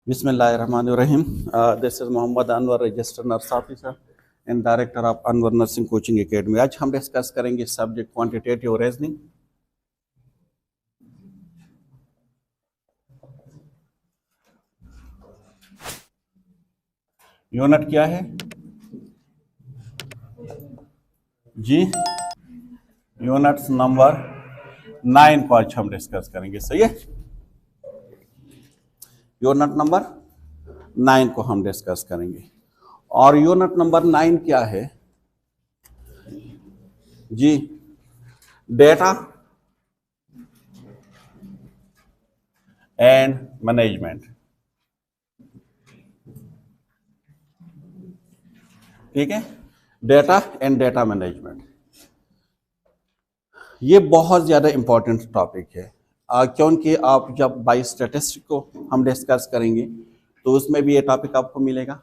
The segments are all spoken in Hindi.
Bismillahirrahmanirrahim. This is Mohammad Anwar, registered nurse officer and director of Anwar Nursing Coaching Academy. आज हम डिस्कस करेंगे सब्जेक्ट क्वांटिटेटिव रीजनिंग। यूनिट क्या है जी? यूनिट नंबर 9 को आज हम डिस्कस करेंगे। सही है, यूनिट नंबर 9 को हम डिस्कस करेंगे। और यूनिट नंबर 9 क्या है जी? Data and management. ठीक है, डेटा एंड डेटा मैनेजमेंट, ये बहुत ज़्यादा इंपॉर्टेंट टॉपिक है क्योंकि आप जब बाई स्टैटिस्टिक को हम डिस्कस करेंगे तो उसमें भी ये टॉपिक आपको मिलेगा।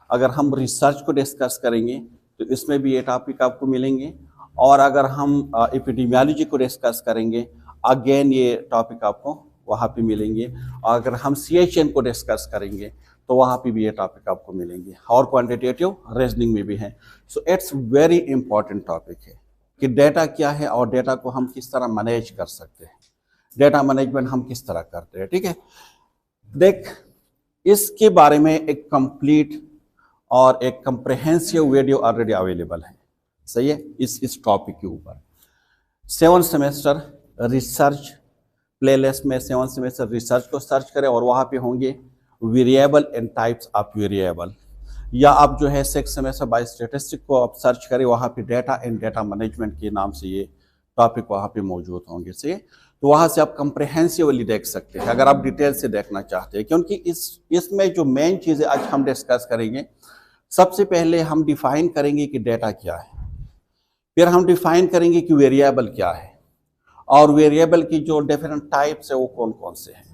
अगर हम रिसर्च को डिस्कस करेंगे तो इसमें भी ये टॉपिक आपको मिलेंगे। और अगर हम एपिडेमियोलॉजी को डिस्कस करेंगे अगेन ये टॉपिक आपको वहाँ पे मिलेंगे। और अगर हम CHN को डिस्कस करेंगे तो वहाँ पे भी ये टॉपिक आपको मिलेंगे। और क्वांटिटेटिव रीजनिंग में भी है। So it's very important topic है कि डेटा क्या है और डेटा को हम किस तरह मैनेज कर सकते हैं, डेटा मैनेजमेंट हम किस तरह करते हैं। ठीक है, देख, इसके बारे में एक कंप्लीट और एक कंप्रहेंसिव वीडियो ऑलरेडी अवेलेबल है। सही है, इस टॉपिक के ऊपर 7 सेमेस्टर रिसर्च प्लेलिस्ट में 7 सेमेस्टर रिसर्च को सर्च करें और वहाँ पे होंगे variable and types of variable. या आप जो है 6 सेमेस्टर बाय स्टैटिस्टिक को आप सर्च करें, वहाँ पे डेटा एंड डेटा मैनेजमेंट के नाम से ये टॉपिक वहाँ पे मौजूद होंगे। सही है, तो वहाँ से आप कंप्रहेंसिवली देख सकते हैं अगर आप डिटेल से देखना चाहते हैं। क्योंकि इसमें जो मेन चीज़ें आज हम डिस्कस करेंगे, सबसे पहले हम डिफाइन करेंगे कि डेटा क्या है, फिर हम डिफाइन करेंगे कि वेरिएबल क्या है और वेरिएबल की जो डिफरेंट टाइप्स है वो कौन कौन से हैं।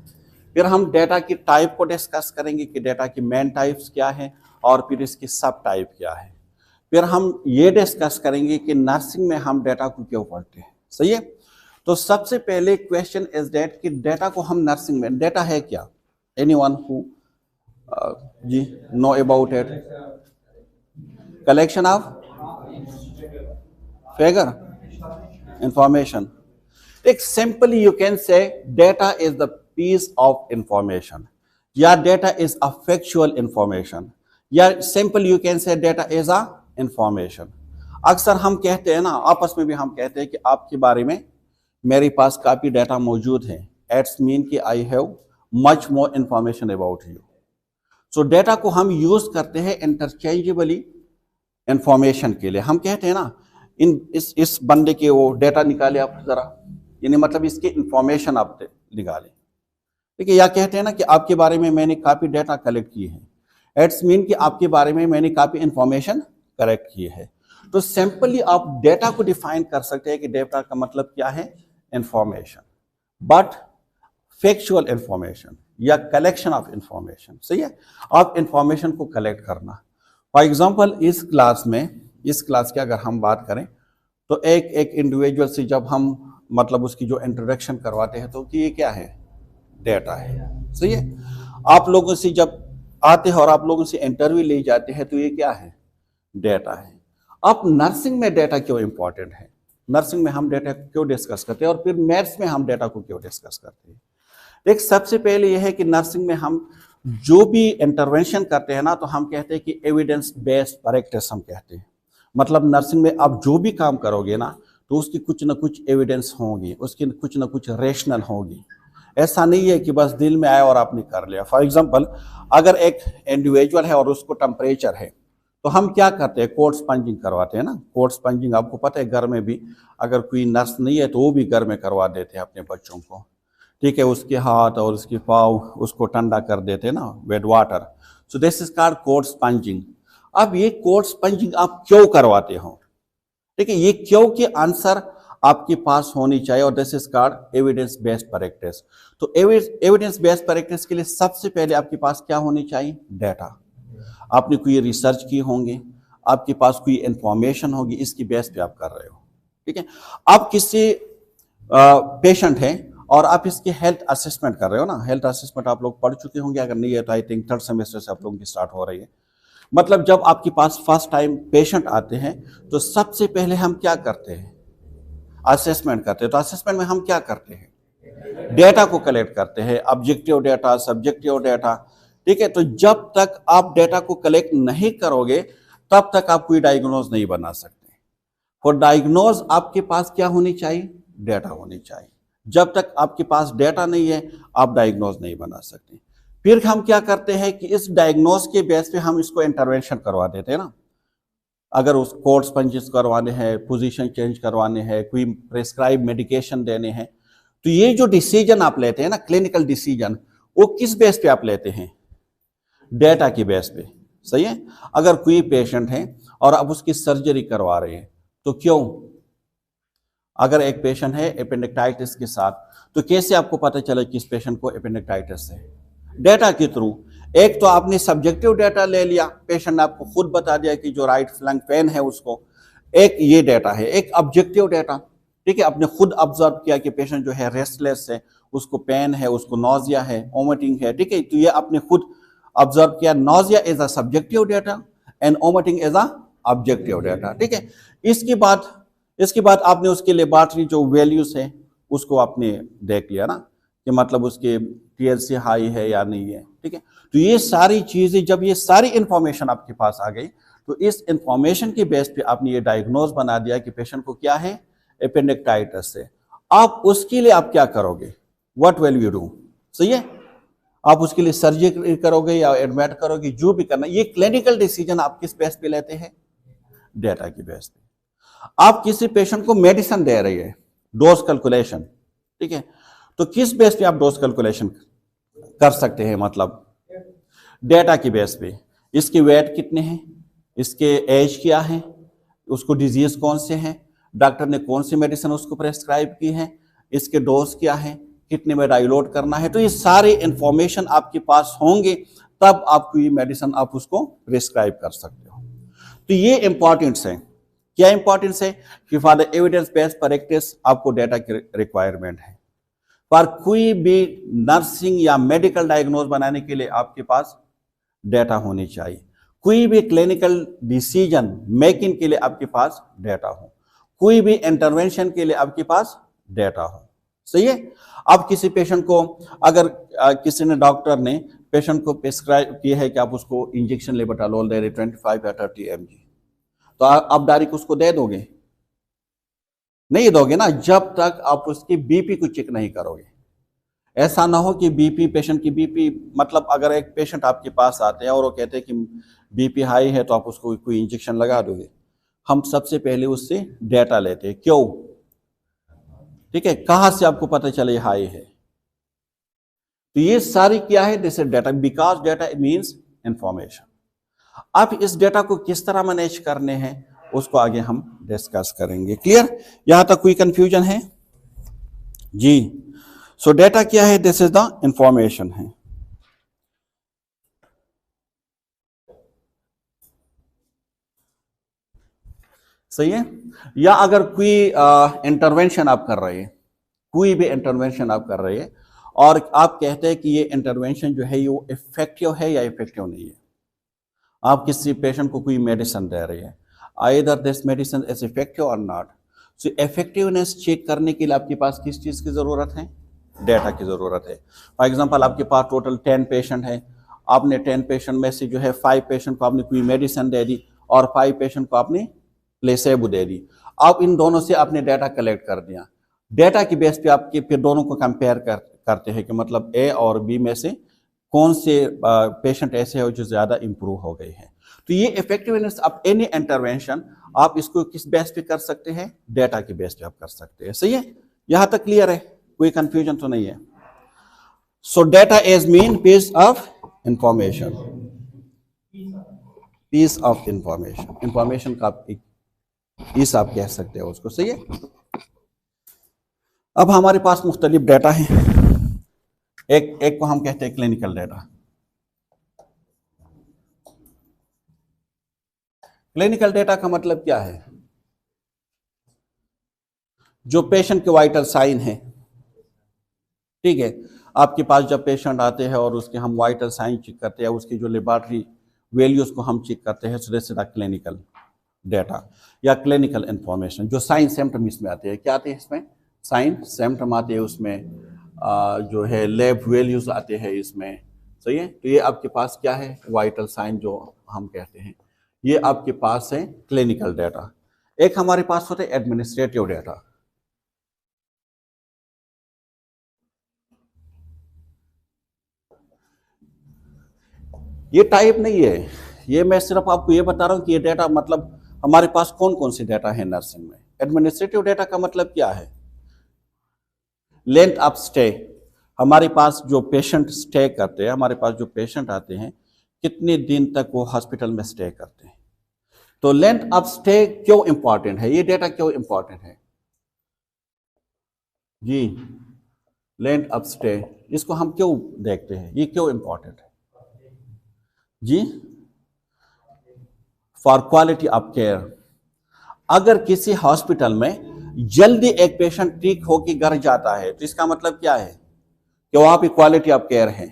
फिर हम डेटा की टाइप को डिस्कस करेंगे कि डेटा की मेन टाइप्स क्या है और फिर इसकी सब टाइप क्या है। फिर हम ये डिस्कस करेंगे कि नर्सिंग में हम डेटा को क्यों पढ़ते हैं। सही है, तो सबसे पहले क्वेश्चन इज दैट कि डेटा को हम नर्सिंग में, डेटा है क्या? एनीवन हु जी know about it? Collection of figure information. एक simply you can say data is the piece of information, या data is a factual information, या simple you can say data is a information. अक्सर हम कहते हैं ना, आपस में भी हम कहते हैं कि आपके बारे में मेरे पास काफ़ी डाटा मौजूद है। एट्स मीन कि I have much more information about you. So data को हम यूज करते हैं इंटरचेंजेबली इंफॉर्मेशन के लिए। हम कहते हैं ना, इस बंदे के वो डेटा निकाले आप जरा, यानी मतलब इसकी इंफॉर्मेशन आप निकालें। ठीक है, या कहते हैं ना कि आपके बारे में मैंने काफ़ी डेटा कलेक्ट किए हैं। एट्स मीन कि आपके बारे में मैंने काफ़ी इंफॉर्मेशन कलेक्ट की है। तो सिंपली आप डेटा को डिफाइन कर सकते हैं कि डेटा का मतलब क्या है, इंफॉर्मेशन, बट फैक्चुअल इंफॉर्मेशन या कलेक्शन ऑफ इंफॉर्मेशन। सही है, आप इंफॉर्मेशन को कलेक्ट करना। फॉर एग्जांपल इस क्लास की अगर हम बात करें तो एक इंडिविजुअल से जब हम मतलब उसकी जो इंट्रोडक्शन करवाते हैं तो कि ये क्या है, डेटा है। सही है, आप लोगों से जब आते हैं और आप लोगों से इंटरव्यू ले जाते हैं तो ये क्या है, डेटा है। अब नर्सिंग में डेटा क्यों इंपॉर्टेंट है, नर्सिंग में हम डेटा क्यों डिस्कस करते हैं और फिर मैथ्स में हम डेटा को क्यों डिस्कस करते हैं। देख, सबसे पहले यह है कि नर्सिंग में हम जो भी इंटरवेंशन करते हैं ना, तो हम कहते हैं कि एविडेंस बेस्ड प्रैक्टिस हम कहते हैं। मतलब नर्सिंग में आप जो भी काम करोगे ना तो उसकी कुछ ना कुछ एविडेंस होगी, उसकी कुछ ना कुछ रेशनल होगी। ऐसा नहीं है कि बस दिल में आया और आपने कर लिया। फॉर एग्जाम्पल, अगर एक इंडिविजुअल है और उसको टेम्परेचर है तो हम क्या करते हैं, कोट स्पंजिंग करवाते हैं ना। कोट स्पंजिंग आपको पता है, घर में भी अगर कोई नर्स नहीं है तो वो भी घर में करवा देते हैं अपने बच्चों को। ठीक है, उसके हाथ और उसके पाँव उसको ठंडा कर देते हैं ना with water. So this is called cold sponging. अब ये कोट स्पंजिंग आप क्यों करवाते हो, ठीक है, ये क्यों के आंसर आपके पास होनी चाहिए और this is called evidence based practice. तो एविडेंस बेस्ड प्रैक्टिस के लिए सबसे पहले आपके पास क्या होनी चाहिए, डेटा। आपने कोई रिसर्च की होंगे, आपके पास कोई इंफॉर्मेशन होगी, इसकी बेस पे आप कर रहे हो। ठीक है, आप किसी पेशेंट हैं, और आप इसकी हेल्थ असेसमेंट कर रहे हो ना। हेल्थ असेसमेंट आप लोग पढ़ चुके होंगे, अगर नहीं है तो आई थिंक थर्ड सेमेस्टर से आप लोगों की स्टार्ट हो रही है। मतलब जब आपके पास फर्स्ट टाइम पेशेंट आते हैं तो सबसे पहले हम क्या करते हैं, असेसमेंट करते हैं। तो असेसमेंट में हम क्या करते हैं, डेटा को कलेक्ट करते हैं, ऑब्जेक्टिव डेटा, सब्जेक्टिव डेटा। ठीक है, तो जब तक आप डेटा को कलेक्ट नहीं करोगे तब तक आप कोई डायग्नोज नहीं बना सकते। फॉर डायग्नोज आपके पास क्या होनी चाहिए, डेटा होनी चाहिए। जब तक आपके पास डेटा नहीं है आप डायग्नोज नहीं बना सकते। फिर हम क्या करते हैं कि इस डायग्नोज के बेस पे हम इसको इंटरवेंशन करवा देते हैं ना। अगर उस कोर्स पंचेस करवाने हैं, पोजीशन चेंज करवाने हैं, कोई प्रेस्क्राइब मेडिकेशन देने हैं, तो ये जो डिसीजन आप लेते हैं ना, क्लिनिकल डिसीजन, वो किस बेस पे आप लेते हैं, डेटा की बेस पे। सही है। अगर कोई पेशेंट है और आप उसकी सर्जरी करवा रहे हैं तो क्यों, अगर एक पेशेंट है एपेंडिक्टाइटिस के साथ, तो कैसे आपको पता चले कि इस पेशेंट को एपेंडिक्टाइटिस है, डेटा के थ्रू। एक तो आपने सब्जेक्टिव डेटा ले लिया, पेशेंट ने आपको खुद बता दिया कि जो राइट फ्लैंक पेन है उसको, एक ये डेटा है। एक ऑब्जेक्टिव डेटा, ठीक है, आपने खुद ऑब्जर्व किया कि पेशेंट जो है रेस्टलेस है, उसको पेन है, उसको नोजिया है, वोमिटिंग है। ठीक है, तो ये आपने खुद ऑब्जर्व किया। Nausea is a subjective data and vomiting is a objective data. ठीक है, इसके बाद आपने उसके लेबोरेटरी जो वैल्यूज है उसको आपने देख लिया ना, कि मतलब उसके टीएलसी हाई है या नहीं है। ठीक है, तो ये सारी चीजें, जब ये सारी इंफॉर्मेशन आपके पास आ गई तो इस इंफॉर्मेशन के बेस पे आपने ये डायग्नोज बना दिया कि पेशेंट को क्या है, एपेंडिक्टाइटिस है। आप उसके लिए आप क्या करोगे, व्हाट विल यू डू। सही है, आप उसके लिए सर्जरी करोगे या एडमिट करोगे, जो भी करना। ये क्लिनिकल डिसीजन आप किस बेस पे लेते हैं, डेटा की बेस पे। आप किसी पेशेंट को मेडिसिन दे रही है, डोज कैलकुलेशन। ठीक है, तो किस बेस पे आप डोज कैलकुलेशन कर सकते हैं, मतलब डेटा की बेस पे। इसके वेट कितने हैं, इसके एज क्या है, उसको डिजीज कौन से हैं, डॉक्टर ने कौन सी मेडिसिन उसको प्रेस्क्राइब की है, इसके डोज क्या है, कितने में डाइलोट करना है। तो ये सारे इंफॉर्मेशन आपके पास होंगे तब आपको ये मेडिसिन आप उसको प्रेस्क्राइब कर सकते हो। तो ये इंपॉर्टेंट्स है। क्या इंपॉर्टेंस है कि for the evidence based practice आपको डेटा की रिक्वायरमेंट है। पर कोई भी नर्सिंग या मेडिकल डायग्नोज बनाने के लिए आपके पास डेटा होनी चाहिए। कोई भी क्लिनिकल डिसीजन मेकिंग के लिए आपके पास डेटा हो, कोई भी इंटरवेंशन के लिए आपके पास डेटा हो। सही है। अब किसी पेशेंट को, अगर किसी ने, डॉक्टर ने पेशेंट को प्रिस्क्राइब किया है कि आप उसको इंजेक्शन लेबोटालोल दे रहे 25 या 30 mg, तो आप डायरेक्ट उसको दे दोगे, नहीं दोगे ना, जब तक आप उसकी बीपी को चेक नहीं करोगे। ऐसा ना हो कि बीपी, पेशेंट की बीपी, मतलब अगर एक पेशेंट आपके पास आते हैं और वो कहते हैं कि बीपी हाई है तो आप उसको कोई इंजेक्शन लगा दोगे। हम सबसे पहले उससे डेटा लेते हैं, क्यों, ठीक है, कहां से आपको पता चले हाई है। तो ये सारी क्या है, this is data, because data means information. अब इस डेटा को किस तरह मैनेज करने हैं उसको आगे हम डिस्कस करेंगे। क्लियर, यहां तक कोई कंफ्यूजन है जी। सो डेटा क्या है, दिस इज द इंफॉर्मेशन है। सही है। या अगर कोई इंटरवेंशन आप कर रहे हैं, कोई भी इंटरवेंशन आप कर रहे हैं और आप कहते हैं कि ये इंटरवेंशन जो है ये इफेक्टिव है या इफेक्टिव नहीं है। आप किसी पेशेंट को कोई मेडिसिन दे रहे हैं, either this medicine is effective और नॉट। सो इफेक्टिवनेस चेक करने के लिए आपके पास किस चीज की जरूरत है, डेटा की जरूरत है। फॉर एग्जांपल आपके पास टोटल 10 पेशेंट है, आपने 10 पेशेंट में से जो है 5 पेशेंट को आपने कोई मेडिसिन दे दी और 5 पेशेंट को आपने प्लेसेबो दे दी। आप इन दोनों से आपने डेटा कलेक्ट कर दिया। डेटा की बेस पे आपके फिर दोनों को कंपेयर करते हैं कि मतलब ए और बी में से कौन से पेशेंट ऐसे हो जो ज्यादा इंप्रूव हो गए हैं। तो ये इफेक्टिवनेस ऑफ एनी इंटरवेंशन आप इसको किस बेस पे कर सकते हैं, डेटा की बेस पे आप कर सकते हैं। सही है, यहां तक क्लियर है, कोई कंफ्यूजन तो नहीं है। So data is mean piece of information, piece of information, information का पीस आप कह सकते हो उसको। सही है। अब हमारे पास मुख्तलिफ डेटा है, एक को हम कहते हैं क्लिनिकल डेटा। क्लिनिकल डेटा का मतलब क्या है, जो पेशेंट के वाइटल साइन है, ठीक है। आपके पास जब पेशेंट आते हैं और उसके हम वाइटल साइन चेक करते हैं, उसकी जो लेबोरेटरी वैल्यूज को हम चेक करते हैं, सो this is the clinical data या क्लिनिकल इंफॉर्मेशन। जो साइन सिम्टम इसमें आते हैं, क्या आते हैं इसमें? साइन सिम्टम आते हैं उसमें, जो है लैब वैल्यूज आते हैं इसमें, सही है। तो ये आपके पास क्या है? वाइटल साइन जो हम कहते हैं, ये आपके पास है क्लिनिकल डेटा। एक हमारे पास होता है एडमिनिस्ट्रेटिव डेटा। ये टाइप नहीं है, ये मैं सिर्फ आपको ये बता रहा हूं कि ये डेटा मतलब हमारे पास कौन कौन से डेटा है नर्सिंग में। एडमिनिस्ट्रेटिव डेटा का मतलब क्या है? लेंथ ऑफ स्टे, हमारे पास जो पेशेंट स्टे करते हैं, हमारे पास जो पेशेंट आते हैं, कितने दिन तक वो हॉस्पिटल में स्टे करते हैं। तो लेंथ ऑफ स्टे क्यों इंपॉर्टेंट है? ये डेटा क्यों इंपॉर्टेंट है जी? लेंथ ऑफ स्टे, इसको हम क्यों देखते हैं, ये क्यों इंपॉर्टेंट है जी? For quality of care. अगर किसी हॉस्पिटल में जल्दी एक पेशेंट ठीक होकर घर जाता है, तो इसका मतलब क्या है? कि वहां पे क्वालिटी ऑफ केयर है।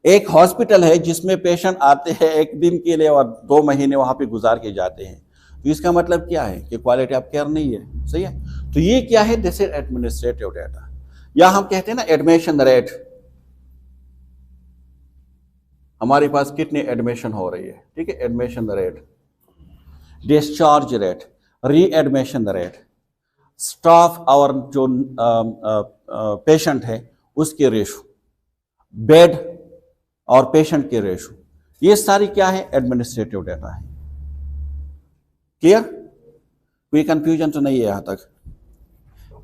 एक हॉस्पिटल है जिसमें पेशेंट आते हैं एक दिन के लिए और 2 महीने वहां पे गुजार के जाते हैं, तो इसका मतलब क्या है? कि क्वालिटी ऑफ केयर नहीं है, सही है। तो ये क्या है? दिस इज एडमिनिस्ट्रेटिव डेटा, या हम कहते हैं ना एडमिशन रेट। हमारे पास कितनी एडमिशन हो रही है, ठीक है, एडमिशन रेट, डिस्चार्ज रेट, री एडमिशन रेट, स्टाफ और जो पेशेंट है उसके रेशो, बेड और पेशेंट के रेशो, ये सारी क्या है? एडमिनिस्ट्रेटिव डेटा है। क्लियर? कोई कंफ्यूजन तो नहीं है यहां तक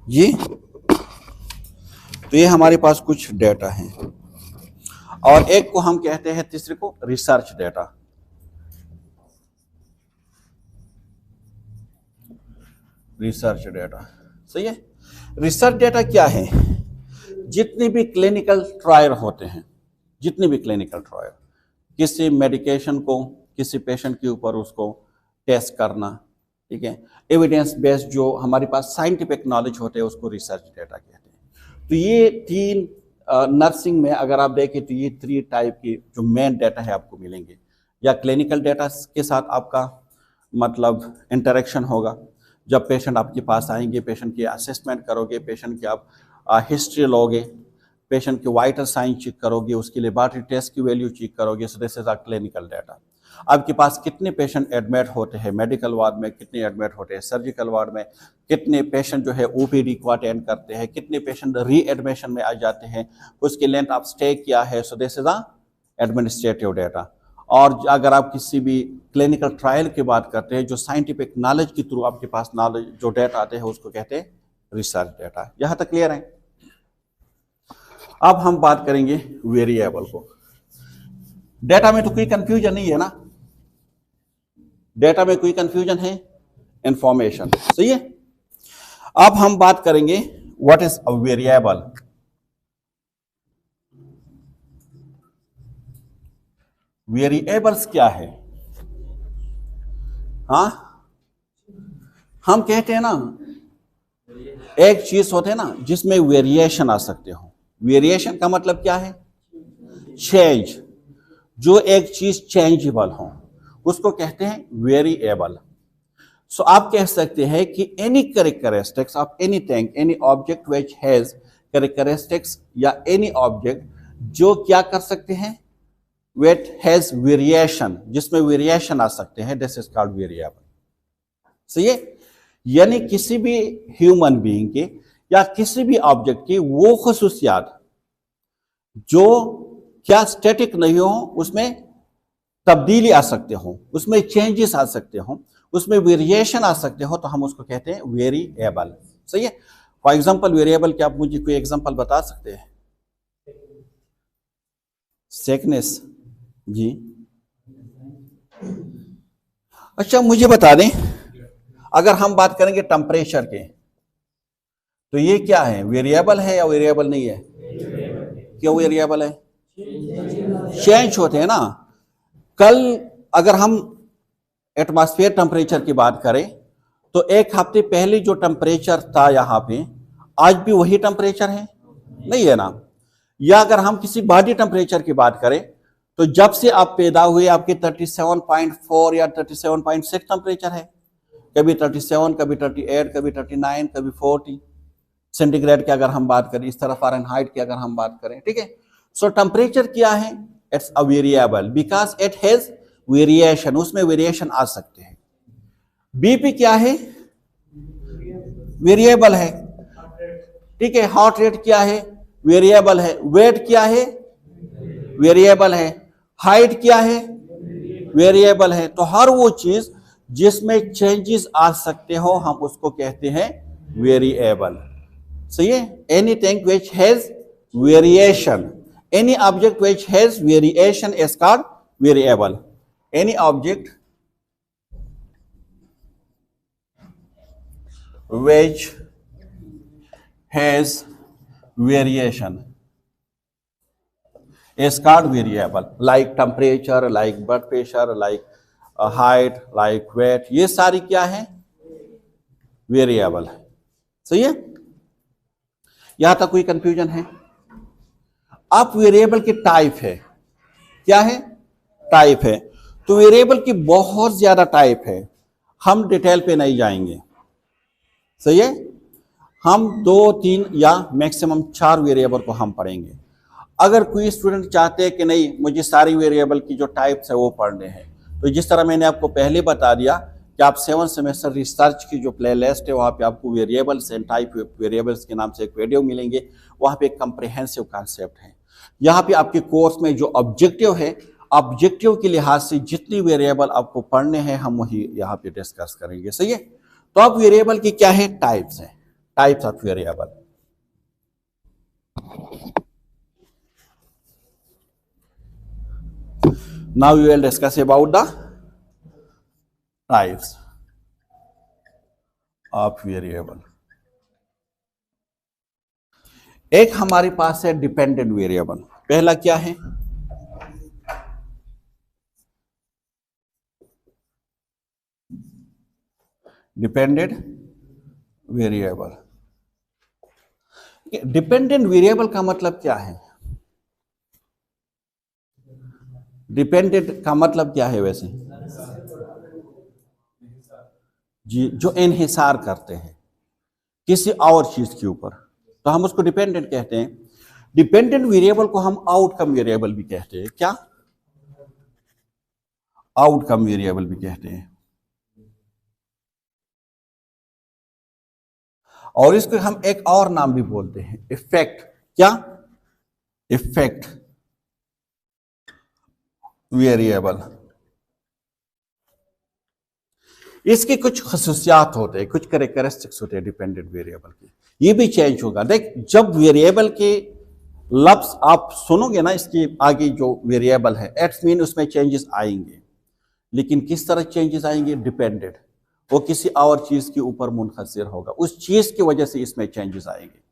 जी? तो ये हमारे पास कुछ डेटा है, और एक को हम कहते हैं, तीसरे को रिसर्च डेटा। रिसर्च डेटा, सही है। रिसर्च डेटा क्या है? जितने भी क्लिनिकल ट्रायल होते हैं, जितने भी क्लिनिकल ट्रायल, किसी मेडिकेशन को किसी पेशेंट के ऊपर उसको टेस्ट करना, ठीक है, एविडेंस बेस्ड जो हमारे पास साइंटिफिक नॉलेज होते हैं, उसको रिसर्च डेटा कहते हैं। तो ये 3 नर्सिंग में अगर आप देखें तो ये 3 टाइप की जो मेन डेटा है आपको मिलेंगे। या क्लिनिकल डेटा के साथ आपका मतलब इंटरेक्शन होगा, जब पेशेंट आपके पास आएंगे, पेशेंट की असेसमेंट करोगे, पेशेंट की आप हिस्ट्री लोगे, पेशेंट के वाइटल साइन चेक करोगे, उसके लेबोरेटरी टेस्ट की वैल्यू चेक करोगे, सो this is a clinical data. आपके पास कितने पेशेंट एडमिट होते हैं मेडिकल वार्ड में, कितने एडमिट होते हैं सर्जिकल वार्ड में, कितने पेशेंट जो है ओपीडी को अटेंड करते हैं, कितने पेशेंट री एडमिशन में आ जाते हैं, उसकी लेंथ ऑफ स्टे क्या है, सो this is a administrative data. और अगर आप किसी भी क्लिनिकल ट्रायल की बात करते हैं, जो साइंटिफिक नॉलेज के थ्रू आपके पास नॉलेज जो डेटा आते हैं, उसको कहते हैं रिसर्च डेटा। यहां तक क्लियर है? अब हम बात करेंगे वेरिएबल को। डेटा में तो कोई कंफ्यूजन नहीं है ना? डेटा में कोई कंफ्यूजन है? इंफॉर्मेशन, सही है। अब हम बात करेंगे what is a variable. Variables क्या है? हाँ, हम कहते हैं ना, एक चीज होते है ना जिसमें वेरिएशन आ सकते हो। वेरिएशन का मतलब क्या है? चेंज। जो एक चीज चेंजेबल हो उसको कहते हैं वेरिएबल। सो आप कह सकते हैं कि any characteristics of anything, any object which has characteristics, या एनी ऑब्जेक्ट जो क्या कर सकते हैं, व्हिच हैज वेरिएशन, जिसमें वेरिएशन आ सकते हैं, दिस इज कॉल्ड वेरिएबल। सही है। यानी किसी भी ह्यूमन बीइंग के या किसी भी ऑब्जेक्ट की वो खुसूसियात जो क्या स्टैटिक नहीं हो, उसमें तब्दीली आ सकते हो, उसमें चेंजेस आ सकते हो, उसमें वेरिएशन आ सकते हो, तो हम उसको कहते हैं वेरिएबल। सही है। फॉर एग्जांपल वेरिएबल, क्या आप मुझे कोई एग्जांपल बता सकते हैं? सेकनेस जी। अच्छा, मुझे बता दें, अगर हम बात करेंगे टेम्परेचर के, तो ये क्या है? वेरिएबल है या वेरिएबल नहीं है? क्यों वेरिएबल है? चेंज होते हैं ना। कल अगर हम एटमॉस्फेयर टेम्परेचर की बात करें, तो 1 हफ्ते पहले जो टेम्परेचर था यहां पे, आज भी वही टेम्परेचर है? नहीं है ना। या अगर हम किसी बॉडी टेम्परेचर की बात करें तो जब से आप पैदा हुए आपके 37.4 या 37.6 टेम्परेचर है, कभी 37, कभी 38, कभी 39, कभी 40 सेंटीग्रेड की अगर हम बात करें, इस तरह फ़ारेनहाइट की अगर हम बात करें, ठीक है। सो टेम्परेचर क्या है, it's a variable because it has variation, उसमें वेरिएशन आ सकते हैं। बीपी क्या है, वेरिएबल है, ठीक है। हार्ट रेट क्या है, वेरिएबल है। वेट क्या है, वेरिएबल है। हाइट क्या है, वेरिएबल है। तो हर वो चीज जिसमें चेंजेस आ सकते हो हम उसको कहते हैं वेरिएबल। सही है। Anything which has variation, any object which has variation is called variable. Any object which has variation is called variable, like temperature, like blood pressure, like height, like weight, ये सारी क्या है, वेरिएबल है। सही है। यहां तक कोई कंफ्यूजन है? अब वेरिएबल की टाइप है, क्या है, टाइप है। तो वेरिएबल की बहुत ज्यादा टाइप है, हम डिटेल पे नहीं जाएंगे। सही है। हम 2, 3 या मैक्सिमम 4 वेरिएबल को हम पढ़ेंगे। अगर कोई स्टूडेंट चाहते हैं कि नहीं मुझे सारी वेरिएबल की जो टाइप्स है वो पढ़ने हैं, तो जिस तरह मैंने आपको पहले बता दिया कि आप 7 सेमेस्टर रिसर्च की जो प्लेलिस्ट है वहाँ पे आपको वेरिएबल्स एंड टाइप वेरिएबल्स के नाम से एक वीडियो मिलेंगे। वहाँ पे एक कंप्रिहेंसिव कॉन्सेप्ट है। यहाँ पे आपके कोर्स में जो ऑब्जेक्टिव है, ऑब्जेक्टिव के लिहाज से जितनी वेरिएबल आपको पढ़ने हैं हम वही यहाँ पे डिस्कस करेंगे। सही है। तो अब वेरिएबल की क्या है, टाइप्स है, types of variable. Now we will discuss about the types of variable. एक हमारे पास है डिपेंडेंट वेरिएबल। पहला क्या है, डिपेंडेंट वेरिएबल। डिपेंडेंट वेरिएबल का मतलब क्या है, डिपेंडेंट का मतलब क्या है वैसे जी, जो इन्हिसार करते हैं किसी और चीज के ऊपर, तो हम उसको डिपेंडेंट कहते हैं। डिपेंडेंट वेरिएबल को हम आउटकम वेरिएबल भी कहते हैं। क्या, आउटकम वेरिएबल भी कहते हैं। और इसको हम एक और नाम भी बोलते हैं, इफेक्ट। क्या, इफेक्ट वेरिएबल। इसके कुछ खसूसियात होते हैं, कुछ कैरेक्टरिस्टिक्स होते हैं डिपेंडेंट वेरिएबल के। ये भी चेंज होगा। देख, जब वेरिएबल के लफ्ज आप सुनोगे ना, इसके आगे जो वेरिएबल है एट्स मीन उसमें चेंजेस आएंगे। लेकिन किस तरह चेंजेस आएंगे, डिपेंडेंट, वो किसी और चीज के ऊपर मुनहसर होगा, उस चीज की वजह से इसमें चेंजेस आएंगे।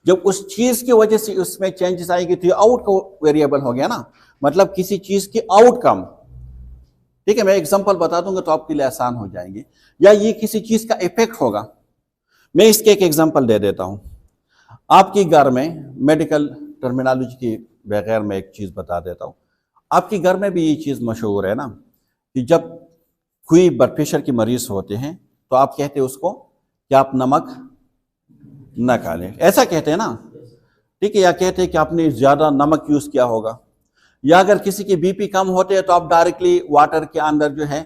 जब उस चीज की वजह से उसमें चेंजेस आएंगे तो ये आउटकम वेरिएबल हो गया ना, मतलब किसी चीज की आउटकम। ठीक है, मैं एग्जांपल बता दूंगा तो आपके लिए आसान हो जाएंगे। या ये किसी चीज का इफेक्ट होगा। मैं इसके एक एग्जांपल दे देता हूं। आपके घर में, मेडिकल टर्मिनोलॉजी के बगैर मैं एक चीज बता देता हूं, आपके घर में भी ये चीज मशहूर है ना कि जब कोई ब्लड प्रेशर के मरीज होते हैं तो आप कहते हैं उसको कि आप नमक न खा लें, ऐसा कहते हैं ना। ठीक है। या कहते हैं कि आपने ज्यादा नमक यूज किया होगा। या अगर किसी के बीपी कम होते हैं तो आप डायरेक्टली वाटर के अंदर जो है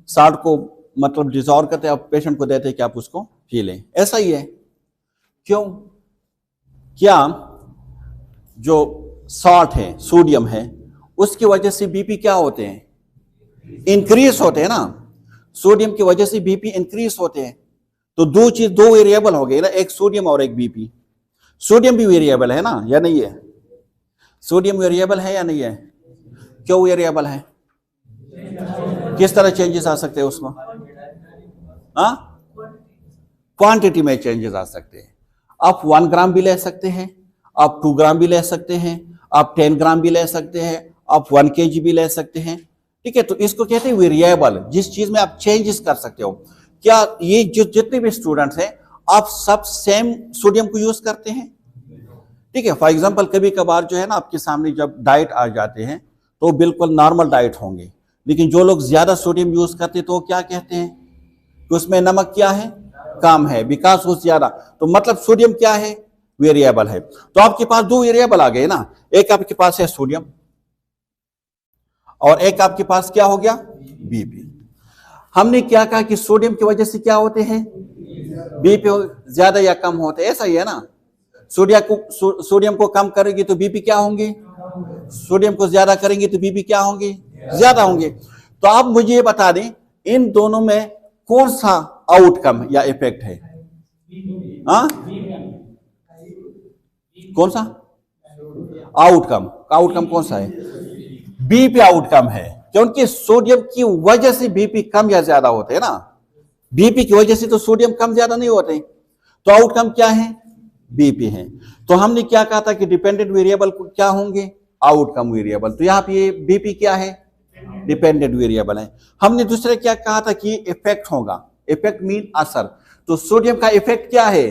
साल्ट को मतलब डिजॉल्व करते हैं, आप पेशेंट को देते हैं कि आप उसको पी लें। ऐसा ही है। क्यों, क्या जो सॉल्ट है, सोडियम है, उसकी वजह से बीपी क्या होते हैं, इंक्रीज होते हैं ना। सोडियम की वजह से बीपी इंक्रीज होते हैं। तो दो वेरिएबल हो गए ना, एक सोडियम और एक बीपी। सोडियम भी वेरिएबल है ना, या नहीं है? सोडियम वेरिएबल है या नहीं है? क्यों वेरिएबल है? किस तरह चेंजेस आ सकते हैं उसमें? क्वांटिटी में चेंजेस आ सकते हैं। आप 1 ग्राम भी ले सकते हैं, आप 2 ग्राम भी ले सकते हैं, आप 10 ग्राम भी ले सकते हैं, आप 1 kg भी ले सकते हैं। ठीक है। तो इसको कहते हैं वेरिएबल, जिस चीज में आप चेंजेस कर सकते हो। क्या ये जो जितने भी स्टूडेंट्स हैं आप सब सेम सोडियम को यूज करते हैं? ठीक है। फॉर एग्जाम्पल कभी कभार जो है ना आपके सामने जब डाइट आ जाते हैं तो बिल्कुल नॉर्मल डाइट होंगे, लेकिन जो लोग ज्यादा सोडियम यूज करते हैं तो वो क्या कहते हैं कि उसमें नमक क्या है, कम है, बिकॉज वो ज्यादा। तो मतलब सोडियम क्या है, वेरिएबल है। तो आपके पास दो वेरिएबल आ गए ना, एक आपके पास है सोडियम और एक आपके पास क्या हो गया, बीपी। हमने क्या कहा कि सोडियम की वजह से क्या होते हैं, बीपी ज्यादा या कम होते हैं, ऐसा ही है ना। सोडियम को कम करेंगे तो बीपी क्या होंगे, सोडियम को ज्यादा करेंगे तो बीपी क्या होंगे, ज्यादा होंगे। तो आप मुझे ये बता दें इन दोनों में कौन सा आउटकम या इफेक्ट है, हाँ कौन सा आउटकम, आउटकम कौन सा है, बीपी आउटकम है, क्योंकि सोडियम की वजह से बीपी कम या ज्यादा होते हैं ना। बीपी की वजह से तो सोडियम कम ज्यादा नहीं होते, तो आउटकम क्या है, बीपी है। तो हमने क्या कहा था कि डिपेंडेंट वेरिएबल क्या होंगे, आउटकम वेरिएबल। तो यहां पे बीपी क्या है, डिपेंडेंट वेरिएबल है। हमने दूसरे क्या कहा था कि इफेक्ट होगा, इफेक्ट मीन असर। तो सोडियम का इफेक्ट क्या है,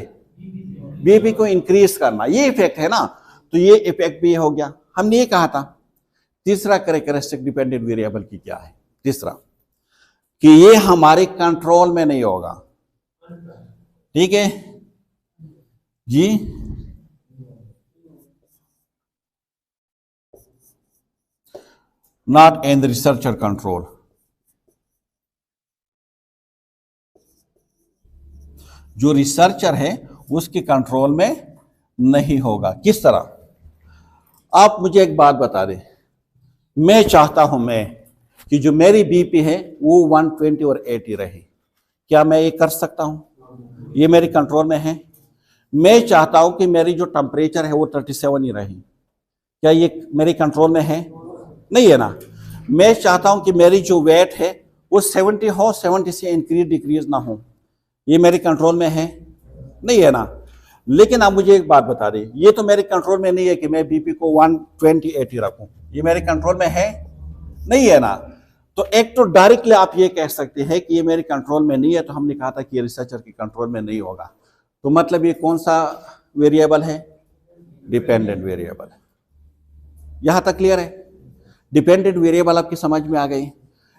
बीपी को इंक्रीज करना, ये इफेक्ट है ना। तो ये इफेक्ट भी हो गया। हमने ये कहा था तीसरा कैरेक्टरिस्टिक डिपेंडेंट वेरिएबल की क्या है, तीसरा कि ये हमारे कंट्रोल में नहीं होगा, ठीक है जी। Not in the researcher control, जो रिसर्चर है उसके कंट्रोल में नहीं होगा। किस तरह, आप मुझे एक बात बता दें, मैं चाहता हूं मैं कि जो मेरी बीपी है वो 120 और 80 रहे, क्या मैं ये कर सकता हूं, ये मेरे कंट्रोल में है। मैं चाहता हूं कि मेरी जो टेम्परेचर है वो 37 ही रहे, क्या ये मेरे कंट्रोल में है, नहीं है ना। मैं चाहता हूं कि मेरी जो वेट है वो 70 हो, 70 से इंक्रीज डिक्रीज ना हो, ये मेरे कंट्रोल में है, नहीं है ना। लेकिन आप मुझे एक बात बता दें, ये तो मेरे कंट्रोल में नहीं है कि मैं बीपी को 120/80 रखूं, ये मेरे कंट्रोल में है, नहीं है ना। तो एक तो डायरेक्टली आप ये कह सकते हैं कि ये मेरे कंट्रोल में नहीं है, तो हमने कहा था कि ये रिसर्चर के कंट्रोल में नहीं होगा। तो मतलब ये कौन सा वेरिएबल है, डिपेंडेंट वेरिएबल है। यहां तक क्लियर है, डिपेंडेंट वेरिएबल आपकी समझ में आ गई।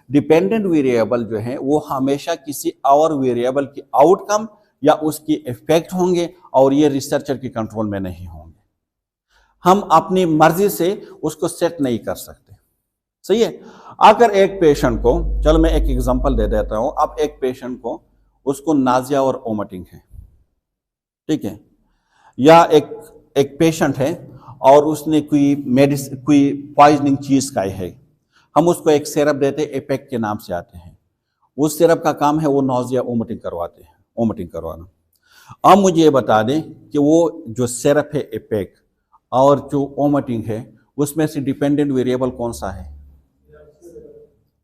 डिपेंडेंट वेरिएबल जो है वो हमेशा किसी और वेरिएबल की आउटकम या उसकी इफेक्ट होंगे और ये रिसर्चर के कंट्रोल में नहीं होंगे। हम अपनी मर्जी से उसको सेट नहीं कर सकते, सही है। अगर एक पेशेंट को, चलो मैं एक एग्जांपल दे देता हूं, अब एक पेशेंट को उसको नाजिया और वोमिटिंग है, ठीक है, या एक पेशेंट है और उसने कोई पॉइजनिंग चीज खाई है, हम उसको एक सिरप देते हैं, एपेक के नाम से आते हैं। उस सिरप का काम है वो नाजिया वोमिटिंग करवाते हैं, वोमिटिंग करवाना। अब मुझे ये बता दें कि वो जो सिरप है एपेक और जो वोमिटिंग है उसमें से डिपेंडेंट वेरिएबल कौन सा है,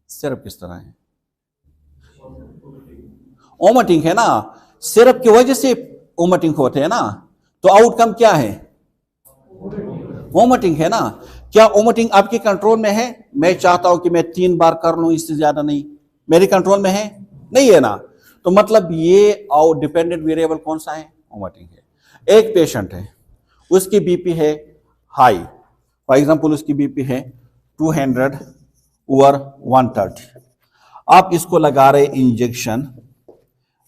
सिरप किस तरह है, वोमिटिंग है ना, सिरप की वजह से वोमिटिंग होते हैं ना। तो आउटकम क्या है, वोमिटिंग है ना। क्या वोमिटिंग आपके कंट्रोल में है, मैं चाहता हूं कि मैं 3 बार कर लूं, इससे ज्यादा नहीं, मेरे कंट्रोल में है, नहीं है ना। तो मतलब ये और डिपेंडेंट वेरिएबल कौन सा है, वोमिटिंग है। एक पेशेंट है उसकी बीपी है हाई, फॉर एग्जांपल उसकी बीपी है 200/130, आप इसको लगा रहे इंजेक्शन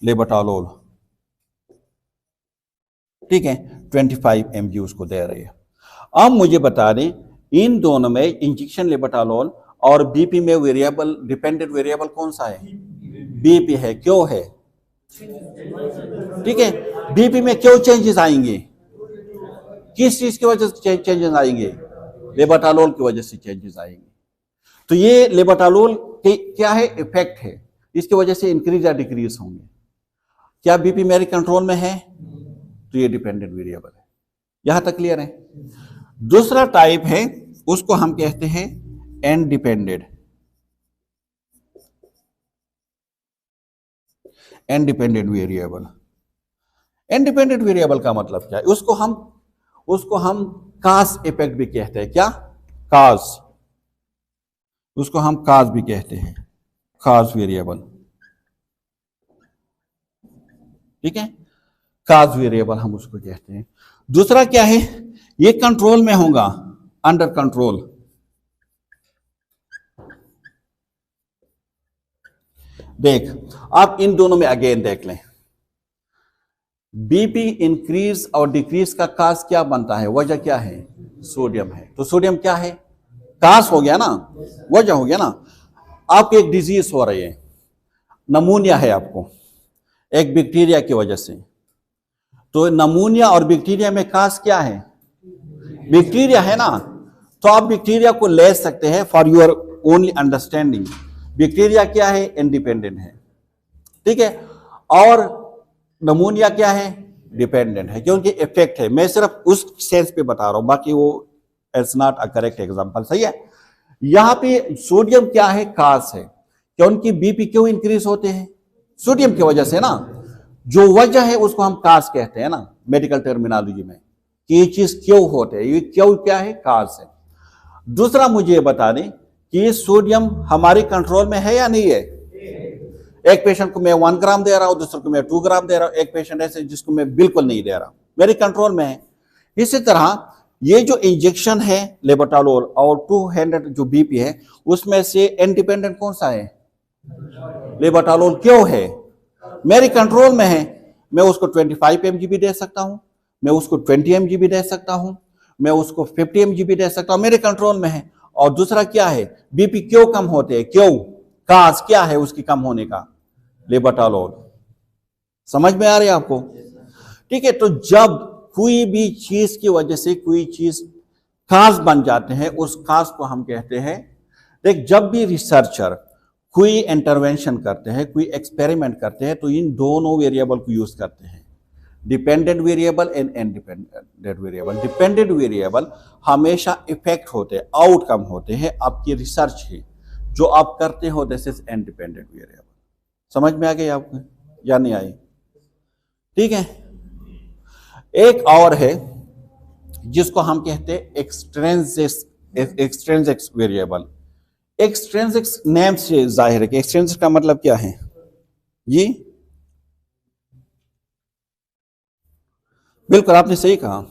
लेबोटालोल, ठीक है, 25 mg उसको दे रहे हैं। अब मुझे बता दें इन दोनों में इंजेक्शन लेबोटालोल और बीपी में वेरिएबल, डिपेंडेंट वेरिएबल कौन सा है, बीपी है। क्यों है, ठीक है, बीपी में क्यों चेंजेस आएंगे, किस चीज की वजह से चेंजेस आएंगे, लेबोटालोल की वजह से चेंजेस आएंगे। तो ये लेबोटालोल क्या है, इफेक्ट है, इसकी वजह से इंक्रीज या डिक्रीज होंगे। क्या बीपी मेरे कंट्रोल में है, तो ये डिपेंडेंट वेरिएबल है। यहां तक क्लियर है। दूसरा टाइप है उसको हम कहते हैं independent, independent variable. Independent variable का मतलब क्या है, उसको हम काज इफेक्ट भी कहते हैं, क्या काज, उसको हम काज भी कहते हैं, काज वेरिएबल, ठीक है, काज वेरिएबल हम उसको कहते हैं। दूसरा क्या है, ये कंट्रोल में होगा, अंडर कंट्रोल। देख, आप इन दोनों में अगेन देख लें, बीपी इंक्रीज और डिक्रीज का काज क्या बनता है, वजह क्या है, सोडियम है। तो सोडियम क्या है, काज हो गया ना, वजह हो गया ना। आपको एक डिजीज हो रही है, नमूनिया है आपको, एक बैक्टीरिया की वजह से। तो नमूनिया और बैक्टीरिया में काज क्या है, बैक्टीरिया है ना। तो आप बैक्टीरिया को ले सकते हैं for your only understanding. Bacteria क्या है, इंडिपेंडेंट है, ठीक है। और नमूनिया क्या है, डिपेंडेंट है, क्योंकि इफेक्ट है। मैं सिर्फ उस सेंस पे बता रहा हूं, बाकी वो it's not a correct example, सही है। यहां पे सोडियम क्या है, काज है, क्योंकि बीपी क्यों इंक्रीज होते हैं, सोडियम की वजह से ना। जो वजह है उसको हम काज कहते हैं ना मेडिकल टर्मिनोलॉजी में, कि ये चीज क्यों होते हैं, ये क्यों क्या है, काज है। दूसरा मुझे ये बता दें कि ये सोडियम हमारे कंट्रोल में है या नहीं है। एक पेशेंट को मैं 1 ग्राम दे रहा हूं, दूसरे को मैं 2 ग्राम दे रहा हूं, एक पेशेंट ऐसे जिसको मैं बिल्कुल नहीं दे रहा, मेरे कंट्रोल में है। इसी तरह ये जो इंजेक्शन है लेबोटालोल और 200 जो बीपी है, उसमें से इंडिपेंडेंट कौन सा है, लेबोटालोल क्यों है, मेरे कंट्रोल में है। मैं उसको 25 mg भी दे सकता हूं, मैं उसको 20 mg भी दे सकता हूं, मैं उसको 50 mg भी दे सकता हूं, मेरे कंट्रोल में है। और दूसरा क्या है, बीपी क्यों कम होते हैं, क्यों, काज क्या है उसकी कम होने का, लेबोटालोल। समझ में आ रही है आपको, ठीक है। तो जब कोई भी चीज की वजह से कोई चीज काज बन जाते हैं, उस काज को हम कहते हैं। देख, जब भी रिसर्चर कोई इंटरवेंशन करते हैं, कोई एक्सपेरिमेंट करते हैं, तो इन दोनों वेरिएबल को यूज करते हैं, dependent variable and independent variable. Dependent variable हमेशा इफेक्ट होते हैं, आउटकम होते हैं आपकी रिसर्च है जो आप करते हो, दिस इज इंडिपेंडेंट वेरिएबल। समझ में आ गई आपको या नहीं आई, ठीक है। एक और है जिसको हम कहते हैं एक्सट्रिंसिक वेरिएबल। एक्सट्रिंसिक नेम से जाहिर है कि एक्सट्रिंसिक का मतलब क्या है, जी बिल्कुल आपने सही कहा।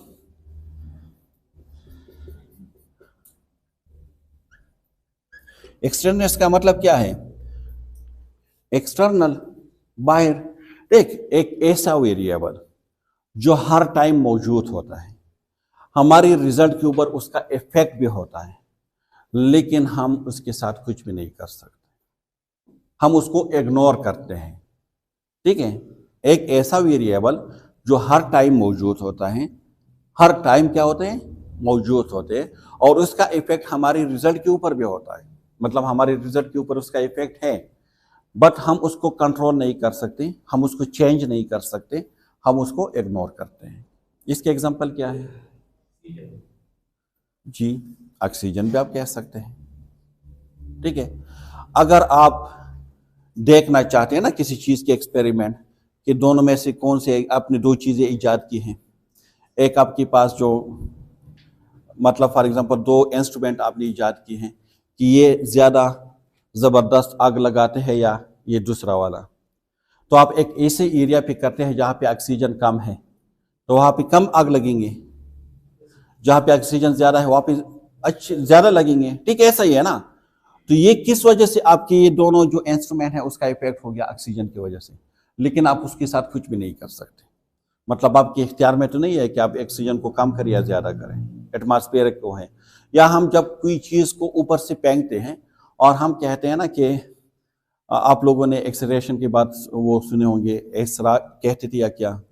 एक्सटर्नल का मतलब क्या है, एक्सटर्नल, बाहर। देख, एक ऐसा वेरिएबल जो हर टाइम मौजूद होता है, हमारी रिजल्ट के ऊपर उसका इफेक्ट भी होता है, लेकिन हम उसके साथ कुछ भी नहीं कर सकते, हम उसको इग्नोर करते हैं, ठीक है। एक ऐसा वेरिएबल जो हर टाइम मौजूद होता है, हर टाइम क्या होते हैं, मौजूद होते हैं, और उसका इफेक्ट हमारे रिजल्ट के ऊपर भी होता है, मतलब हमारे रिजल्ट के ऊपर उसका इफेक्ट है, बट हम उसको कंट्रोल नहीं कर सकते, हम उसको चेंज नहीं कर सकते, हम उसको इग्नोर करते हैं। इसके एग्जांपल क्या है, जी ऑक्सीजन भी आप कह सकते हैं, ठीक है। अगर आप देखना चाहते हैं ना किसी चीज के एक्सपेरिमेंट कि दोनों में से कौन से आपने दो चीजें इजाद की हैं, एक आपके पास जो मतलब फॉर एग्जांपल दो इंस्ट्रूमेंट आपने इजाद किए हैं कि ये ज्यादा जबरदस्त आग लगाते हैं या ये दूसरा वाला, तो आप एक ऐसे एरिया पे करते हैं जहां पे ऑक्सीजन कम है, तो वहां पे कम आग लगेंगे, जहां पे ऑक्सीजन ज्यादा है वहां पे अच्छे ज्यादा लगेंगे, ठीक है, ऐसा ही है ना। तो ये किस वजह से आपके ये दोनों जो इंस्ट्रूमेंट है उसका इफेक्ट हो गया, ऑक्सीजन की वजह से, लेकिन आप उसके साथ कुछ भी नहीं कर सकते। मतलब आपके इख्तियार में तो नहीं है कि आप ऑक्सीजन को कम करें या ज्यादा करें, एटमॉस्फेयर को है। या हम जब कोई चीज को ऊपर से फेंकते हैं और हम कहते हैं ना कि आप लोगों ने एक्सलेरेशन की बात वो सुने होंगे, एक्सरा कहते थे या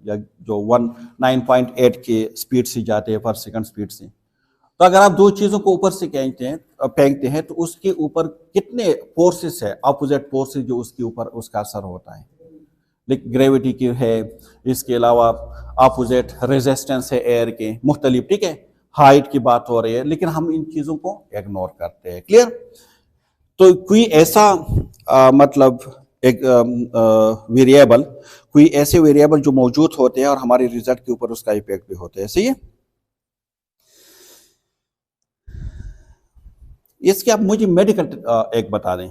जो 9.8 के स्पीड से जाते हैं पर सेकंड स्पीड से। तो अगर आप दो चीजों को ऊपर से फेंकते हैं तो उसके ऊपर कितने फोर्सेस है, अपोजिट फोर्सेस जो उसके ऊपर उसका असर होता है, ग्रेविटी की है, इसके अलावा अपोजिट रेजिस्टेंस है एयर के मुख्तलिफ, ठीक है, हाइट की बात हो रही है, लेकिन हम इन चीजों को इग्नोर करते हैं, क्लियर। तो कोई ऐसा मतलब एक वेरिएबल, कोई ऐसे वेरिएबल जो मौजूद होते हैं और हमारे रिजल्ट के ऊपर उसका इफेक्ट भी होता है, सही है। इसके आप मुझे मेडिकल एक बता दें,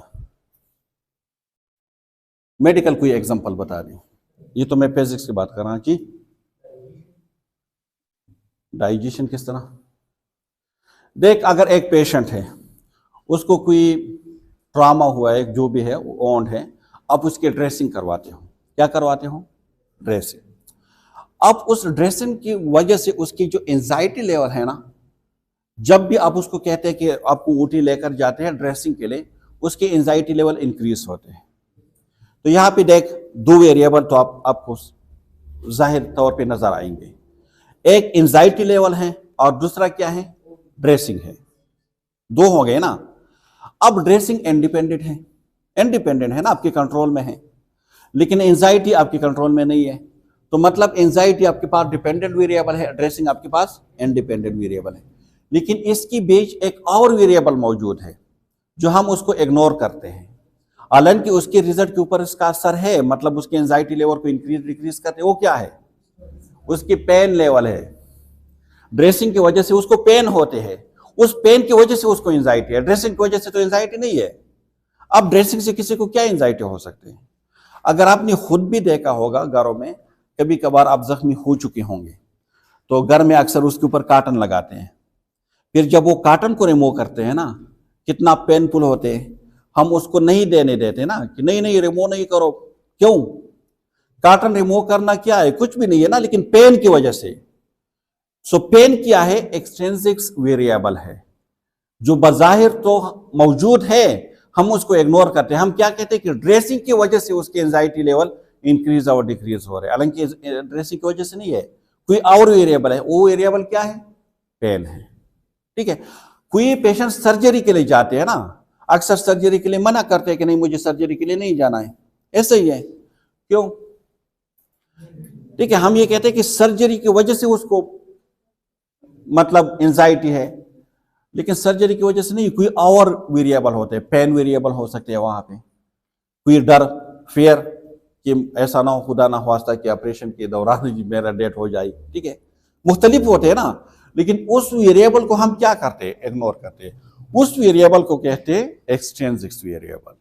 मेडिकल कोई एग्जांपल बता दें। ये तो मैं फिजिक्स की बात कर रहा हूं जी। डाइजेशन किस तरह? देख, अगर एक पेशेंट है, उसको कोई ट्रॉमा हुआ है, जो भी है वोंड है, आप उसके ड्रेसिंग करवाते हो। क्या करवाते हो? ड्रेसिंग। अब उस ड्रेसिंग की वजह से उसकी जो एंजाइटी लेवल है ना, जब भी आप उसको कहते हैं कि आपको ऊटी लेकर जाते हैं ड्रेसिंग के लिए, उसके एंजाइटी लेवल इंक्रीज होते हैं। तो यहाँ पे देख, दो वेरिएबल तो आपको जाहिर तौर पे नजर आएंगे। एक एंजाइटी लेवल है और दूसरा क्या है? ड्रेसिंग है। दो हो गए ना। अब ड्रेसिंग इंडिपेंडेंट है ना, आपके कंट्रोल में है, लेकिन एंजाइटी आपके कंट्रोल में नहीं है। तो मतलब एंजाइटी आपके पास डिपेंडेंट वेरिएबल है, ड्रेसिंग आपके पास इंडिपेंडेंट वेरिएबल है। लेकिन इसकी बीच एक और वेरिएबल मौजूद है जो हम उसको इग्नोर करते हैं, हालांकि उसके रिजल्ट के ऊपर इसका असर है, मतलब उसके एंजाइटी लेवल को इंक्रीज डिक्रीज करते हैं। वो क्या है? उसकी पेन लेवल है। ड्रेसिंग की वजह से उसको पेन होते हैं, उस पेन की वजह से उसको एंजाइटी है, ड्रेसिंग की वजह से तो एंजाइटी नहीं है। अब ड्रेसिंग से किसी को क्या एंजाइटी हो सकती है? अगर आपने खुद भी देखा होगा, घरों में कभी कभार आप जख्मी हो चुके होंगे, तो घर में अक्सर उसके ऊपर काटन लगाते हैं। फिर जब वो काटन को रिमूव करते हैं ना, कितना पेनफुल होते हैं। हम उसको नहीं देने देते ना, कि नहीं नहीं रिमूव नहीं करो। क्यों? काटन रिमूव करना क्या है? कुछ भी नहीं है ना, लेकिन पेन की वजह से। सो पेन क्या है? एक्सट्रिंसिक वेरिएबल है, जो बजाहिर तो मौजूद है, हम उसको इग्नोर करते हैं। हम क्या कहते हैं कि ड्रेसिंग की वजह से उसके एंजाइटी लेवल इंक्रीज और डिक्रीज हो रहे हैं, हालांकि ड्रेसिंग की वजह से नहीं है, कोई और वेरिएबल है। वो वेरिएबल क्या है? पेन है। ठीक है। कोई पेशेंट सर्जरी के लिए जाते हैं ना, अक्सर सर्जरी के लिए मना करते हैं कि नहीं, मुझे सर्जरी के लिए नहीं जाना है। ऐसा ही है। क्यों? ठीक है, हम ये कहते हैं कि सर्जरी की वजह से उसको मतलब एंजाइटी है, लेकिन सर्जरी की वजह से नहीं, कोई और वेरिएबल होते हैं, पेन वेरिएबल हो सकते हैं वहां पे, कोई डर, फियर कि ऐसा ना हो, खुदा ना ख्वास्ता कि ऑपरेशन के दौरान मेरा डेथ हो जाए। ठीक है, मुख्तलिफ होते हैं ना, लेकिन उस वेरिएबल को हम क्या करते हैं? इग्नोर करते हैं। उस वेरिएबल को कहते हैं एक्सट्रिंसिक वेरिएबल।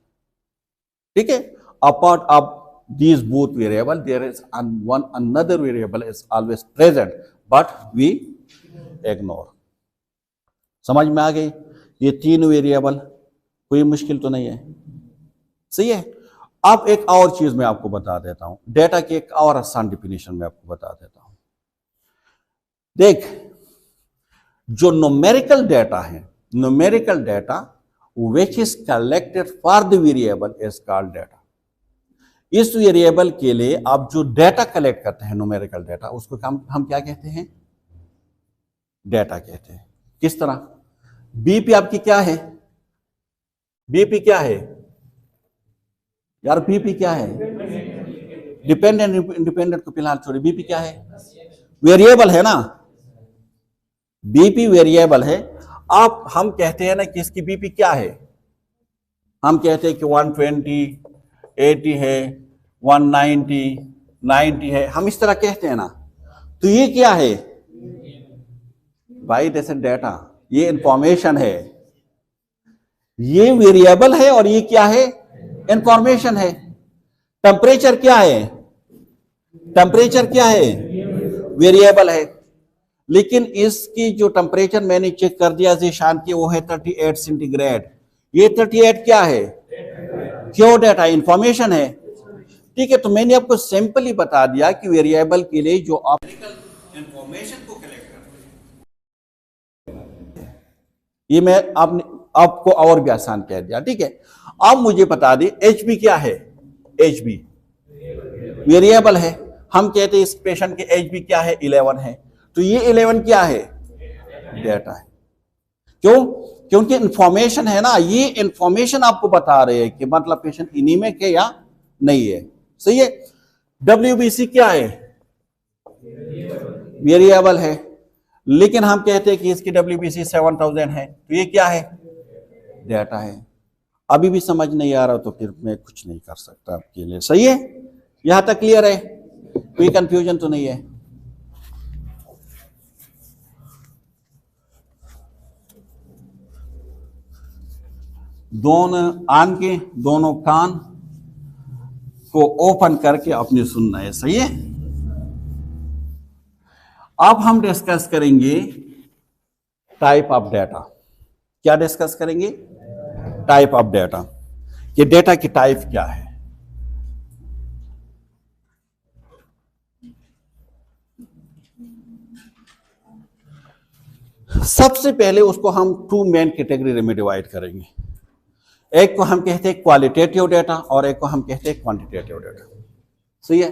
ठीक है। Apart of these both variable, there is one another variable is always present, but we ignore. समझ में आ गई? ये तीन वेरिएबल, कोई मुश्किल तो नहीं है। सही है। अब एक और चीज मैं आपको बता देता हूं, डेटा की एक और आसान डिफिनेशन में आपको बता देता हूं। देख, जो न्यूमेरिकल डेटा है, numerical data which is collected for the variable is called data. इस वेरिएबल के लिए आप जो डेटा कलेक्ट करते हैं, न्यूमेरिकल डेटा, उसको हम क्या कहते हैं? डेटा कहते हैं। किस तरह? बीपी आपकी क्या है? बीपी क्या है यार? बीपी क्या है? डिपेंडेंट इंडिपेंडेंट को फिलहाल छोड़िए, बीपी क्या है? वेरिएबल है ना, बीपी वेरिएबल है। आप हम कहते हैं ना कि इसकी बीपी क्या है? हम कहते हैं कि 120, 80 है, 190, 90 है, हम इस तरह कहते हैं ना। तो ये क्या है भाई? दिस इज डेटा, ये इंफॉर्मेशन है, ये वेरिएबल है, और ये क्या है? इंफॉर्मेशन है। टेम्परेचर क्या है? टेम्परेचर क्या है? वेरिएबल है। लेकिन इसकी जो टेम्परेचर मैंने चेक कर दिया जीशान की, वो है 38 सेंटीग्रेड। ये 38 क्या है? क्यों? डेटा, इंफॉर्मेशन है। ठीक है, तो मैंने आपको सिंपली बता दिया कि वेरिएबल के लिए जो आप इंफॉर्मेशन को कलेक्ट करते हैं, ये मैं आपको और भी आसान कह दिया। ठीक है, अब मुझे बता दी एचबी क्या है? एचबी वेरिएबल है। हम कहते हैं इस पेशेंट के एचबी क्या है? 11 है। तो ये 11 क्या है? डेटा है। क्यों? क्योंकि इंफॉर्मेशन है ना, ये इंफॉर्मेशन आपको बता रहे हैं कि मतलब पेशेंट एनीमिक है या नहीं है। सही है। डब्ल्यूबीसी क्या है? वेरिएबल है, लेकिन हम कहते हैं कि इसकी डब्ल्यूबीसी 7000 है। तो ये क्या है? डेटा है। अभी भी समझ नहीं आ रहा तो फिर मैं कुछ नहीं कर सकता आपके लिए। सही है, यहां तक क्लियर है? कोई कंफ्यूजन तो नहीं है? दोनों आंखें, दोनों कान को ओपन करके अपने सुनना है। सही है। अब हम डिस्कस करेंगे टाइप ऑफ डेटा। क्या डिस्कस करेंगे? टाइप ऑफ डेटा, कि डेटा की टाइप क्या है। सबसे पहले उसको हम टू मेन कैटेगरी में डिवाइड करेंगे। एक को हम कहते हैं क्वालिटेटिव डेटा और एक को हम कहते हैं क्वांटिटेटिव डेटा। सही है?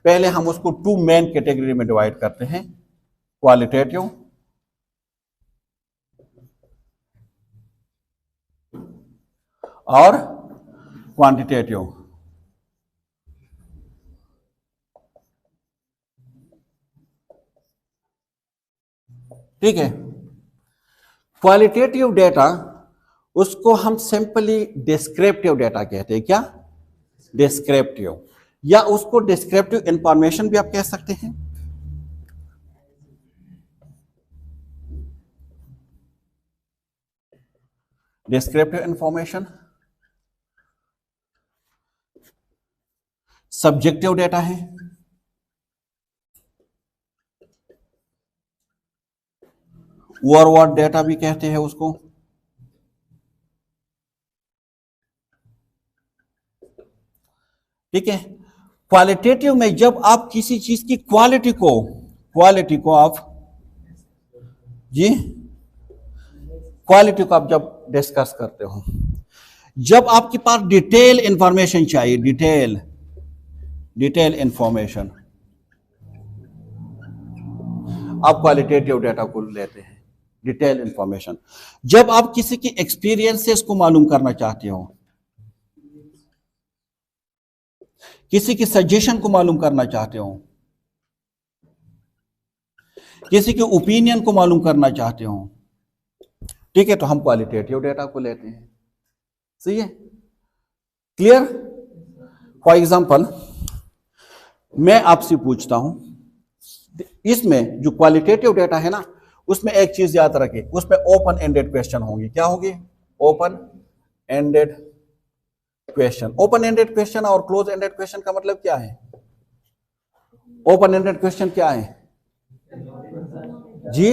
पहले हम उसको टू मेन कैटेगरी में डिवाइड करते हैं, क्वालिटेटिव और क्वांटिटेटिव। ठीक है? क्वालिटेटिव डेटा उसको हम सिंपली डिस्क्रिप्टिव डेटा कहते हैं। क्या? डिस्क्रिप्टिव, या उसको डिस्क्रिप्टिव इंफॉर्मेशन भी आप कह सकते हैं। Descriptive information. सब्जेक्टिव डेटा है, ओवरऑल डेटा भी कहते हैं उसको। ठीक है? क्वालिटेटिव में जब आप किसी चीज की क्वालिटी को आप आप जब डिस्कस करते हो, जब आपके पास डिटेल इंफॉर्मेशन चाहिए, डिटेल इंफॉर्मेशन, आप क्वालिटेटिव डेटा को लेते हैं। डिटेल इंफॉर्मेशन जब आप किसी की एक्सपीरियंसेस को मालूम करना चाहते हो, किसी की सजेशन को मालूम करना चाहते हो, किसी के ओपिनियन को मालूम करना चाहते हो, ठीक है, तो हम क्वालिटेटिव डेटा को लेते हैं। सही है? क्लियर? फॉर एग्जांपल मैं आपसे पूछता हूं, इसमें जो क्वालिटेटिव डेटा है ना, उसमें एक चीज याद रखें, उसमें ओपन एंडेड क्वेश्चन होंगे। क्या होंगे? Open ended question. Open ended question और क्लोज एंडेड क्वेश्चन का मतलब क्या है? ओपन एंडेड क्वेश्चन क्या है जी?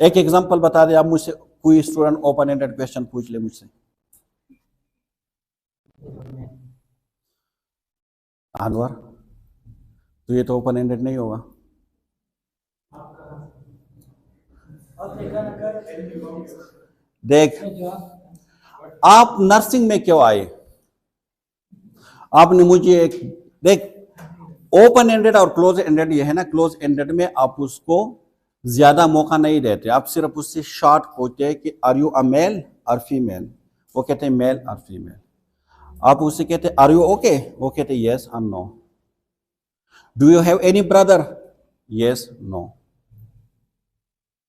एक एग्जांपल बता दे आप मुझसे, कोई स्टूडेंट ओपन एंडेड क्वेश्चन पूछ ले मुझसे। अनवर, तो ये तो ओपन एंडेड नहीं होगा। देख, आप नर्सिंग में क्यों आए? आपने मुझे एक देख, ओपन एंडेड और क्लोज एंडेड ये है ना, क्लोज एंडेड में आप उसको ज्यादा मौका नहीं देते, आप सिर्फ उससे शॉर्ट पूछते हैं कि आर यू अ मेल और फीमेल, वो कहते हैं मेल और फीमेल। आप उससे कहते हैं आर यू ओके, वो कहते हैं यस और no. Do you have any brother, yes no.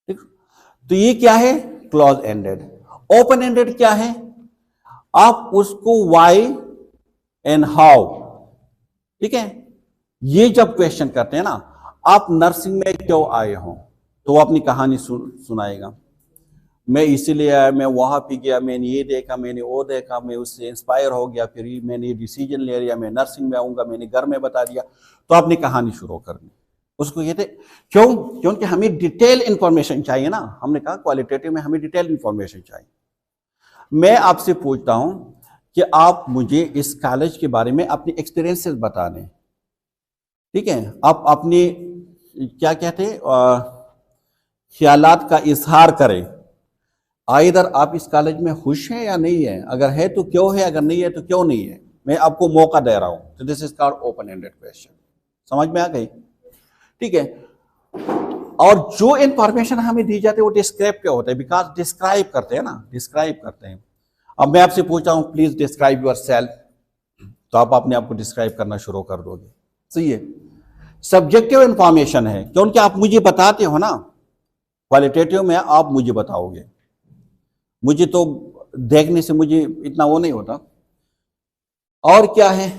ठीक? तो ये क्या है? Close ended. ओपन एंडेड क्या है? आप उसको वाई एंड हाउ, ठीक है, ये जब क्वेश्चन करते हैं ना, आप नर्सिंग में क्यों आए हो, तो वो अपनी कहानी सुनाएगा। मैं इसीलिए आया, मैं वहां पे गया, मैंने ये देखा, मैंने वो देखा, मैं उससे इंस्पायर हो गया, फिर मैंने ये डिसीजन ले लिया, मैं नर्सिंग में आऊंगा, मैंने घर में बता दिया। तो अपनी कहानी शुरू करनी, उसको कहते क्यों? क्योंकि हमें डिटेल इंफॉर्मेशन चाहिए ना। हमने कहा क्वालिटेटिव में हमें डिटेल इंफॉर्मेशन चाहिए। मैं आपसे पूछता हूं कि आप मुझे इस कॉलेज के बारे में अपनी एक्सपीरियंसेस बता दें। ठीक है? आप अपनी क्या कहते हैं ख्यालात का इजहार करें। इधर आप इस कॉलेज में खुश हैं या नहीं है, अगर है तो क्यों है, अगर नहीं है तो क्यों नहीं है। मैं आपको मौका दे रहा हूं। तो this is called open ended question. समझ में आ गई? ठीक है? और जो इंफॉर्मेशन हमें दी जाती है वो डिस्क्रिप्टिव होता है, बिकॉज डिस्क्राइब करते हैं ना, डिस्क्राइब करते हैं। अब मैं आपसे पूछ रहा हूं प्लीज डिस्क्राइब योर सेल्फ, तो आप अपने आप को डिस्क्राइब करना शुरू कर दोगे। सही है? सब्जेक्टिव इंफॉर्मेशन है, क्योंकि आप मुझे बताते हो ना। क्वालिटेटिव में आप मुझे बताओगे, मुझे तो देखने से मुझे इतना वो नहीं होता। और क्या है?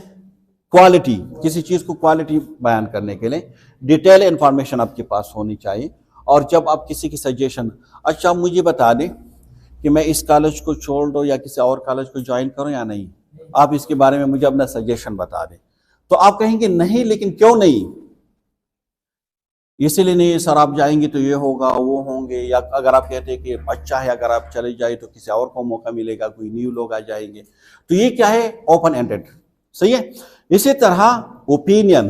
क्वालिटी, किसी चीज को क्वालिटी बयान करने के लिए डिटेल इंफॉर्मेशन आपके पास होनी चाहिए। और जब आप किसी की सजेशन, अच्छा मुझे बता दें कि मैं इस कॉलेज को छोड़ दूं या किसी और कॉलेज को ज्वाइन करूं या नहीं, आप इसके बारे में मुझे अपना सजेशन बता दें, तो आप कहेंगे नहीं, लेकिन क्यों नहीं? इसीलिए नहीं सर आप जाएंगे तो ये होगा वो होंगे, या अगर आप कहते हैं कि अच्छा है अगर आप चले जाए तो किसी और को मौका मिलेगा, कोई न्यू लोग आ जाएंगे, तो ये क्या है, ओपन एंडेड। सही है। इसी तरह ओपिनियन,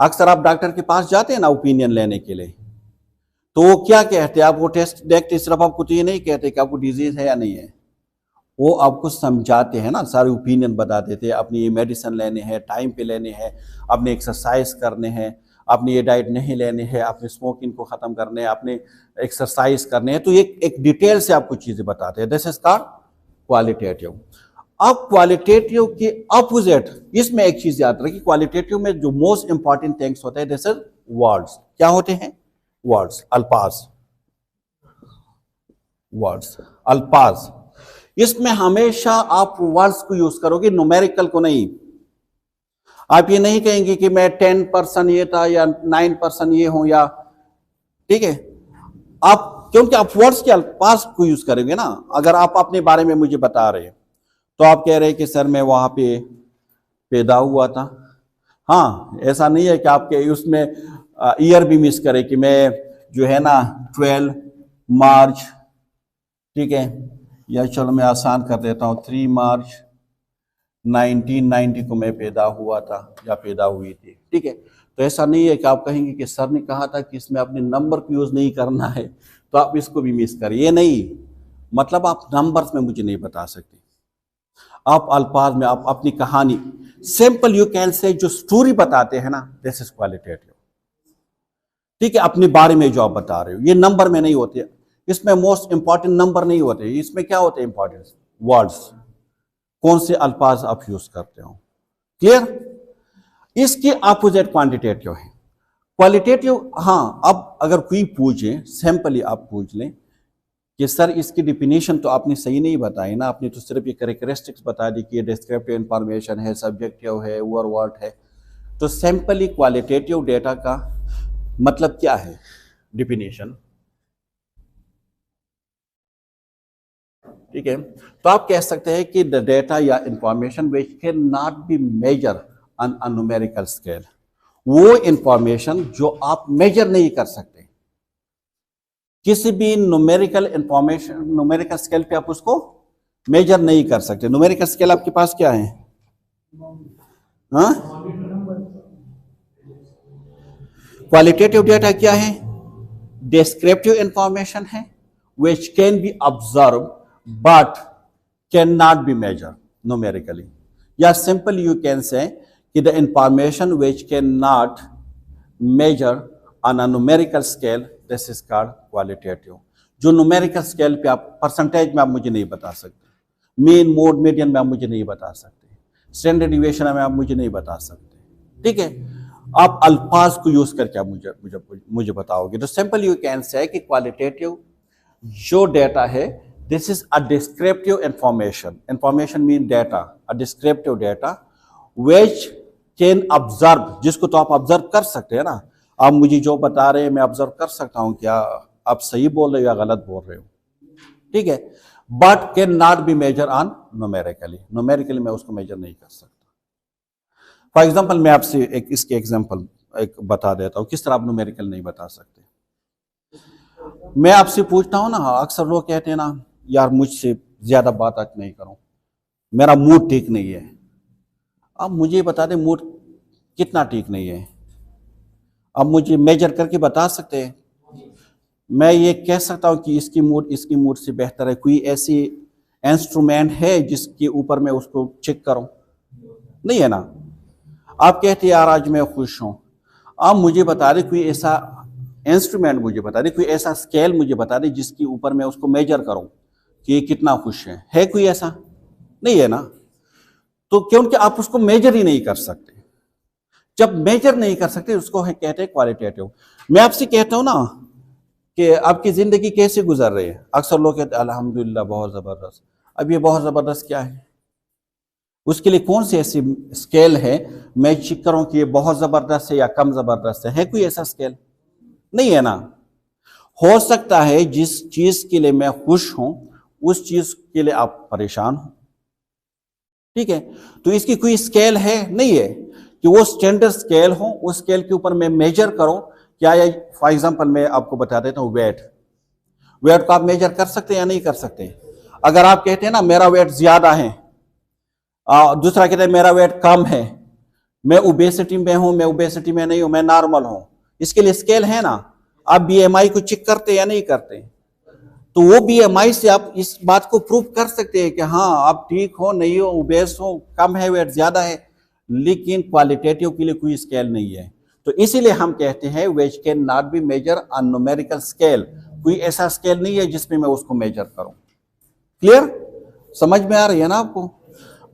अक्सर आप डॉक्टर के पास जाते हैं ना ओपिनियन लेने के लिए, तो वो क्या कहते हैं, आप वो टेस्ट देखते सिर्फ आपको तो ये नहीं कहते कि आपको डिजीज है या नहीं है, वो आपको समझाते हैं ना, सारे ओपिनियन बता देते हैं, अपनी ये मेडिसिन लेने हैं, टाइम पे लेने हैं, अपने एक्सरसाइज करने हैं, अपनी ये डाइट नहीं लेनी है, अपने स्मोकिंग को खत्म करने हैं, अपने एक्सरसाइज करने हैं, तो एक डिटेल से आपको चीजें बताते हैं। This is called qualitative. अब क्वालिटेटिव के अपोजिट इसमें एक चीज याद रखिए, क्वालिटेटिव में जो मोस्ट इंपॉर्टेंट थिंग्स होते हैं दिस इज वर्ड्स। क्या होते हैं? वर्ड्स, अल्फाज, वर्ड्स, अल्फाज। इसमें हमेशा आप वर्ड्स को यूज करोगे, न्यूमेरिकल को नहीं। आप ये नहीं कहेंगे कि मैं 10% ये था या 9% ये हूं, या ठीक है, आप क्योंकि आप वर्ड्स के अल्फाज को यूज करेंगे ना। अगर आप अपने बारे में मुझे बता रहे हैं तो आप कह रहे हैं कि सर मैं वहां पे पैदा हुआ था। हाँ, ऐसा नहीं है कि आपके उसमें ईयर भी मिस करे कि मैं जो है ना 12 मार्च, ठीक है, या चलो मैं आसान कर देता हूँ 3 मार्च 1990 को मैं पैदा हुआ था या पैदा हुई थी, ठीक है। तो ऐसा नहीं है कि आप कहेंगे कि सर ने कहा था कि इसमें अपने नंबर को यूज नहीं करना है तो आप इसको भी मिस करिए, ये नहीं, मतलब आप नंबर्स में मुझे नहीं बता सकते, आप अल्फाज में, आप अपनी कहानी, सिंपल यू कैन से, जो स्टोरी बताते हैं ना, दिस इज क्वालिटेटिव, ठीक है। अपने बारे में जो आप बता रहे हो, ये नंबर में नहीं होते, इसमें मोस्ट इंपॉर्टेंट नंबर नहीं होते, इसमें क्या होते हैं इंपॉर्टेंट वर्ड्स, कौन से अल्फाज आप यूज करते हो। क्लियर। इसके अपोजिट क्वांटिटेटिव है। क्वालिटेटिव, हाँ, अब अगर कोई पूछे, सिंपली आप पूछ लें कि सर इसकी डिफिनेशन तो आपने सही नहीं बताई ना, आपने तो सिर्फ ये कैरेक्टरिस्टिक्स बता दी कि ये डिस्क्रिप्टिव इंफॉर्मेशन है, सब्जेक्टिव है, ओवरवर्ड है। तो सिंपली क्वालिटेटिव डेटा का मतलब क्या है, डिफिनेशन, ठीक है। तो आप कह सकते हैं कि द डेटा या information which can not be measure on a numerical scale, वो इंफॉर्मेशन जो आप मेजर नहीं कर सकते किसी भी न्यूमेरिकल इंफॉर्मेशन, न्यूमेरिकल स्केल पे आप उसको मेजर नहीं कर सकते। न्यूमेरिकल स्केल आपके पास क्या है? हाँ, क्वालिटेटिव डेटा क्या है? डिस्क्रिप्टिव इंफॉर्मेशन है which can be observed but cannot be measured numerically, या simple you can say कि the information which cannot measure on a numerical scale, this is called qualitative। जो numerical scale पे आप परसेंटेज में आप मुझे नहीं बता सकते, मीन मोड मीडियन में आप मुझे नहीं बता सकते, स्टैंडर्ड डिविएशन में आप मुझे नहीं बता सकते, ठीक है। आप अल्फाज को यूज करके आप मुझे बताओगे। तो सिंपल यू कैन से कि क्वालिटेटिव जो डेटा है, this is a descriptive information, information mean data, a descriptive data which can observe, जिसको तो आप ऑब्जर्व कर सकते हैं ना, आप मुझे जो बता रहे हैं मैं ऑब्जर्व कर सकता हूं क्या आप सही बोल रहे हो या गलत बोल रहे हो, ठीक है। But can not be measure on numerically, numerically मैं उसको मेजर नहीं कर सकता। फॉर एग्जाम्पल मैं आपसे इसके एग्जाम्पल एक बता देता हूं किस तरह आप न्यूमेरिकल नहीं बता सकते। मैं आपसे पूछता हूं ना, अक्सर लोग कहते हैं ना यार मुझसे ज्यादा बात आज नहीं करो, मेरा मूड ठीक नहीं है। अब मुझे बता दें मूड कितना ठीक नहीं है, अब मुझे मेजर करके बता सकते हैं? मैं ये कह सकता हूं कि इसकी मूड से बेहतर है, कोई ऐसी इंस्ट्रूमेंट है जिसके ऊपर मैं उसको चेक करूं? नहीं है ना। आप कहते हैं यार आज मैं खुश हूं, आप मुझे बता दें कोई ऐसा इंस्ट्रूमेंट, मुझे बता दें कोई ऐसा स्केल मुझे बता दें जिसके ऊपर मैं उसको मेजर करूं कि ये कितना खुश है कोई ऐसा? नहीं है ना। तो क्योंकि आप उसको मेजर ही नहीं कर सकते, जब मेजर नहीं कर सकते उसको कहते हैं क्वालिटेटिव। मैं आपसे कहता हूं ना कि आपकी जिंदगी कैसे गुजर रही है, अक्सर लोग कहते हैं अल्हम्दुलिल्लाह बहुत जबरदस्त। अब ये बहुत जबरदस्त क्या है? उसके लिए कौन सी ऐसी स्केल है मैं चेक करूं कि ये बहुत जबरदस्त है या कम जबरदस्त है कोई ऐसा स्केल? नहीं है ना। हो सकता है जिस चीज के लिए मैं खुश हूं उस चीज के लिए आप परेशान हो, ठीक है। तो इसकी कोई स्केल है? नहीं है कि वो स्टैंडर्ड स्केल हो, उस स्केल के ऊपर मैं मेजर करूं क्या है, फॉर एग्जांपल मैं आपको बता देता हूँ, वेट को आप मेजर कर सकते हैं या नहीं कर सकते? अगर आप कहते हैं ना मेरा वेट ज्यादा है, दूसरा कहते हैं मेरा वेट कम है, मैं ओबेसिटी में हूं, मैं ओबेसिटी में नहीं हूं, मैं नॉर्मल हूं, इसके लिए स्केल है ना। आप बीएमआई को चेक करते या नहीं करते? तो वो बीएमआई से आप इस बात को प्रूव कर सकते हैं कि हाँ आप ठीक हो, नहीं हो, ओबेस हो, कम है वेट, ज्यादा है। लेकिन क्वालिटेटिव के लिए कोई स्केल नहीं है। तो इसीलिए हम कहते हैं weight can not be measure on numerical scale. कोई ऐसा स्केल नहीं है जिसमें मैं उसको मेजर करूं। क्लियर? समझ में आ रही है ना आपको?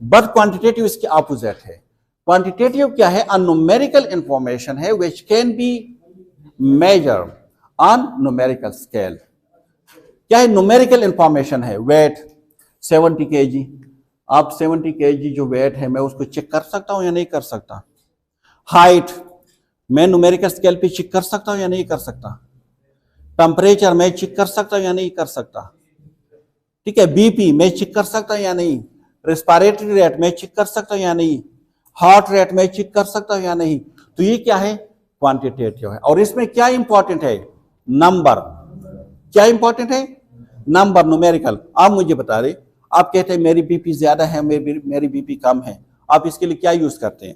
बट क्वांटिटेटिव इसके ऑपोजिट है। क्वांटिटेटिव क्या है? अ न्यूमेरिकल इंफॉर्मेशन है which can be measure on numerical scale. क्या है? न्यूमेरिकल इंफॉर्मेशन है। वेट 70 kg, आप 70 kg जो वेट है मैं उसको चेक कर सकता हूं या नहीं कर सकता? हाइट मैं न्यूमेरिकल स्केल पे चेक कर सकता हूं या नहीं कर सकता? टेम्परेचर मैं चेक कर सकता हूं या नहीं कर सकता? ठीक है, बीपी मैं चेक कर सकता हूं या नहीं? रेस्पिरेटरी रेट मैं चेक कर सकता हूं या नहीं? हार्ट रेट में चेक कर सकता हूं या नहीं? तो ये क्या है? क्वांटिटेटिव है। और इसमें क्या इंपॉर्टेंट है? नंबर। क्या इंपॉर्टेंट है? Number, numerical. आप मुझे बता रहे, आप कहते हैं मेरी बीपी ज्यादा है, मेरी बीपी कम है, आप इसके लिए क्या यूज करते हैं?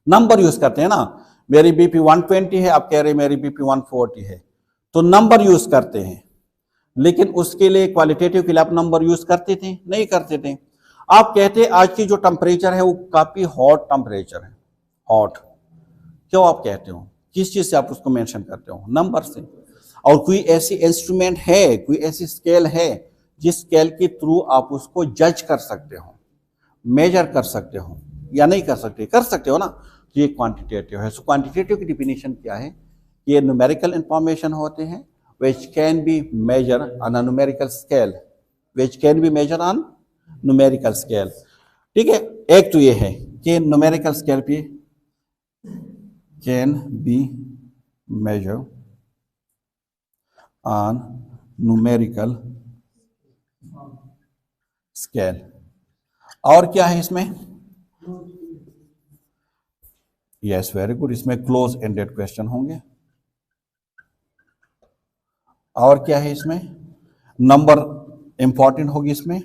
नंबर यूज करते हैं ना। मेरी बीपी 120 है, आप कह रहे हैं मेरी बीपी 140 है, तो नंबर यूज करते हैं। लेकिन उसके लिए क्वालिटेटिव के लिए आप नंबर यूज करते थे? नहीं करते थे। आप कहते हैं आज की जो टेम्परेचर है वो काफी हॉट टेम्परेचर है। हॉट क्यों आप कहते हो? किस चीज से आप उसको मेंशन करते हो? नंबर से। और कोई ऐसी इंस्ट्रूमेंट है, कोई ऐसी स्केल है जिस स्केल के थ्रू आप उसको जज कर सकते हो, मेजर कर सकते हो या नहीं कर सकते? कर सकते हो ना। तो ये क्वांटिटेटिव है। सो क्वांटिटेटिव की डिफिनीशन क्या है? ये न्यूमेरिकल इंफॉर्मेशन होते हैं which can be measured on a numerical scale, which can be measured on numerical scale। ठीक है, एक तो ये है कि न्यूमेरिकल स्केल पे can be measure on numerical scale. और क्या है इसमें? यस, वेरी गुड, इसमें क्लोज एंडेड क्वेश्चन होंगे। और क्या है इसमें? नंबर इंपॉर्टेंट होगी इसमें,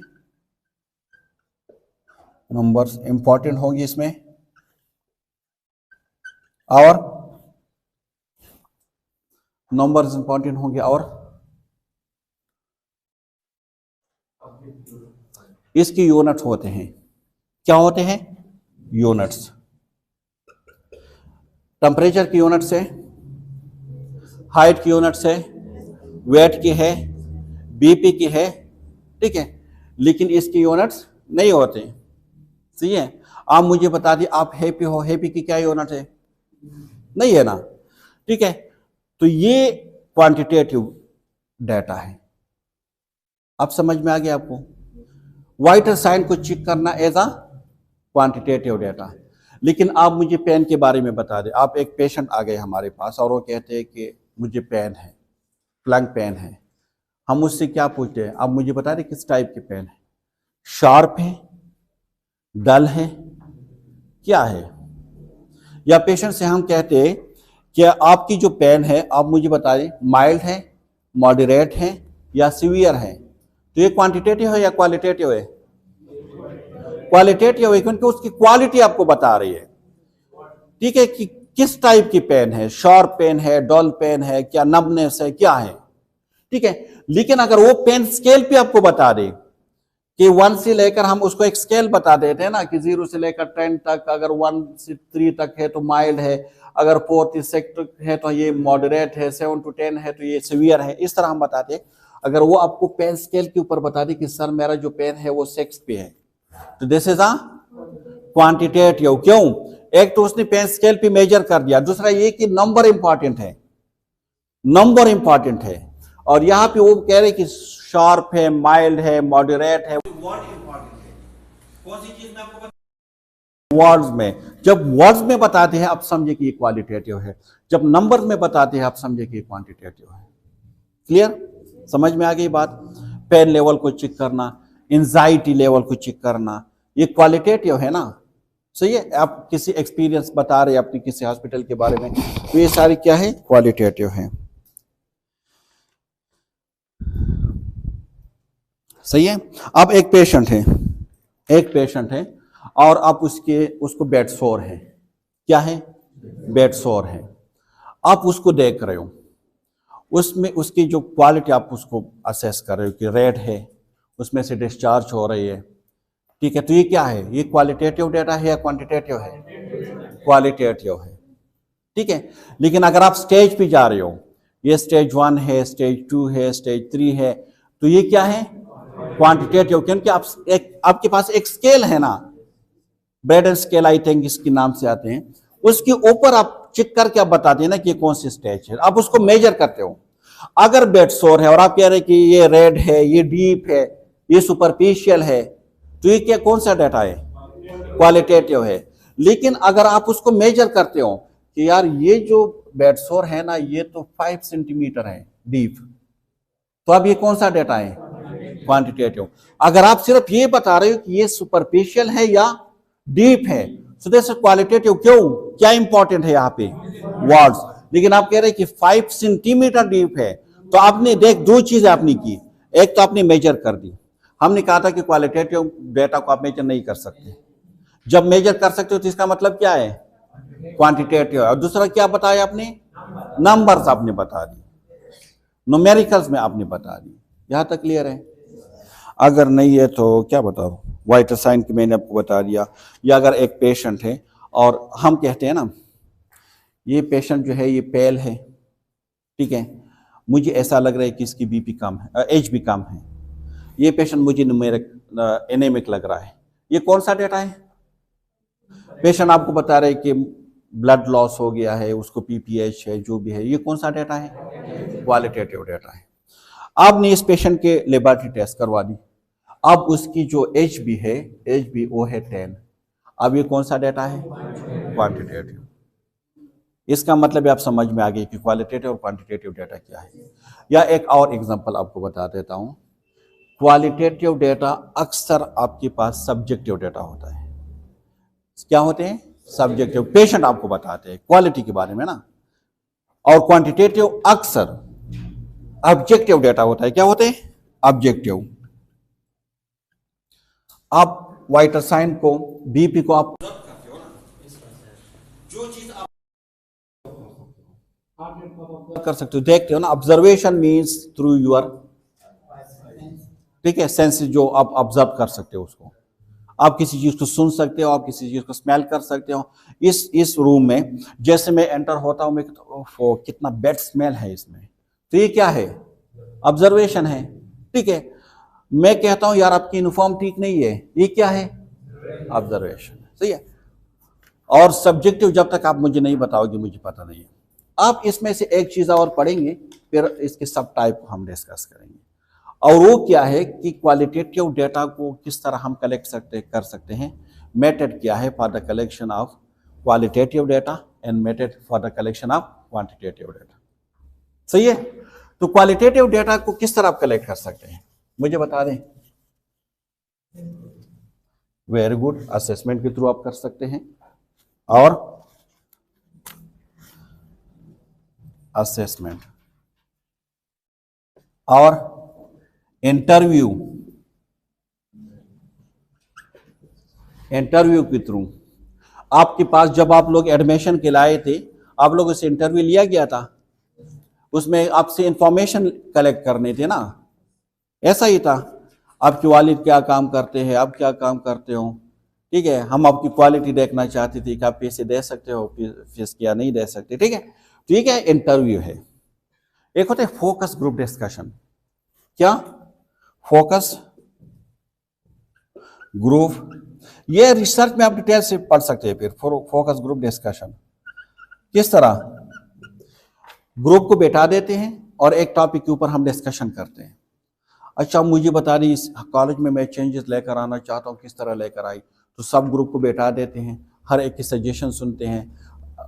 नंबर्स इंपॉर्टेंट होगी इसमें। और नंबर्स इंपॉर्टेंट होंगे। और इसकी यूनिट्स होते हैं। क्या होते हैं? यूनिट्स। टेम्परेचर की यूनिट से, हाइट की यूनिट से, वेट की है, बीपी की है, ठीक है, लेकिन इसकी यूनिट्स नहीं होते। सही है। आप मुझे बता दिए आप हैप्पी हो, हैप्पी की क्या यूनिट है? नहीं है ना। ठीक है, तो ये क्वांटिटेटिव डाटा है। अब समझ में आ गया आपको? वाइटल साइन को चेक करना एज अ क्वांटिटेटिव डाटा। लेकिन आप मुझे पेन के बारे में बता दें। आप एक पेशेंट आ गए हमारे पास और वो कहते हैं कि मुझे पेन है, फ्लैंक पेन है। हम उससे क्या पूछते हैं? आप मुझे बता दें किस टाइप की पेन है? शार्प है, डल है, क्या है? या पेशेंट से हम कहते हैं कि आपकी जो पेन है आप मुझे बता दें माइल्ड है, मॉडरेट है या सीवियर है। तो ये क्वांटिटेटिव है या क्वालिटेटिव है? क्वालिटेटिव है, क्योंकि उसकी क्वालिटी आपको बता रही है। ठीक है, कि किस टाइप की पेन है, शार्प पेन है, डल पेन है, क्या नमनेस है, क्या है। ठीक है, लेकिन अगर वो पेन स्केल पे आपको बता दे कि 1 से लेकर, हम उसको एक स्केल बता देते हैं ना कि 0 से लेकर 10 तक, अगर 1 से 3 तक है तो माइल्ड है, अगर 4 से 6 है तो ये मॉडरेट है, 7 to 10 है तो ये सीवियर है। इस तरह हम बताते हैं। अगर वो आपको पेन स्केल के ऊपर बता दे कि सर मेरा जो पेन है वो 6 पे है, तो दिस इज अ क्वांटिटेटिव। क्यों? एक तो उसने पेन स्केल पे मेजर कर दिया, दूसरा ये कि नंबर इंपॉर्टेंट है, नंबर इंपॉर्टेंट है। और यहां पे वो कह रहे कि शार्प है, माइल्ड है, मॉडरेट है। वर्ड इंपॉर्टेंट है। कौन सी चीज में आपको वर्ड्स में? जब वर्ड्स में बताते हैं आप समझे कि ये क्वालिटेटिव है, जब नंबर में बताते हैं आप समझे कि ये क्वांटिटेटिव है। क्लियर? समझ में आ गई बात? पेन लेवल को चेक करना, एंजाइटी लेवल को चेक करना, ये क्वालिटेटिव है ना। सही है, आप किसी एक्सपीरियंस बता रहे हैं अपनी किसी हॉस्पिटल के बारे में, तो ये सारी क्या है, क्वालिटेटिव है। सही है। अब एक पेशेंट है और आप उसको बेड सोर है, क्या है, बेड सोर है, आप उसको देख रहे हो, उसमें उसकी जो क्वालिटी आप उसको असेस कर रहे हो कि रेड है, उसमें से डिस्चार्ज हो रही है, ठीक है, तो ये क्या है, ये क्वालिटेटिव डेटा है या क्वांटिटेटिव है, क्वालिटेटिव है, ठीक है। लेकिन अगर आप स्टेज पे जा रहे हो, ये स्टेज 1 है, स्टेज 2 है, स्टेज 3 है, तो ये क्या है, क्वांटिटेटिव, क्योंकि आपके पास एक स्केल है ना, ब्रेडन स्केल आई थिंक इसके नाम से आते हैं, उसके ऊपर आप चेक करके आप बताते हैं ना कि ये कौन सी स्टेज है, आप उसको मेजर करते हो। अगर बेड सोर है और आप कह रहे हैं कि ये रेड है, ये डीप है, ये सुपरफिशियल है, तो ये क्या, कौन सा डेटा है, क्वालिटेटिव है। लेकिन अगर आप उसको मेजर करते हो कि यार ये जो बेड सोर है ना, ये तो 5 सेंटीमीटर है डीप, तो अब ये कौन सा डेटा है, क्वांटिटेटिव। अगर आप सिर्फ ये बता रहे हो कि ये सुपरफिशियल है या डीप है, सो दिस क्वालिटेटिव। क्यों, क्या इंपॉर्टेंट है यहाँ पे, वर्ड्स। लेकिन आप कह रहे हैं कि 5 सेंटीमीटर डीप है, तो आपने दो चीजें आपने की, एक तो आपने मेजर कर दी, हमने कहा था कि क्वालिटेटिव डेटा को आप मेजर नहीं कर सकते, जब मेजर कर सकते हो तो इसका मतलब क्या है, क्वांटिटेटिव। और दूसरा क्या बताया आपने, नंबर्स आपने बता दी, न्यूमेरिकल्स में आपने बता दी। यहां तक क्लियर है। अगर नहीं है तो क्या बताओ, वाइटल साइन की मैंने आपको बता दिया। या अगर एक पेशेंट है और हम कहते हैं ना, ये पेशेंट जो है ये पेल है, ठीक है, मुझे ऐसा लग रहा है कि इसकी बीपी कम है, एज भी कम है, ये पेशेंट मुझे न्यूमेरिक एनेमिक लग रहा है, ये कौन सा डेटा है, पेशेंट आपको बता रहे कि ब्लड लॉस हो गया है, उसको पीपीएच है, जो भी है, ये कौन सा डेटा है, क्वालिटेटिव डेटा है। आपने इस पेशेंट के लेबोरेटरी टेस्ट करवा दी, अब उसकी जो एच बी है, एच बी ओ है 10, अब ये कौन सा डेटा है, क्वांटिटेटिव। इसका मतलब आप समझ में आ गई कि क्वालिटेटिव और क्वांटिटेटिव डेटा क्या है। या एक और एग्जांपल आपको बता देता हूं, क्वालिटेटिव डेटा अक्सर आपके पास सब्जेक्टिव डेटा होता है। क्या होते हैं, सब्जेक्टिव, पेशेंट आपको बताते हैं क्वालिटी के बारे में ना, और क्वांटिटेटिव अक्सर ऑब्जेक्टिव डेटा होता है। क्या होते हैं, ऑब्जेक्टिव। आप वाइटल साइन को, बीपी को आप जो चीज आप कर सकते हो, देखते हो ना, ऑब्जर्वेशन मींस थ्रू योर, ठीक है, सेंस, जो आप ऑब्जर्व कर सकते हो उसको, आप किसी चीज को सुन सकते हो, आप किसी चीज को स्मेल कर सकते हो। इस रूम में जैसे मैं एंटर होता हूं, मैं कितना बैड स्मेल है इसमें, तो ये क्या है, ऑब्जर्वेशन है, ठीक है। मैं कहता हूं यार आपकी यूनिफॉर्म ठीक नहीं है, ये क्या है, ऑब्जर्वेशन, सही है। और सब्जेक्टिव जब तक आप मुझे नहीं बताओगे मुझे पता नहीं है। आप इसमें से एक चीज और पढ़ेंगे, फिर इसके सब टाइप को हम डिस्कस करेंगे, और वो क्या है कि क्वालिटेटिव डेटा को किस तरह हम कलेक्ट कर सकते हैं। मेथड क्या है for the collection of qualitative data and method for the collection of quantitative data, सही है। तो क्वालिटेटिव डेटा को किस तरह आप कलेक्ट कर सकते हैं, मुझे बता दें। वेरी गुड, असेसमेंट के थ्रू आप कर सकते हैं, और असेसमेंट और इंटरव्यू के थ्रू। आपके पास जब आप लोग एडमिशन के लाए थे, आप लोगों से इंटरव्यू लिया गया था, उसमें आपसे इंफॉर्मेशन कलेक्ट करने थे ना, ऐसा ही था। आपके वालिद क्या काम करते हैं, आप क्या काम करते हो, ठीक है, हम आपकी क्वालिटी देखना चाहते थे कि आप पैसे दे सकते हो, फीस क्या नहीं दे सकते, ठीक है। ठीक है, इंटरव्यू है। एक होता है फोकस ग्रुप डिस्कशन। क्या, फोकस ग्रुप, ये रिसर्च में आप डिटेल से पढ़ सकते हैं। फिर फोकस ग्रुप डिस्कशन किस तरह, ग्रुप को बैठा देते हैं और एक टॉपिक के ऊपर हम डिस्कशन करते हैं। अच्छा मुझे बता दी इस कॉलेज में मैं चेंजेस लेकर आना चाहता हूँ, किस तरह लेकर आई, तो सब ग्रुप को बैठा देते हैं, हर एक की सजेशन सुनते हैं,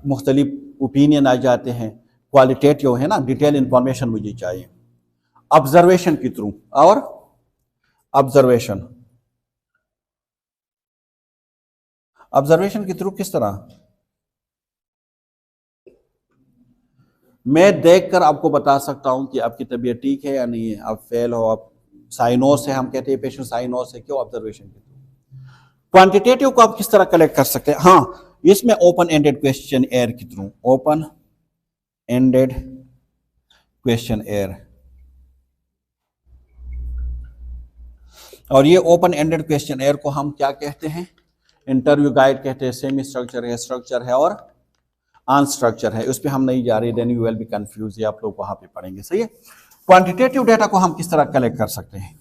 मुख्तलिफ ओपिनियन आ जाते हैं। क्वालिटेटिव है ना, डिटेल इंफॉर्मेशन मुझे चाहिए। ऑब्जर्वेशन के थ्रू, और ऑब्जर्वेशन ऑब्जर्वेशन के थ्रू किस तरह? मैं देखकर आपको बता सकता हूं कि आपकी तबीयत ठीक है या नहीं है, आप फेल हो, आप साइनोस है, हम कहते हैं पेशेंट साइनोस है, क्यों? ऑब्जर्वेशन के थ्रू। क्वांटिटेटिव को आप किस तरह कलेक्ट कर सकते हैं? हाँ, इसमें ओपन एंडेड क्वेश्चन एयर के through, open ended question air. और ये ओपन एंडेड क्वेश्चन एयर को हम क्या कहते हैं? इंटरव्यू गाइड कहते हैं। सेमी स्ट्रक्चर है, स्ट्रक्चर है और अनस्ट्रक्चर है, उस पर हम नहीं जा रहे, then you will be confuse, ये आप लोग वहां पे पढ़ेंगे। सही है। क्वांटिटेटिव डेटा को हम किस तरह कलेक्ट कर सकते हैं?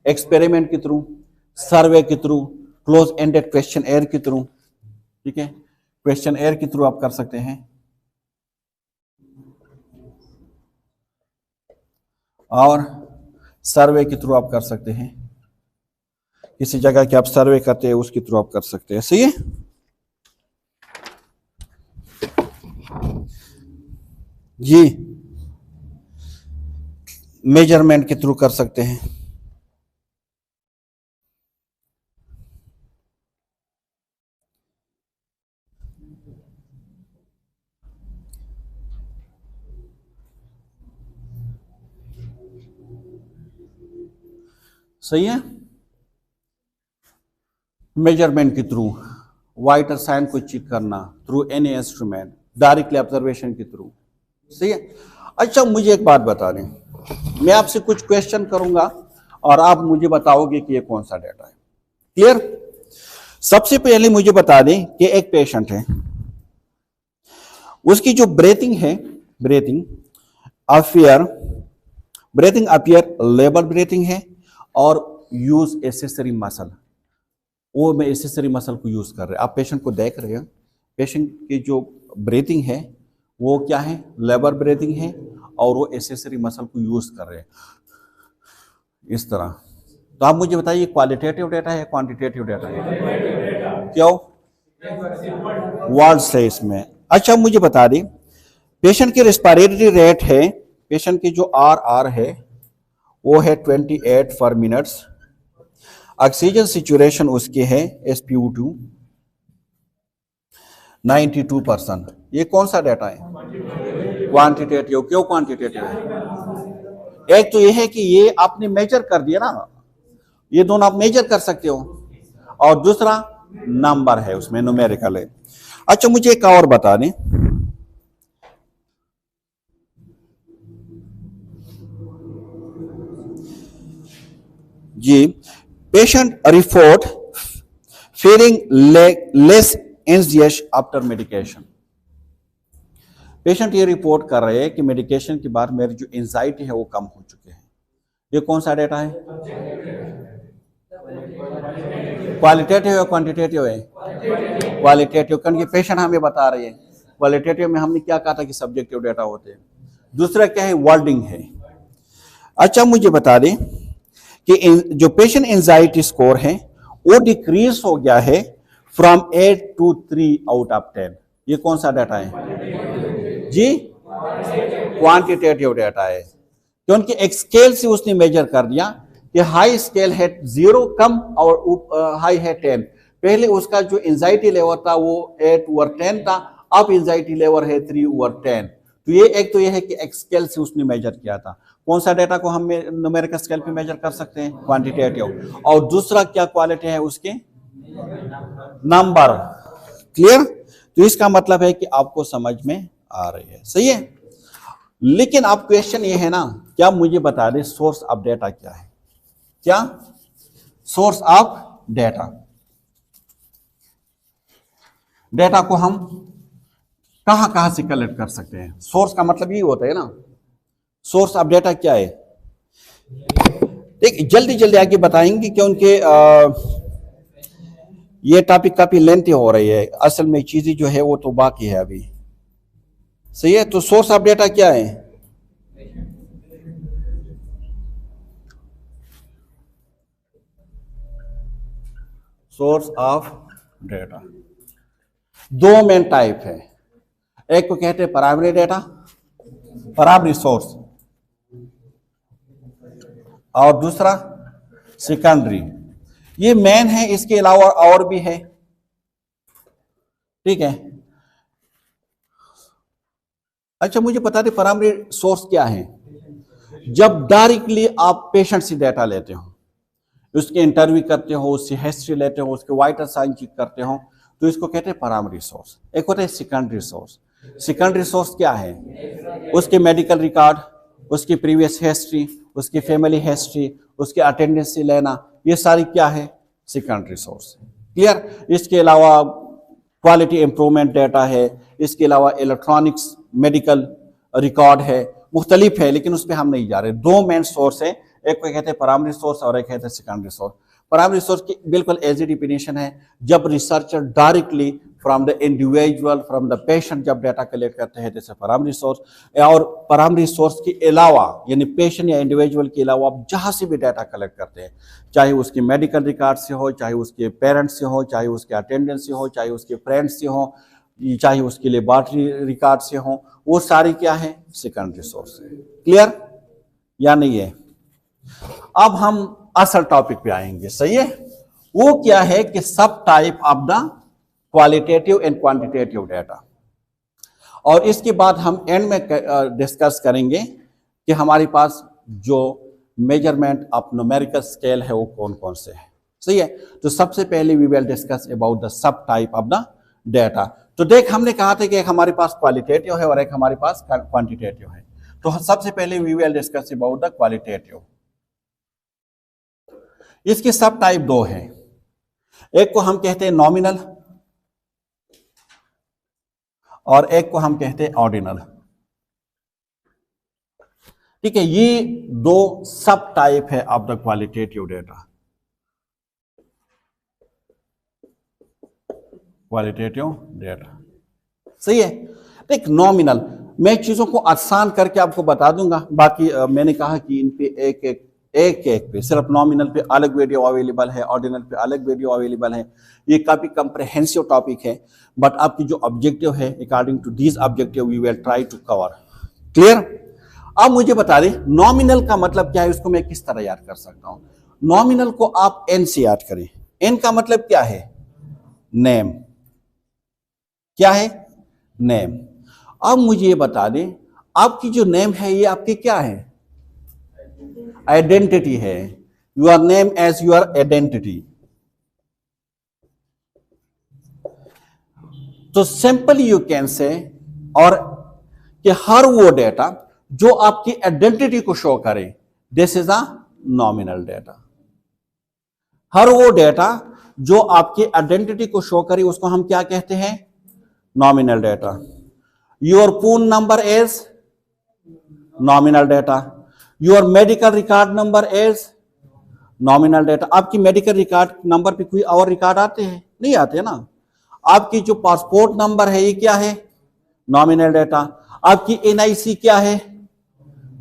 एक्सपेरिमेंट के थ्रू, सर्वे के through, close ended question air के थ्रू। ठीक है, क्वेश्चन एयर के थ्रू आप कर सकते हैं, और सर्वे के थ्रू आप कर सकते हैं। किसी जगह के आप सर्वे करते हैं उसके थ्रू आप कर सकते हैं। सही है। जी, मेजरमेंट के थ्रू कर सकते हैं। सही है। मेजरमेंट के थ्रू, वाइटल साइन को चेक करना through any instrument, directly observation के थ्रू। सही है। अच्छा, मुझे एक बात बता दें, मैं आपसे कुछ क्वेश्चन करूंगा और आप मुझे बताओगे कि ये कौन सा डेटा है। क्लियर? सबसे पहले मुझे बता दें कि एक पेशेंट है, उसकी जो ब्रीथिंग है, ब्रीथिंग अपियर लेबर ब्रीथिंग है, और यूज एसेसरी मसल, वो में एसेसरी मसल को यूज कर रहे हैं। आप पेशेंट को देख रहे हैं, पेशेंट की जो ब्रीथिंग है वो क्या है? लेबर ब्रीथिंग है, और वो एसेसरी मसल को यूज कर रहे हैं इस तरह। तो आप मुझे बताइए, क्वालिटेटिव डेटा है, क्वांटिटेटिव डेटा है? क्यों? वर्ड से इसमें। अच्छा, मुझे बता दें, पेशेंट की रेस्पिरेटरी रेट है, पेशेंट की जो आर है वो है 28 पर मिनट्स। ऑक्सीजन सिचुएशन उसकी है SpO2 92%। ये कौन सा डेटा है? क्वांटिटेटिव। क्यों क्वांटिटेटिव है? एक तो ये है कि ये आपने मेजर कर दिया ना, ये दोनों आप मेजर कर सकते हो, और दूसरा नंबर है, उसमें न्यूमेरिकल है। अच्छा, मुझे एक और बता दें, जी, patient report feeling less anxious after medication. Patient ये रिपोर्ट कर रहे हैं कि मेडिकेशन के बाद मेरी जो एंजाइटी है वो कम हो चुके हैं। ये कौन सा डेटा है? क्वालिटेटिव है, क्वांटिटेटिव है? क्वालिटेटिव, क्योंकि पेशेंट हमें बता रहे हैं। क्वालिटेटिव में हमने क्या कहा था कि सब्जेक्टिव डेटा होते हैं। दूसरा क्या है? वर्डिंग है। अच्छा, मुझे बता दें कि जो पेशेंट एंजाइटी स्कोर है वो डिक्रीज हो गया है फ्रॉम 8 to 3 आउट ऑफ 10। ये कौन सा डेटा है जी? क्वांटिटेटिव डेटा है, क्योंकि एक स्केल से उसने मेजर कर दिया कि हाई स्केल है 0 कम और हाई है 10। पहले उसका जो एंजाइटी लेवल था वो 8/10 था, अब एंजाइटी लेवल है 3/10। तो ये एक तो ये है कि एक स्केल से उसने मेजर किया था। कौन सा डेटा को हम न्यूमेरिकल स्केल पे मेजर कर सकते हैं? क्वांटिटेटिव। और दूसरा क्या क्वालिटी है उसके? नंबर। क्लियर? तो इसका मतलब है कि आपको समझ में आ रही है। सही है। लेकिन अब क्वेश्चन ये है ना, क्या मुझे बता दें सोर्स ऑफ डेटा क्या है? क्या सोर्स ऑफ डेटा? डेटा को हम कहां कहां से कलेक्ट कर सकते हैं? सोर्स का मतलब ये होता है ना, सोर्स ऑफ डेटा क्या है? देखिए, जल्दी जल्दी आगे बताएंगे क्योंकि ये टॉपिक काफी लेंथी हो रही है। असल में चीजें जो है वो तो बाकी है अभी। सही है। तो सोर्स ऑफ डेटा क्या है? सोर्स ऑफ डेटा दो मेन टाइप है। एक को कहते हैं प्राइमरी डेटा, प्राइमरी सोर्स, और दूसरा सेकेंडरी। ये मेन है, इसके अलावा और भी है, ठीक है। अच्छा मुझे बता दें प्राइमरी सोर्स क्या है। जब डायरेक्टली आप पेशेंट से डाटा लेते हो, उसके इंटरव्यू करते हो, उससे हिस्ट्री लेते हो, उसके वाइटल साइन चेक करते हो, तो इसको कहते हैं प्राइमरी सोर्स। एक होता है सेकेंडरी सोर्स। सेकेंडरी सोर्स क्या है? उसके मेडिकल रिकॉर्ड, उसकी प्रीवियस हिस्ट्री, उसकी फैमिली हिस्ट्री, उसके अटेंडेंस से लेना, ये सारी क्या है? Secondary source. क्लियर? इसके अलावा क्वालिटी इंप्रूवमेंट डाटा है, इसके अलावा इलेक्ट्रॉनिक्स मेडिकल रिकॉर्ड है, मुख्तलिफ है, लेकिन उस पर हम नहीं जा रहे। दो मेन सोर्स है, एक को कहते हैं प्राइमरी सोर्स और एक कहते हैं सेकेंडरी सोर्स। प्राइमरी सोर्स की बिल्कुल एजी डिफिनेशन है, जब researcher directly from the individual, from the patient जब डाटा कलेक्ट करते हैं, जैसे प्राइमरी सोर्स। और प्राइमरी सोर्स के अलावा यानी पेशेंट या इंडिविजुअल के अलावा आप जहां से भी डाटा कलेक्ट करते हैं, चाहे उसके मेडिकल रिकॉर्ड से हो, चाहे उसके पेरेंट्स से हो, चाहे उसके अटेंडेंस से हो, चाहे उसके फ्रेंड्स से हो, चाहे उसके लेबॉर्ट्री रिकॉर्ड से हो, वो सारी क्या है? सेकेंडरी सोर्स है। क्लियर या नहीं है? अब हम असल टॉपिक पे आएंगे, सही है। वो क्या है कि सब type of the qualitative and quantitative data. और इसके बाद हम एंड में डिस्कस करेंगे कि हमारे पास जो मेजरमेंट ऑफ न्यूमेरिकल स्केल है वो कौन कौन से है, सही है। तो सबसे पहले we will discuss about the sub type of the data. तो देख हमने कहा था कि एक हमारे पास क्वालिटेटिव है और एक हमारे पास क्वांटिटेटिव है। तो सबसे पहले we will discuss about the qualitative. इसके सब टाइप दो हैं, एक को हम कहते हैं नॉमिनल और एक को हम कहते हैं ऑर्डिनल, ठीक है। ये दो सब टाइप है of the qualitative data. Qualitative data, सही है। देख नॉमिनल, मैं चीजों को आसान करके आपको बता दूंगा, बाकी मैंने कहा कि इन पे एक पे सिर्फ नॉमिनल पे अलग वीडियो अवेलेबल है, ऑर्डिनल पे अलग वीडियो अवेलेबल है। ये काफी कंप्रहेंसिव टॉपिक है, बट आपकी जो ऑब्जेक्टिव है according to this objective we will try to cover. Clear? अब मुझे बता दें नॉमिनल का मतलब क्या है, उसको मैं किस तरह याद कर सकता हूं। नॉमिनल को आप एन से याद करें। एन का मतलब क्या है? नेम। क्या है? नेम। अब मुझे ये बता दें आपकी जो नेम है ये आपकी क्या है? आइडेंटिटी है। Your name as your identity. तो सिंपली यू कैन से और कि हर वो डेटा जो आपकी आइडेंटिटी को शो करे, this is a nominal data. हर वो डेटा जो आपकी आइडेंटिटी को शो करे उसको हम क्या कहते हैं? Nominal data. Your phone number is nominal data. Your medical record number is nominal data. आपकी मेडिकल रिकॉर्ड नंबर पे कोई और रिकॉर्ड आते हैं? नहीं आते ना। आपकी जो पासपोर्ट नंबर है ये क्या है? Nominal data. आपकी एनआईसी क्या है?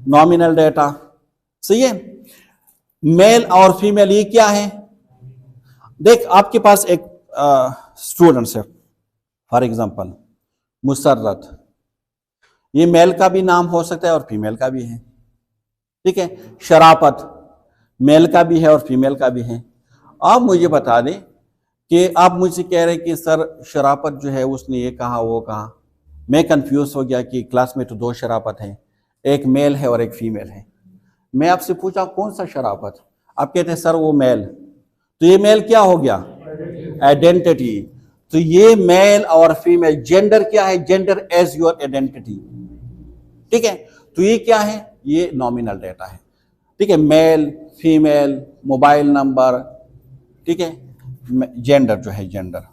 नॉमिनल डेटा, सही है। मेल और फीमेल ये क्या है? देख आपके पास एक स्टूडेंट है फॉर एग्जांपल मुसर्रत, ये मेल का भी नाम हो सकता है और फीमेल का भी है, ठीक है। शराफत मेल का भी है और फीमेल का भी है। आप मुझे बता दें कि आप मुझसे कह रहे हैं कि सर शराफत जो है उसने ये कहा वो कहा, मैं कंफ्यूज हो गया कि क्लास में तो दो शराफत हैं, एक मेल है और एक फीमेल है। मैं आपसे पूछा कौन सा शराफत, आप कहते हैं सर वो मेल। तो ये मेल क्या हो गया? आइडेंटिटी। तो ये मेल और फीमेल, जेंडर क्या है? जेंडर एज योर आइडेंटिटी, ठीक है। तो ये क्या है? ये नॉमिनल डेटा है, ठीक है। मेल, फीमेल, मोबाइल नंबर, ठीक है। जेंडर जो है जेंडर।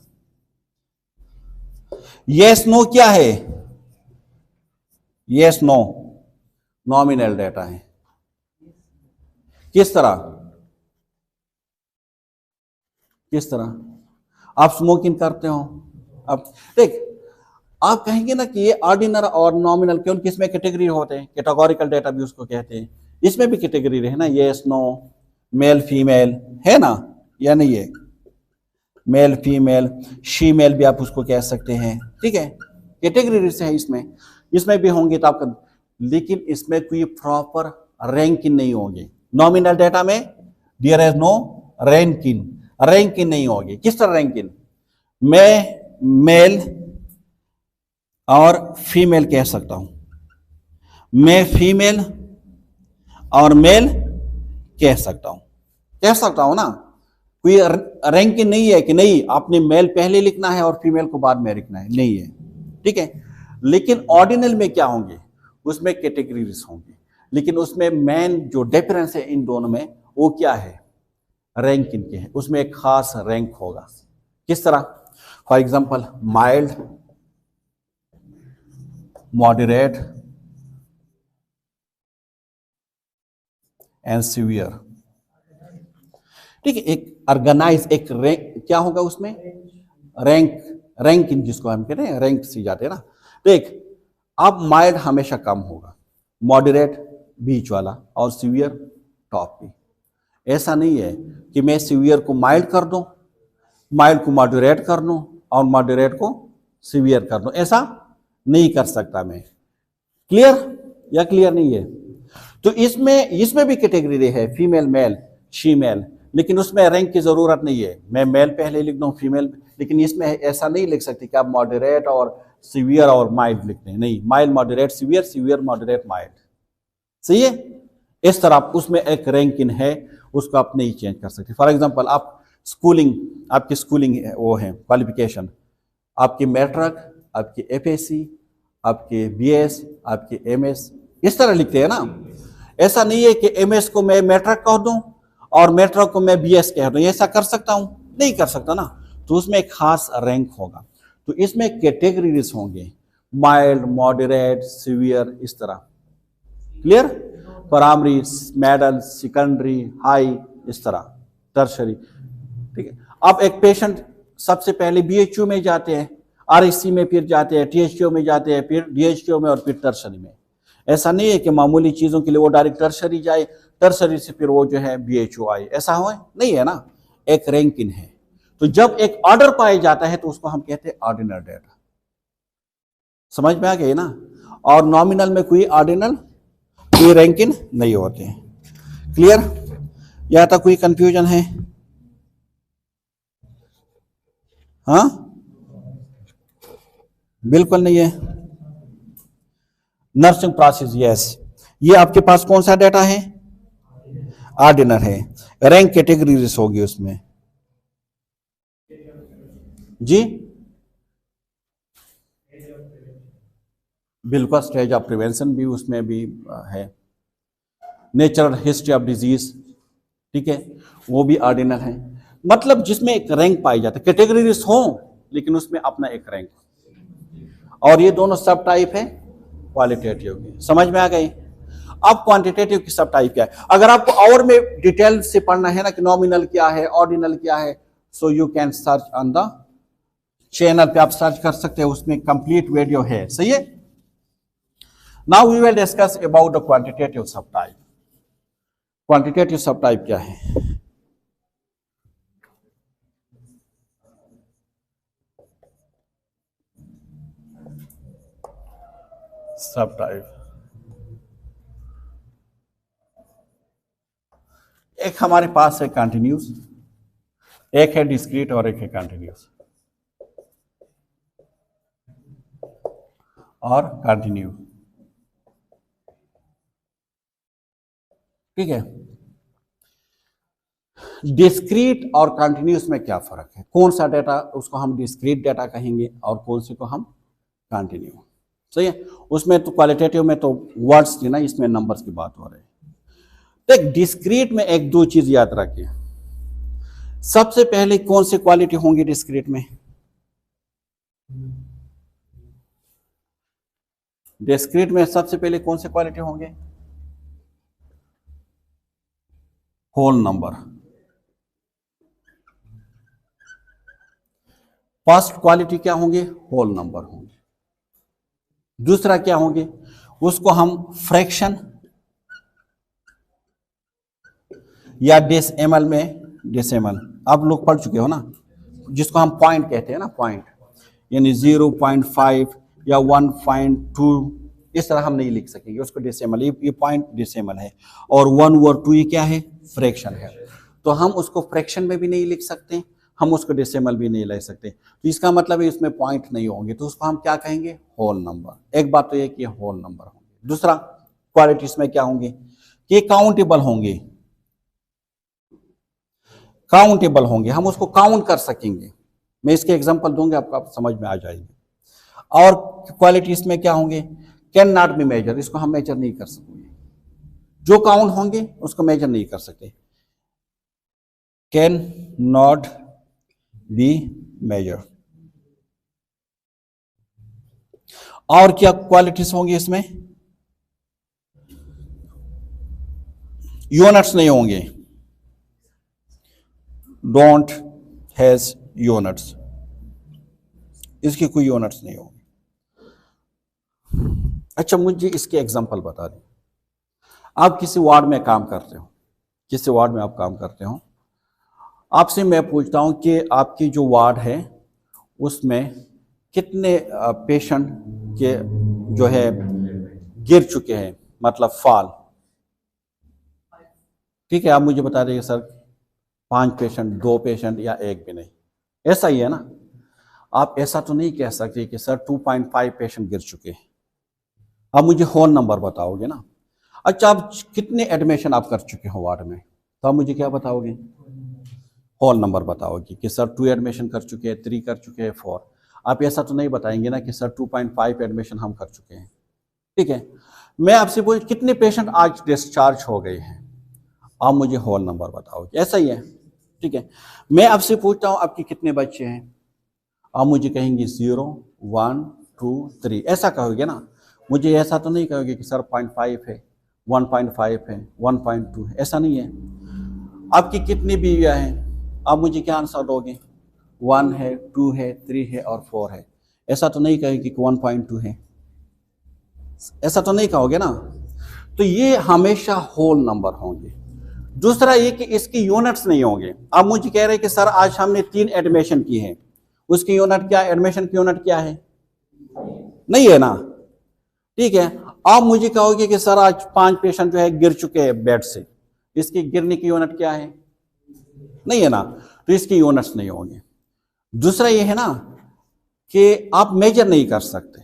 यस नो क्या है? यस नो नॉमिनल डेटा है। किस तरह? किस तरह? आप स्मोकिंग करते हो, आप देख आप कहेंगे ना कि ये ऑर्डिनल और नॉमिनल क्यों, किसमें कैटेगरी होते हैं? कैटेगोरिकल डेटा भी उसको कहते हैं। इसमें भी कैटेगरी है ना, यस नो, मेल फीमेल, है ना या नहीं है? मेल फीमेल, शी मेल भी आप उसको कह सकते हैं, ठीक है। कैटेगरी से है इसमें भी होंगे तो आपका, लेकिन इसमें कोई प्रॉपर रैंकिंग नहीं होगी। नॉमिनल डेटा में there is no ranking, rank इन नहीं होगी। किस तरह रैंक इन? मैं मेल और फीमेल कह सकता हूं, मैं फीमेल और मेल कह सकता हूं ना। कोई रैंक इन नहीं है कि नहीं आपने मेल पहले लिखना है और फीमेल को बाद में लिखना है, नहीं है, ठीक है। लेकिन ऑर्डिनल में क्या होंगे? उसमें कैटेगरीज होंगी, लेकिन उसमें मेन जो डिफरेंस है इन दोनों में वो क्या है? रैंक इनके है, उसमें एक खास रैंक होगा। किस तरह? For example mild, moderate and severe, ठीक है। एक ऑर्गेनाइज एक रैंक क्या होगा उसमें? रैंक इन जिसको हम कहते हैं, रैंक सी जाते हैं ना। देख, अब माइल्ड हमेशा कम होगा, मॉडरेट बीच वाला और सीवियर टॉप पे। ऐसा नहीं है कि मैं सीवियर को माइल्ड कर दूं, माइल्ड को मॉडरेट कर दूं और मॉडरेट को सीवियर कर दूं, ऐसा नहीं कर सकता मैं। क्लियर या क्लियर नहीं है? तो इसमें भी कैटेगरी है, फीमेल मेल शीमेल, लेकिन उसमें रैंक की जरूरत नहीं है। मैं मेल पहले लिख दूं फीमेल, लेकिन इसमें ऐसा नहीं लिख सकते कि आप मॉडरेट और सीवियर और माइल्ड लिखते हैं, नहीं, mild moderate severe, severe moderate mild, सही है। इस तरह उसमें एक रैंक इन है, उसको आप नहीं चेंज कर सकते। फॉर एग्जांपल आप स्कूलिंग, आपकी स्कूलिंग वो है क्वालिफिकेशन, आपकी मैट्रिक, आपकी एफएससी, आपके बीएस, आपके एमएस, इस तरह लिखते हैं ना। ऐसा नहीं है कि एमएस को मैं मैट्रिक कह दूं और मैट्रिक को मैं बीएस कह दूं, ऐसा कर सकता हूं? नहीं कर सकता ना। तो उसमें एक खास रैंक होगा। तो इसमें कैटेगरीज होंगे, माइल्ड, मॉडरेट, सीवियर, इस तरह। Clear? Primary, medal, secondary, high, इस तरह, टर्शरी, ठीक है। अब एक पेशेंट सबसे पहले बीएचयू में जाते हैं, आरएससी में फिर जाते हैं, टीएचक्यू में जाते हैं, फिर डीएचक्यू में और फिर टर्शरी में। ऐसा नहीं है कि मामूली चीजों के लिए वो डायरेक्ट टर्शरी जाए, टर्शरी से फिर वो जो है बीएचयू आए, ऐसा हो नहीं है ना। एक रैंक इन है। तो जब एक ऑर्डर पाया जाता है तो उसको हम कहते हैं ऑर्डिनल डेटा। समझ में आ गई ना? और नॉमिनल में कोई ऑर्डिनल, कोई रैंक इन नहीं होते हैं। क्लियर? या तक कोई कंफ्यूजन है? हाँ, बिल्कुल नहीं है। नर्सिंग प्रोसेस, यस, ये आपके पास कौन सा डेटा है? ऑर्डिनल है। रैंक कैटेगरीज होगी उसमें जी, बिल्कुल। स्टेज ऑफ प्रिवेंशन भी उसमें भी है, नेचुरल हिस्ट्री ऑफ डिजीज, ठीक है, वो भी ऑर्डिनल है। मतलब जिसमें एक रैंक पाई जाती है, कैटेगरीज हो लेकिन उसमें अपना एक रैंक। और ये दोनों सब टाइप है क्वालिटेटिव की। समझ में आ गई? अब क्वांटिटेटिव की सब टाइप क्या है? अगर आपको और में डिटेल से पढ़ना है ना कि नॉमिनल क्या है, ऑर्डिनल क्या है, so you can search on the channel पे, आप सर्च कर सकते हैं, उसमें कंप्लीट वीडियो है, सही है। Now we will discuss about the quantitative sub type. Quantitative sub type क्या है? सब टाइप एक हमारे पास है कंटिन्यूस, एक है डिस्क्रीट और एक है कंटिन्यूस और कंटिन्यू, ठीक है। डिस्क्रीट और कंटिन्यूस में क्या फर्क है? कौन सा डेटा उसको हम डिस्क्रीट डेटा कहेंगे और कौन से को हम कंटिन्यू, सही है। उसमें तो क्वालिटेटिव में तो वर्ड्स थी ना, इसमें नंबर्स की बात हो रही है। तो डिस्क्रीट में एक दो चीज याद रखिए। सबसे पहले कौन सी क्वालिटी होंगी डिस्क्रीट में? डिस्क्रीट में सबसे पहले कौन से क्वालिटी होंगे? Whole number. फर्स्ट क्वालिटी क्या होंगे? होल नंबर होंगे। दूसरा क्या होंगे? उसको हम फ्रैक्शन या डेसिमल में, डेसिमल आप लोग पढ़ चुके हो ना, जिसको हम पॉइंट कहते हैं ना, पॉइंट, यानी 0.5 या 1.2, इस तरह हम नहीं लिख सकेंगे उसको डेसिमल। ये पॉइंट डेसिमल है और 1 और 2 ये क्या है? फ्रैक्शन है। तो हम उसको फ्रैक्शन में भी नहीं लिख सकते, हम उसको डेसिमल भी नहीं ले सकते। तो इसका मतलब है इसमें पॉइंट नहीं होंगे, तो उसको हम क्या कहेंगे, होल नंबर। एक बात तो ये कि होल नंबर होंगे। दूसरा क्वालिटीज में क्या होंगे कि काउंटेबल होंगे, काउंटेबल होंगे, हम उसको काउंट कर सकेंगे। मैं इसके एग्जांपल दूंगा, आपको समझ में आ जाएगी। और क्वालिटीज में क्या होंगे, कैन नॉट बी मेजर, इसको हम मेजर नहीं कर सकेंगे, जो काउंट होंगे उसको मेजर नहीं कर सकते, कैन नॉट बी मेजर। और क्या क्वालिटीज होंगी इसमें, यूनिट्स नहीं होंगे, डोंट हैज यूनिट्स, इसकी कोई यूनिट्स नहीं होंगी। अच्छा, मुझे इसके एग्जांपल बता दें। आप किसी वार्ड में काम करते हो, किसी वार्ड में आप काम करते हो, आपसे मैं पूछता हूं कि आपकी जो वार्ड है उसमें कितने पेशेंट के जो है गिर चुके हैं, मतलब फॉल। ठीक है, आप मुझे बता देंगे सर 5 पेशेंट, 2 पेशेंट या 1 भी नहीं, ऐसा ही है ना। आप ऐसा तो नहीं कह सकते कि सर 2.5 पेशेंट गिर चुके हैं, आप मुझे होल नंबर बताओगे ना। अच्छा, आप कितने एडमिशन आप कर चुके हो वार्ड में, तो आप मुझे क्या बताओगे, होल नंबर बताओगे कि सर 2 एडमिशन कर चुके हैं, 3 कर चुके हैं, 4। आप ऐसा तो नहीं बताएंगे ना कि सर 2.5 एडमिशन हम कर चुके हैं। ठीक है, मैं आपसे पूछ कितने पेशेंट आज डिस्चार्ज हो गए हैं, आप मुझे होल नंबर बताओगे, ऐसा ही है। ठीक है, मैं आपसे पूछता हूं आपके कितने बच्चे हैं, आप मुझे कहेंगे 0, 1, 2, 3, ऐसा कहोगे ना। मुझे ऐसा तो नहीं कहोगे कि सर 0.5 है, 1.5 है, 1.2 है, ऐसा नहीं है। आपकी कितनी बीवियां हैं, आप मुझे क्या आंसर दोगे, 1 है, 2 है, 3 है और 4 है। ऐसा तो नहीं कहोगे कि 1.2 है, ऐसा तो नहीं कहोगे ना। तो ये हमेशा होल नंबर होंगे। दूसरा ये कि इसकी यूनिट्स नहीं होंगे। आप मुझे कह रहे हैं कि सर आज हमने 3 एडमिशन की है, उसकी यूनिट क्या, एडमिशन की यूनिट क्या है, नहीं है ना। ठीक है, आप मुझे कहोगे कि सर आज 5 पेशेंट जो है गिर चुके हैं बेड से, इसकी गिरने की यूनिट क्या है, नहीं है ना, तो इसकी यूनिट्स नहीं होंगे। दूसरा ये है ना कि आप मेजर नहीं कर सकते।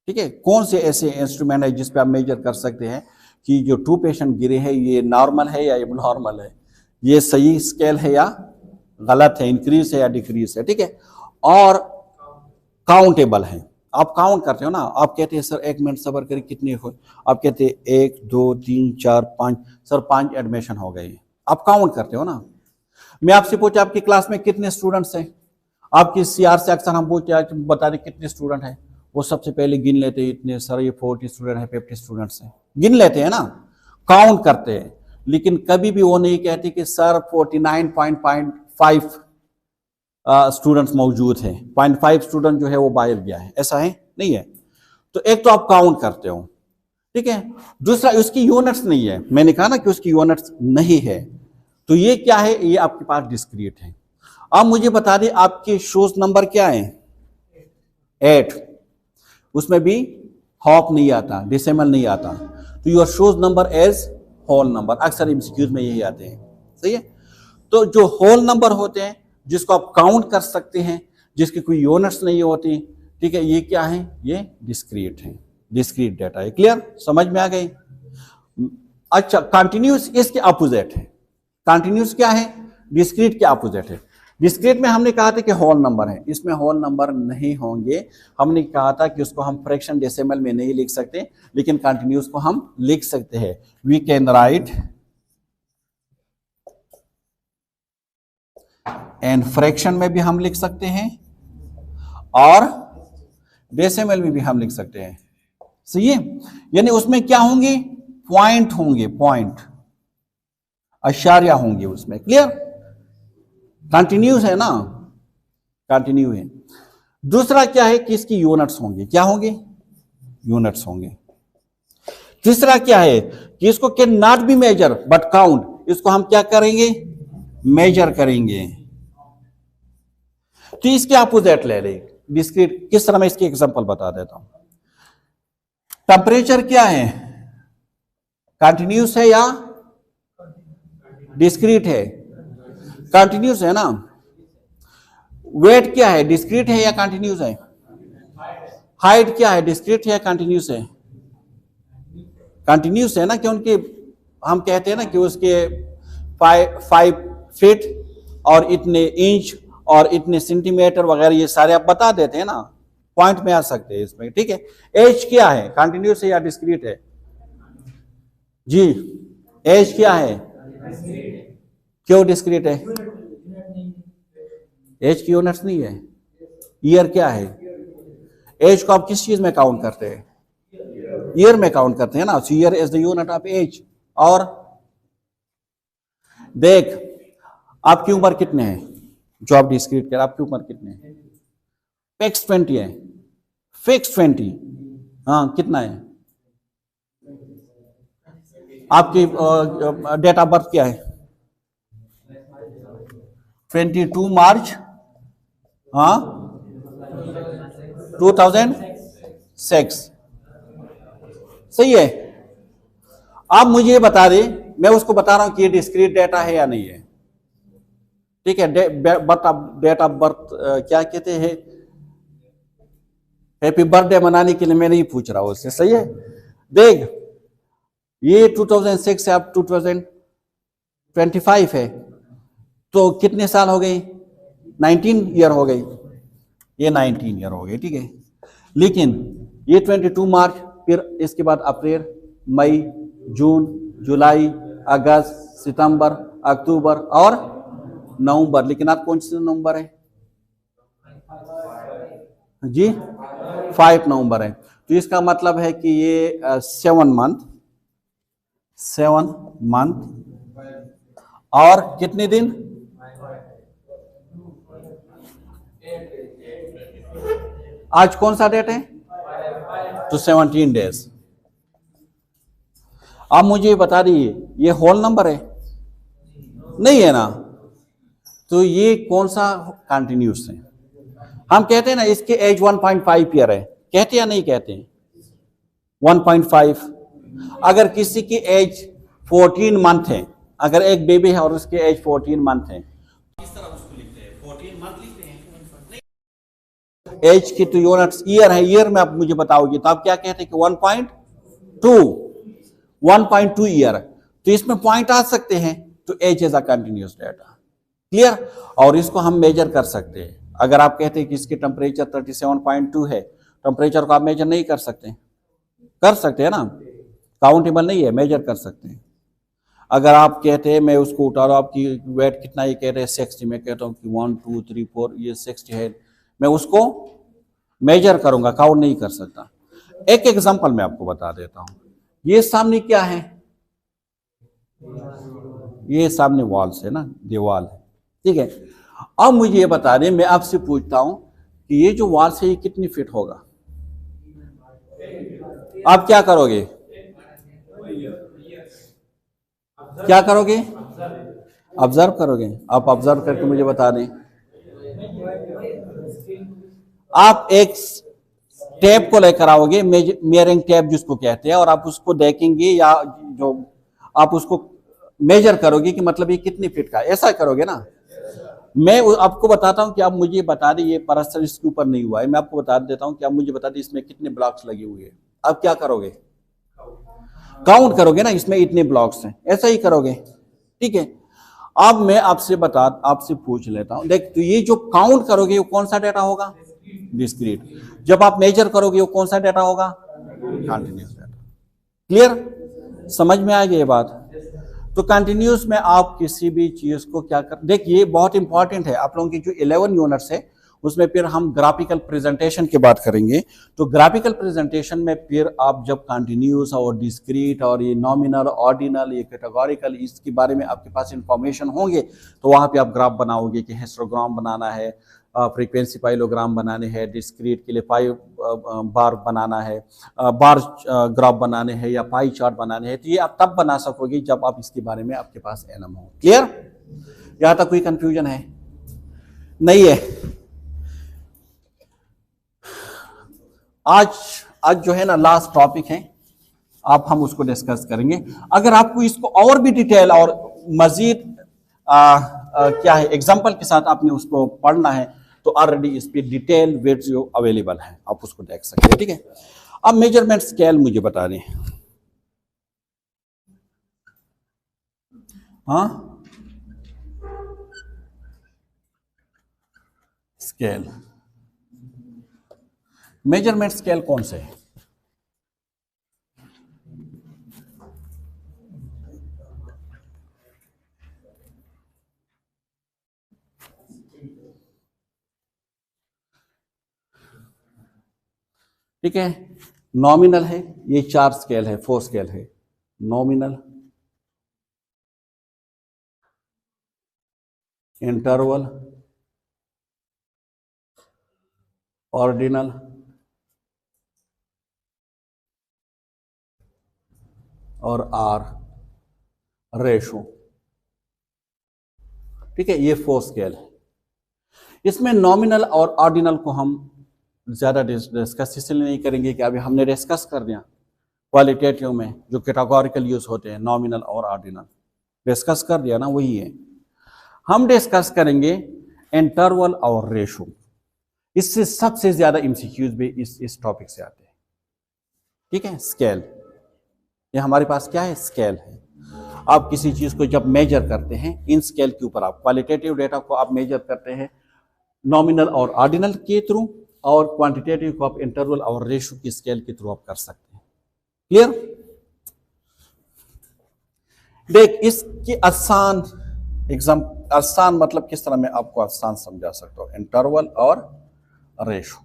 ठीक है, कौन से ऐसे इंस्ट्रूमेंट है जिस पे आप मेजर कर सकते हैं कि जो 2 पेशेंट गिरे हैं ये नॉर्मल है या एबनॉर्मल है, ये सही स्केल है या गलत है, इंक्रीज है या डिक्रीज है। ठीक है, और काउंटेबल है, आप काउंट करते हो ना। आप कहते हैं सर 1 मिनट सब्र करिए, कितने हो, आप कहते हैं 1, 2, 3, 4, 5, सर 5 एडमिशन हो गए, आप काउंट करते हो ना। मैं आपसे पूछा आपकी क्लास में कितने स्टूडेंट्स हैं, आपकी सीआर से अक्सर हम पूछते बता दें कितने स्टूडेंट हैं, वो सबसे पहले गिन लेते हैं, इतने सर ये 40 स्टूडेंट है, 50 स्टूडेंट्स हैं, गिन लेते हैं ना, काउंट करते हैं। लेकिन कभी भी वो नहीं कहते कि सर 49.5 स्टूडेंट्स मौजूद हैं, 0.5 स्टूडेंट जो है वो बाहर गया है, ऐसा है नहीं है। तो एक तो आप काउंट करते हो, ठीक है। दूसरा उसकी यूनिट्स नहीं है, मैंने कहा ना कि उसकी यूनिट्स नहीं है, तो ये क्या है, ये आपके पास डिस्क्रीट है। आप मुझे बता दें आपके शोज नंबर क्या है, 8, उसमें भी हॉप नहीं आता, डेसिमल नहीं आता, तो your shows number as whole number, अक्सर एमसीक्यूज में यही आते हैं, सही है। तो जो होल नंबर होते हैं जिसको आप काउंट कर सकते हैं, जिसकी कोई यूनिट्स नहीं होती, ठीक है, ये क्या है, ये डिस्क्रीट है, डिस्क्रीट डाटा है। क्लियर, समझ में आ गई। अच्छा, कंटिन्यूस इसके अपोजिट है। कंटिन्यूस क्या है, डिस्क्रीट के अपोजिट है। डिस्क्रीट में हमने कहा था कि होल नंबर है, इसमें होल नंबर नहीं होंगे। हमने कहा था कि उसको हम फ्रैक्शन डेसिमल में नहीं लिख सकते, लेकिन कंटिन्यूस को हम लिख सकते हैं। We can write and fraction में भी हम लिख सकते हैं और डेसिमल में भी हम लिख सकते हैं, सही है। यानी उसमें क्या होंगे, पॉइंट होंगे, पॉइंट अशारिया होंगे उसमें। क्लियर, कंटिन्यूस है ना, कंटिन्यू है। दूसरा क्या है कि इसकी यूनिट्स होंगे, क्या होंगे, यूनिट्स होंगे। तीसरा क्या है कि इसको can not be measure but count, इसको हम क्या करेंगे, मेजर करेंगे। तो इसके अपोजिट ले ले डिस्क्रीट। किस तरह मैं इसकी एग्जांपल बता देता हूं। टेम्परेचर क्या है, कंटिन्यूस है या डिस्क्रीट है, कंटिन्यूस है ना। वेट क्या है, डिस्क्रीट है या कंटिन्यूस है? हाइट क्या है, डिस्क्रीट है या कंटिन्यूस है? कंटिन्यूस है ना, क्योंकि हम कहते हैं ना कि उसके 5 फीट और इतने इंच और इतने सेंटीमीटर वगैरह ये सारे आप बता देते हैं ना, पॉइंट में आ सकते हैं इसमें, ठीक है। एज क्या है, कंटिन्यूस है या डिस्क्रीट है? जी, एज क्या है? क्यों डिस्क्रीट है? एज की यूनिट्स नहीं है। ईयर क्या है? एज को आप किस चीज में काउंट करते हैं? ईयर में काउंट करते हैं ना, so year is the unit of age. और देख, आपकी उम्र कितने हैं जो आप डिस्क्रीट कर, आपकी उम्र कितने हैं? फिक्स 20 है, फिक्स 20। हाँ, कितना है आपकी डेट ऑफ बर्थ क्या है? 22 मार्च, हाँ 2006, सही है। आप मुझे ये बता दें, मैं उसको बता रहा हूं कि ये डिस्क्रीट डेटा है या नहीं है, ठीक है। डेट ऑफ बर्थ क्या कहते हैं, हैप्पी बर्थडे मनाने के लिए मैं नहीं पूछ रहा हूं उससे, सही है। देख, ये 2006 से अब 2025 है, तो कितने साल हो गए? 19 ईयर हो गई, ये 19 ईयर हो गए, ठीक है। लेकिन ये 22 मार्च, फिर इसके बाद अप्रैल, मई, जून, जुलाई, अगस्त, सितंबर, अक्टूबर और नवंबर। लेकिन आप कौन सी नवंबर है जी? 5 नवंबर है। तो इसका मतलब है कि ये 7 मंथ और कितने दिन? आज कौन सा डेट है? तो 17 डेज। आप मुझे बता दीजिए, ये होल नंबर है? नहीं है ना, तो ये कौन सा कंटिन्यूस है? हम कहते हैं ना इसके एज 1.5 ईयर है, कहते या नहीं कहते? 1.5। अगर किसी की एज 14 मंथ है, अगर एक बेबी है और उसके एज 14 मंथ है, किस तरह उसको लिखते हैं? 14 मंथ लिखते हैं। एज की तो यूनिट्स ईयर है, ईयर में आप मुझे बताओगे तो आप क्या कहते हैं कि 1.2 ईयर, तो इसमें पॉइंट आ सकते हैं, तो as is a continuous data, clear. और इसको हम मेजर कर सकते हैं। अगर आप कहते हैं कि इसकी टेम्परेचर 37.2 है, टेम्परेचर को आप मेजर नहीं कर सकते? कर सकते हैं ना, काउंटेबल नहीं है, मेजर कर सकते हैं। अगर आप कहते हैं मैं उसको उठा रहा हूं, आपकी वेट कितना, ये कह रहे हैं 60, मैं कहता हूँ कि 1 2 3 4 ये 60 है, मैं उसको मेजर करूंगा, काउंट नहीं कर सकता। एक एग्जांपल मैं आपको बता देता हूं। ये सामने क्या है? ये सामने वॉल्स है ना, दीवार है, ठीक है। अब मुझे ये बता दें, मैं आपसे पूछता हूं कि ये जो वॉल्स है ये कितनी फीट होगा? आप क्या करोगे? क्या करोगे? ऑब्जर्व करोगे। आप ऑब्जर्व करके मुझे बता दें। आप एक टेप को लेकर आओगे, मेजरिंग टेप जिसको कहते हैं, और आप उसको देखेंगे या जो आप उसको मेजर करोगे कि मतलब ये कितनी फीट का है, ऐसा करोगे ना। मैं आपको बताता हूं कि आप मुझे बता दें, ये परस्पर इसके ऊपर नहीं हुआ है, मैं आपको बता देता हूं कि आप मुझे बता दें इसमें कितने ब्लॉक्स लगे हुए हैं। आप क्या करोगे? काउंट करोगे ना, इसमें इतने ब्लॉक्स हैं, ऐसा ही करोगे, ठीक है। अब मैं आपसे पूछ लेता हूं, देख, तो ये जो काउंट करोगे वो कौन सा डेटा होगा? डिस्क्रीट। जब आप मेजर करोगे वो कौन सा डेटा होगा? Continuous data. क्लियर, समझ में आ गई ये बात? तो कंटिन्यूस में आप किसी भी चीज को क्या कर, देखिए ये बहुत इंपॉर्टेंट है। आप लोगों की जो 11 यूनिट्स है उसमें फिर हम ग्राफिकल प्रेजेंटेशन की बात करेंगे। तो ग्राफिकल प्रेजेंटेशन में फिर आप जब कंटिन्यूस और डिस्क्रीट और ये नॉमिनल, ऑर्डिनल, ये कैटेगोरिकल, इसके बारे में आपके पास इंफॉर्मेशन होंगे, तो वहां पे आप ग्राफ बनाओगे कि हिस्टोग्राम बनाना है, फ्रीक्वेंसी पाइलोग्राम बनाने हैं, डिस्क्रीट के लिए पाई बार बनाना है, बार ग्राफ बनाने हैं या पाई चार्ट बनाने हैं, तो ये आप तब बना सकोगे जब आप इसके बारे में आपके पास एनम हो। क्लियर? यहां तक कोई कंफ्यूजन है? नहीं है? आज जो है ना लास्ट टॉपिक है, आप हम उसको डिस्कस करेंगे। अगर आपको इसको और भी डिटेल और मजीद क्या है एग्जाम्पल के साथ आपने उसको पढ़ना है तो ऑलरेडी इस पर डिटेल वीडियो अवेलेबल है, आप उसको देख सकते हैं। ठीक है, अब मेजरमेंट स्केल मुझे बता दें। हाँ, स्केल, मेजरमेंट स्केल कौन से है? ठीक है, नॉमिनल है, ये 4 स्केल है, 4 स्केल है। नॉमिनल, इंटरवल, ऑर्डिनल, और आर, रेशो। ठीक है, ये 4 स्केल है। इसमें नॉमिनल और ऑर्डिनल को हम ज्यादा डिस्कस इसलिए नहीं करेंगे कि अभी हमने डिस्कस कर दिया क्वालिटेटिव में जो कैटेगोरिकल यूज होते हैं, नॉमिनल और ऑर्डिनल डिस्कस कर दिया ना, वही है। हम डिस्कस करेंगे इंटरवल और रेशो। इससे सबसे ज्यादा एमसीक्यूज भी इस टॉपिक से आते हैं। ठीक है, स्केल, ये हमारे पास क्या है? स्केल है। आप किसी चीज को जब मेजर करते हैं इन स्केल के ऊपर, आप क्वालिटेटिव डेटा को आप मेजर करते हैं नॉमिनल और ऑर्डिनल के थ्रू, और क्वांटिटेटिव को आप इंटरवल और रेशो की स्केल के थ्रू आप कर सकते हैं। क्लियर? देख, इसकी आसान आसान मतलब किस तरह मैं आपको आसान समझा सकता हूं, इंटरवल और रेशो।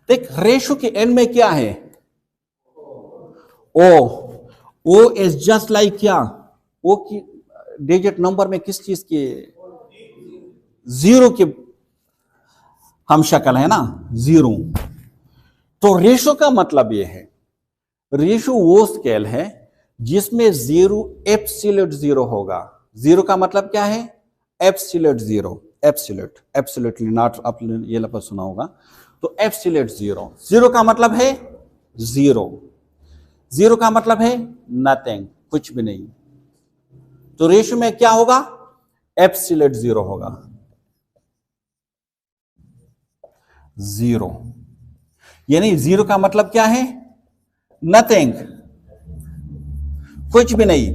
देख, रेशो के एंड में क्या है? ओ इज जस्ट लाइक क्या? ओ की डिजिट नंबर में किस चीज की? जीरो की हम शक्ल है ना, जीरो। तो रेशो का मतलब यह है, रेशो वो स्केल है जिसमें जीरो एब्सोल्यूट जीरो होगा। जीरो का मतलब क्या है? एब्सोल्यूट जीरो, एब्सोल्यूटली नॉट, आपने ये लफ्ज सुना होगा। तो एब्सोल्यूट जीरो, जीरो का मतलब है जीरो, जीरो का मतलब है नथिंग, कुछ भी नहीं। तो रेशो में क्या होगा? एब्सोल्यूट जीरो होगा, जीरो। यानी जीरो का मतलब क्या है? नथिंग, कुछ भी नहीं।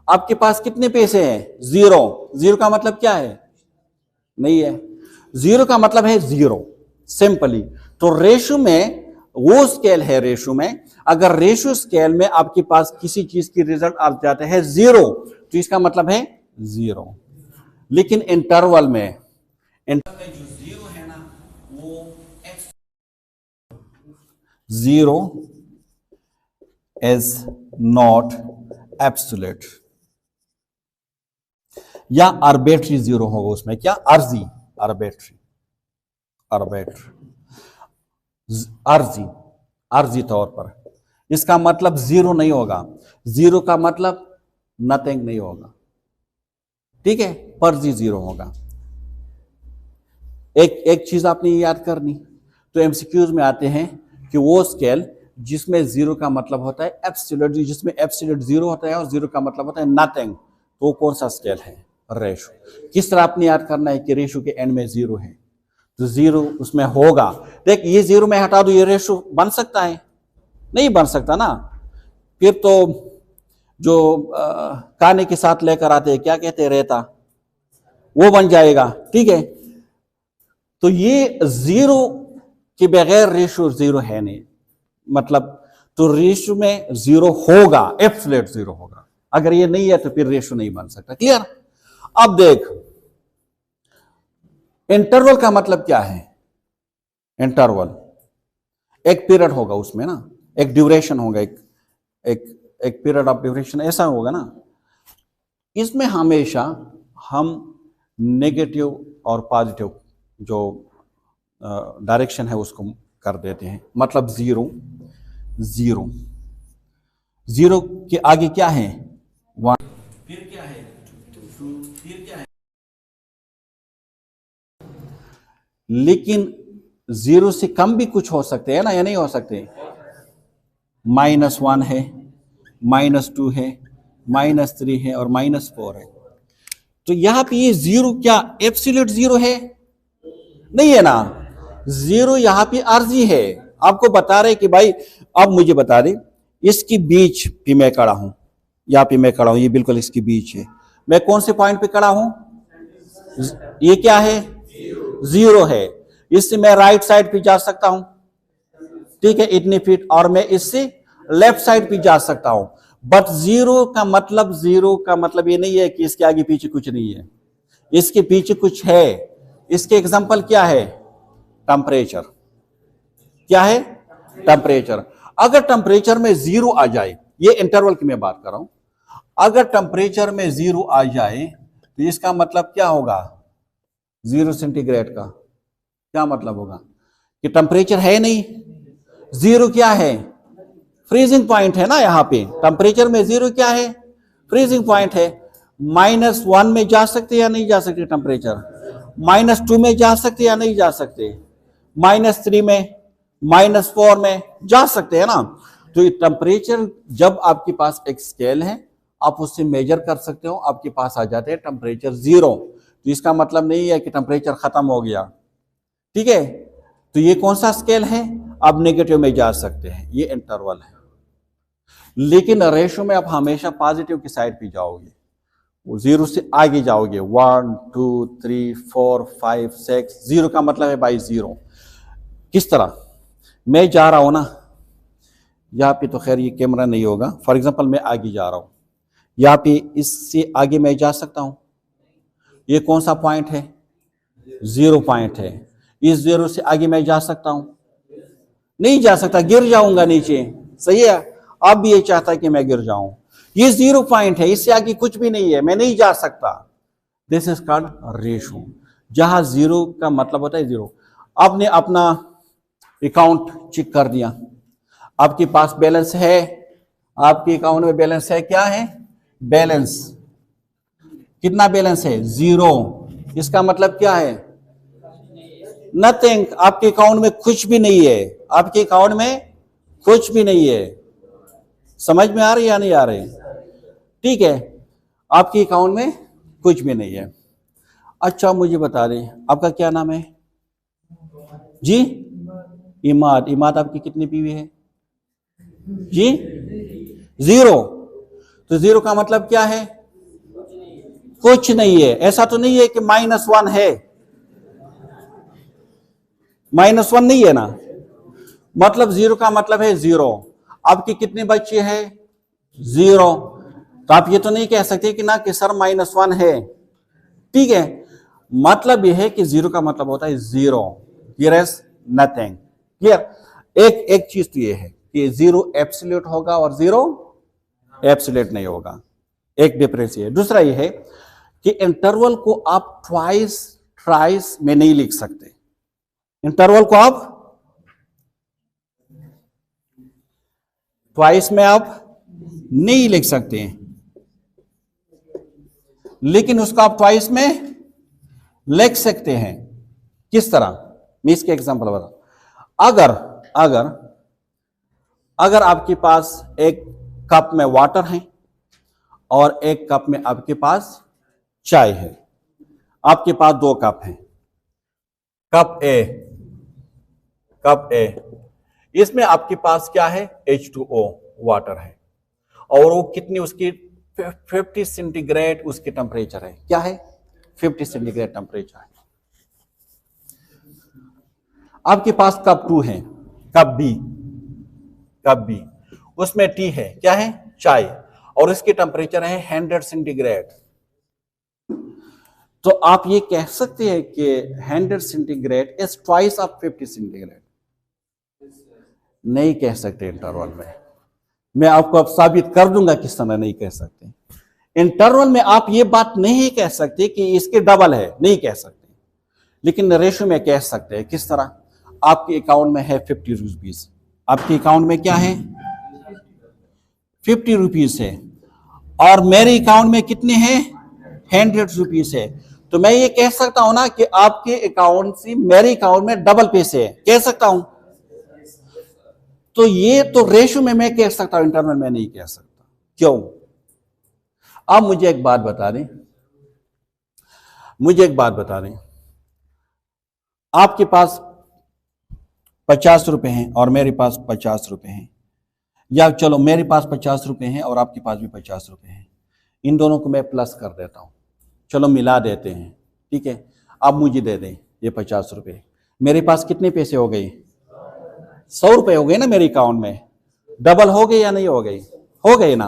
आपके पास कितने पैसे हैं? जीरो। जीरो का मतलब क्या है? नहीं है। जीरो का मतलब है जीरो, सिंपली। तो रेशो में वो स्केल है, रेशो में अगर रेशो स्केल में आपके पास किसी चीज की रिजल्ट आ जाते हैं जीरो, तो इसका मतलब है जीरो। लेकिन इंटरवल में जो जीरो है ना, वो जीरो इज नॉट एब्सोल्यूट, या आर्बिट्री जीरो होगा उसमें। क्या? अर्जी, आर्बिट्री, अर्जी तौर पर। इसका मतलब जीरो नहीं होगा, जीरो का मतलब नथिंग नहीं होगा। ठीक है, फर्जी जीरो होगा। एक चीज आपने याद करनी, तो एमसीक्यूज में आते हैं कि वो स्केल जिसमें जीरो का मतलब होता है एब्सोल्यूट, जिसमें एब्सोल्यूट जीरो होता है और जीरो का मतलब होता है नथिंग, तो कौन सा स्केल है? रेशो। किस तरह आपने याद करना है कि रेशो के एंड में जीरो है, तो जीरो उसमें होगा। देख, ये जीरो में हटा दो, ये रेशो बन सकता है? नहीं बन सकता ना। फिर तो जो काने के साथ लेकर आते हैं, क्या कहते हैं, रेता, वो बन जाएगा। ठीक है, तो ये जीरो के बगैर रेशो जीरो है नहीं, मतलब तो रेशो में जीरो होगा, एब्सोल्यूट जीरो होगा। अगर ये नहीं है तो फिर रेशो नहीं बन सकता। क्लियर? अब देख, इंटरवल का मतलब क्या है? इंटरवल एक पीरियड होगा उसमें ना, एक ड्यूरेशन होगा, एक पीरियड ऑफ ड्यूरेशन ऐसा होगा ना। इसमें हमेशा हम नेगेटिव और पॉजिटिव जो डायरेक्शन है उसको कर देते हैं। मतलब जीरो, जीरो, जीरो के आगे क्या है? वन, फिर क्या है? टू, फिर क्या है? लेकिन जीरो से कम भी कुछ हो सकते हैं ना, या नहीं हो सकते? -1 है, -2 है, -3 है और -4 है। तो यहां पे ये जीरो क्या एब्सोल्यूट जीरो है? नहीं है ना, जीरो यहां पे आरजी है। आपको बता रहे कि भाई अब मुझे बता दे इसकी बीच पे मैं खड़ा हूं, यहां पे मैं खड़ा हूं, ये बिल्कुल इसके बीच है। मैं कौन से पॉइंट पे खड़ा हूं? ये क्या है? जीरो है। इससे मैं राइट साइड पे जा सकता हूं, ठीक है, इतनी फीट, और मैं इससे लेफ्ट साइड पे जा सकता हूं। बट जीरो का मतलब ये नहीं है कि इसके आगे पीछे कुछ नहीं है, इसके पीछे कुछ है। इसके एग्जांपल क्या है? टेम्परेचर। क्या है? टेम्परेचर। अगर टेम्परेचर में जीरो आ जाए, ये इंटरवल की मैं बात कर रहा हूं, अगर टेम्परेचर में जीरो आ जाए तो इसका मतलब क्या होगा? 0 सेंटीग्रेड का क्या मतलब होगा? कि टेम्परेचर है नहीं। जीरो क्या है? फ्रीजिंग पॉइंट है ना। यहां पे टेम्परेचर में जीरो क्या है? फ्रीजिंग पॉइंट है। -1 में जा सकते या नहीं जा सकते टेम्परेचर? -2 में जा सकते या नहीं जा सकते? -3 में, -4 में जा सकते हैं ना। तो टेम्परेचर, जब आपके पास एक स्केल है आप उससे मेजर कर सकते हो, आपके पास आ जाते हैं टेम्परेचर जीरो। तो इसका मतलब नहीं है कि टेम्परेचर खत्म हो गया, ठीक है। तो ये कौन सा स्केल है? आप नेगेटिव में जा सकते हैं, ये इंटरवल है। लेकिन रेशो में आप हमेशा पॉजिटिव की साइड पे जाओगे, वो जीरो से आगे जाओगे। 1 2 3 4 5 6, जीरो का मतलब है बाई जीरो। किस तरह? मैं जा रहा हूं ना, यहाँ पे तो खैर ये कैमरा नहीं होगा, फॉर एग्जांपल मैं आगे जा रहा हूं, यहाँ पे इससे आगे मैं जा सकता हूं। ये कौन सा पॉइंट है? जीरो पॉइंट है। इस जीरो से आगे मैं जा सकता हूं? नहीं जा सकता, गिर जाऊंगा नीचे। सही है, अब भी ये चाहता है कि मैं गिर जाऊं। ये जीरो पॉइंट है, इससे आगे कुछ भी नहीं है, मैं नहीं जा सकता। This is called ratio. जहां जीरो का मतलब होता है जीरो। आपने अपना अकाउंट चेक कर दिया, आपके पास बैलेंस है, आपके अकाउंट में बैलेंस है। क्या है बैलेंस? कितना बैलेंस है? जीरो। इसका मतलब क्या है? नथिंग। आपके अकाउंट में कुछ भी नहीं है, आपके अकाउंट में कुछ भी नहीं है। समझ में आ रही या नहीं आ रही? ठीक है, आपके अकाउंट में कुछ भी नहीं है। अच्छा मुझे बता दें, आपका क्या नाम है जी? इमाद। इमाद, आपकी कितनी बीवी है जी? जीरो। तो जीरो का मतलब क्या है? कुछ नहीं है। ऐसा तो नहीं है कि -1 है, -1 नहीं है ना, मतलब जीरो का मतलब है जीरो। आपके कितने बच्चे हैं? जीरो। तो आप ये तो नहीं कह सकते कि ना कि सर -1 है, ठीक है। मतलब यह है कि जीरो का मतलब होता है जीरो, हियर नथिंग। क्लियर? एक चीज तो ये है कि जीरो एब्सोल्यूट होगा और जीरो एब्सोल्यूट नहीं होगा, एक डिफरेंस ये है। दूसरा ये है कि इंटरवल को आप ट्वाइस ट्राइस में नहीं लिख सकते। इंटरवल को आप ट्वाइस में आप नहीं लिख सकते, लेकिन उसको आप ट्वाइस में लिख सकते हैं। किस तरह? मैं इसके एग्जांपल बता। अगर आपके पास एक कप में वाटर है और एक कप में आपके पास चाय है, आपके पास 2 कप हैं, कप ए, इसमें आपके पास क्या है? H2O वाटर है, और वो कितनी उसकी 50 सेंटीग्रेड उसकी टेम्परेचर है। क्या है? 50 सेंटीग्रेड टेम्परेचर है। आपके पास कप 2 है, कप बी, उसमें टी है। क्या है? चाय, और इसकी टेम्परेचर है 100 सेंटीग्रेड। तो आप ये कह सकते हैं कि 100 centigrade is twice of 50 centigrade. नहीं कह सकते इंटरवल में। मैं आपको अब साबित कर दूंगा किस तरह नहीं कह सकते। इंटरवल में आप ये बात नहीं कह सकते कि इसके डबल है, नहीं कह सकते, लेकिन रेशो में कह सकते हैं। किस तरह? आपके अकाउंट में है 50 रुपीज, आपके अकाउंट में क्या है? 50 रुपीज है, और मेरे अकाउंट में कितने हैं? 100 रुपीज है। तो मैं ये कह सकता हूं ना कि आपके अकाउंट से मेरे अकाउंट में डबल पैसे है, कह सकता हूं। तो ये तो रेशो में मैं कह सकता हूं, इंटरवल में नहीं कह सकता। क्यों? अब मुझे एक बात बता दें, आपके पास 50 रुपए हैं और मेरे पास 50 रुपए हैं, या चलो मेरे पास 50 रुपए हैं और आपके पास भी 50 रुपए हैं, इन दोनों को मैं प्लस कर देता हूं, चलो मिला देते हैं, ठीक है। अब मुझे दे दें ये 50 रुपए, मेरे पास कितने पैसे हो गए? 100 रुपए हो गए ना मेरे अकाउंट में। डबल हो गए या नहीं हो गए? हो गए ना।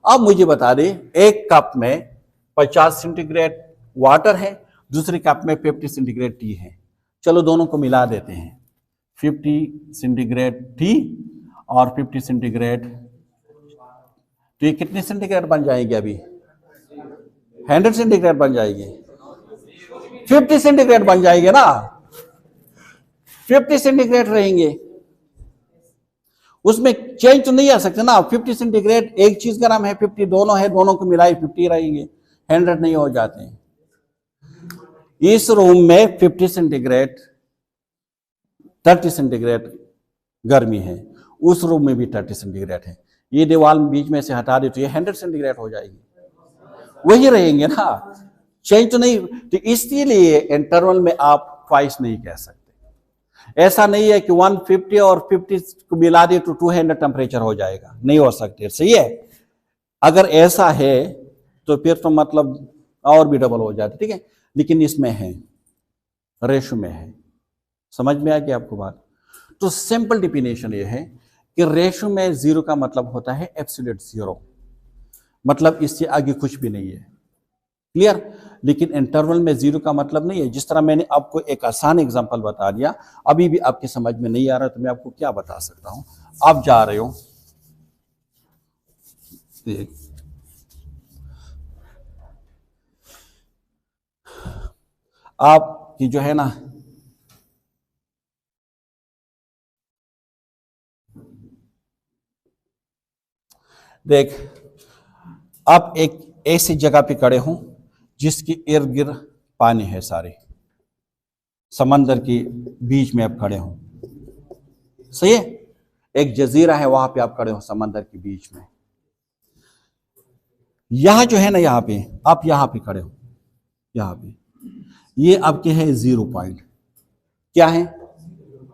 अब मुझे बता दे, एक कप में 50 सेंटीग्रेड वाटर है, दूसरे कप में 50 सेंटीग्रेड टी है, चलो दोनों को मिला देते हैं, 50 सेंटीग्रेड टी और 50 सेंटीग्रेड, तो ये कितने सेंटीग्रेड बन जाएगी? अभी 100 सेंटीग्रेड बन जाएगी, 50 सेंटीग्रेड बन जाएगी ना, 50 सेंटीग्रेड रहेंगे, उसमें चेंज तो नहीं आ सकते ना। 50 सेंटीग्रेड एक चीज का नाम है, 50 दोनों है, दोनों को मिलाए 50 रहेंगे, 100 नहीं हो जाते हैं। इस रूम में 50 सेंटीग्रेड 30 सेंटीग्रेड गर्मी है, उस रूम में भी 30 सेंटीग्रेड है, ये दीवार बीच में से हटा दे तो ये 100 सेंटीग्रेड हो जाएगी, वही रहेंगे ना, चेंज तो नहीं। तो इसलिए इंटरवल में आप ट्वाइस नहीं कह सकते। ऐसा नहीं है कि 150 और 50 को मिला दे तो 200 टेम्परेचर हो जाएगा, नहीं हो सकते, सही है। अगर ऐसा है तो फिर तो मतलब और भी डबल हो जाता, ठीक है। लेकिन इसमें है, रेशो में है, समझ में आ गया आपको बात? तो सिंपल डिफिनेशन ये है कि रेशो में जीरो का मतलब होता है एब्सोल्यूट जीरो, मतलब इससे आगे कुछ भी नहीं है, क्लियर। लेकिन इंटरवल में जीरो का मतलब नहीं है। जिस तरह मैंने आपको एक आसान एग्जांपल बता दिया, अभी भी आपके समझ में नहीं आ रहा तो मैं आपको क्या बता सकता हूं। आप जा रहे हो, आपकी जो है ना देख, आप एक ऐसी जगह पे खड़े हो जिसके इर्द गिर्द पानी है, सारे समंदर के बीच में आप खड़े हो, सही है। एक जजीरा है, वहां पे आप खड़े हो समंदर के बीच में। यहां जो है ना, यहां पे आप यहां पे खड़े हो, यहां पे ये आपके है 0 पॉइंट, क्या है?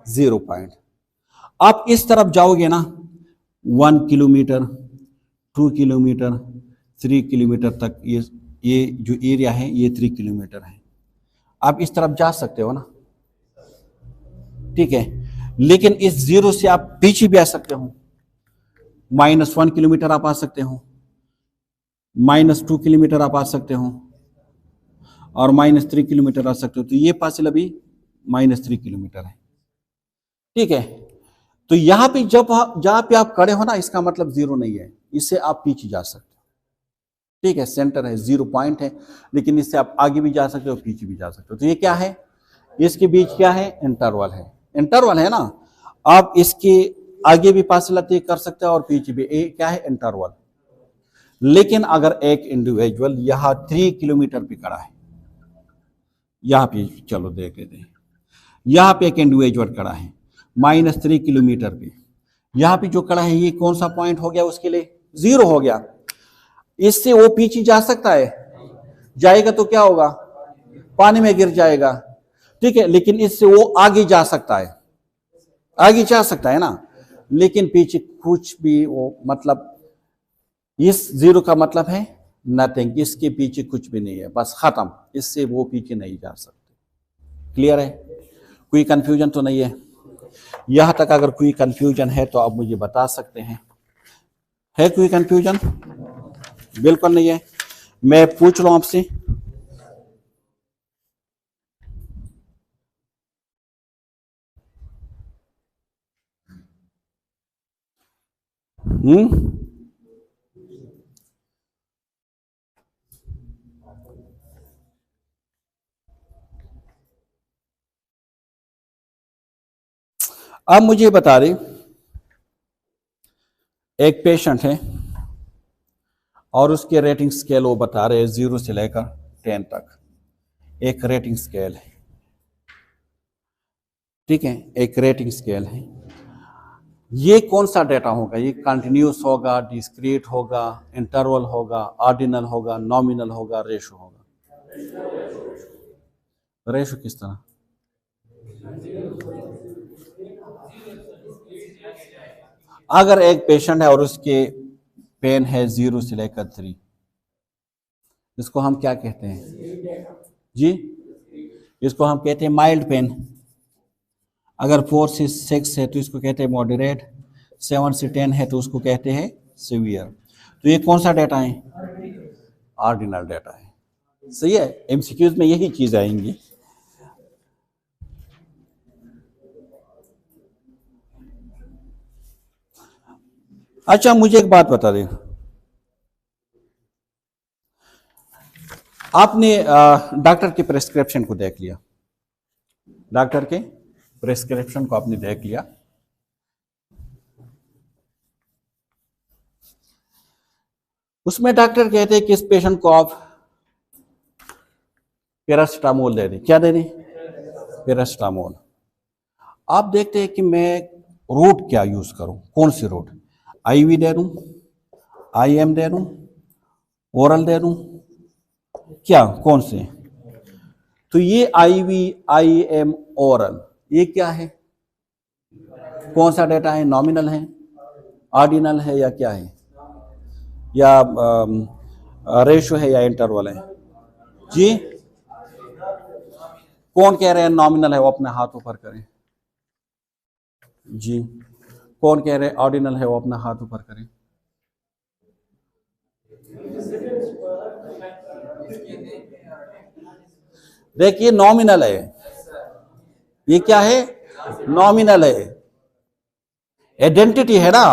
0 पॉइंट। आप इस तरफ जाओगे ना 1 किलोमीटर, 2 किलोमीटर, 3 किलोमीटर तक, ये जो एरिया है ये 3 किलोमीटर है, आप इस तरफ जा सकते हो ना, ठीक है। लेकिन इस जीरो से आप पीछे भी आ सकते हो, -1 किलोमीटर आप आ सकते हो, -2 किलोमीटर आप आ सकते हो, और -3 किलोमीटर आ सकते हो। तो ये फासिला भी -3 किलोमीटर है, ठीक है। तो यहां पे जहां पे आप खड़े हो ना, इसका मतलब जीरो नहीं है, इससे आप पीछे जा सकते हो, ठीक है। सेंटर है, 0 पॉइंट है, लेकिन इससे आप आगे भी जा सकते हो, पीछे भी जा सकते हो। तो ये क्या है? इसके बीच क्या है? इंटरवल है, इंटरवल है ना। आप इसके आगे भी फासला तय कर सकते हो और पीछे भी, क्या है? इंटरवल। लेकिन अगर एक इंडिविजुअल यहां 3 किलोमीटर पे खड़ा है, यहां पे चलो देख लेते हैं, यहां पे एक इंडिविजुअल खड़ा है -3 किलोमीटर पे, यहां पे जो खड़ा है ये कौन सा पॉइंट हो गया उसके लिए? 0 हो गया। इससे वो पीछे जा सकता है? जाएगा तो क्या होगा? पानी में गिर जाएगा, ठीक है। लेकिन इससे वो आगे जा सकता है, आगे जा सकता है ना, लेकिन पीछे कुछ भी वो मतलब, इस 0 का मतलब है नथिंग, इसके पीछे कुछ भी नहीं है, बस खत्म, इससे वो पीछे नहीं जा सकते। क्लियर है? कोई कंफ्यूजन तो नहीं है? यहां तक अगर कोई कंफ्यूजन है तो आप मुझे बता सकते हैं। है कोई कंफ्यूजन? बिल्कुल नहीं है। मैं पूछ लूं आपसे, अब मुझे बता दें, एक पेशेंट है और उसके रेटिंग स्केल वो बता रहे हैं 0 से लेकर 10 तक, एक रेटिंग स्केल है, ठीक है, एक रेटिंग स्केल है। ये कौन सा डेटा होगा? ये कंटिन्यूस होगा, डिस्क्रीट होगा, इंटरवल होगा, ऑर्डिनल होगा, नॉमिनल होगा, रेशो होगा? रेशो किस तरह? अगर एक पेशेंट है और उसके पेन है 0 से लेकर 3, इसको हम क्या कहते हैं जी? इसको हम कहते हैं माइल्ड पेन। अगर 4 से 6 है तो इसको कहते हैं मॉडरेट, 7 से 10 है तो उसको कहते हैं सीवियर। तो ये कौन सा डेटा है? ऑर्डिनल डेटा है। सही है, एमसीक्यूज में यही चीज आएंगी। अच्छा, मुझे एक बात बता दें, आपने डॉक्टर के प्रेस्क्रिप्शन को देख लिया, डॉक्टर के प्रेस्क्रिप्शन को आपने देख लिया, उसमें डॉक्टर कहते हैं कि इस पेशेंट को आप पैरासिटामोल दे दें। क्या दे दें? पैरासिटामोल। आप देखते हैं कि मैं रूट क्या यूज करूं, कौन सी रूट? आईवी दे दूं, आईएम दे दूं, ओरल दे दूं, क्या कौन से? तो ये आईवी, आईएम, ओरल, ये क्या है? कौन सा डेटा है? नॉमिनल है, ऑर्डिनल है, या क्या है? या रेशो है, या इंटरवल है? जी, कौन कह रहे हैं नॉमिनल है? वो अपने हाथ ऊपर करें जी। कौन कह रहे हैं ऑर्डिनल है? वो अपना हाथ ऊपर करें। देखिए, नॉमिनल है, ये क्या है? नॉमिनल है, आइडेंटिटी है ना।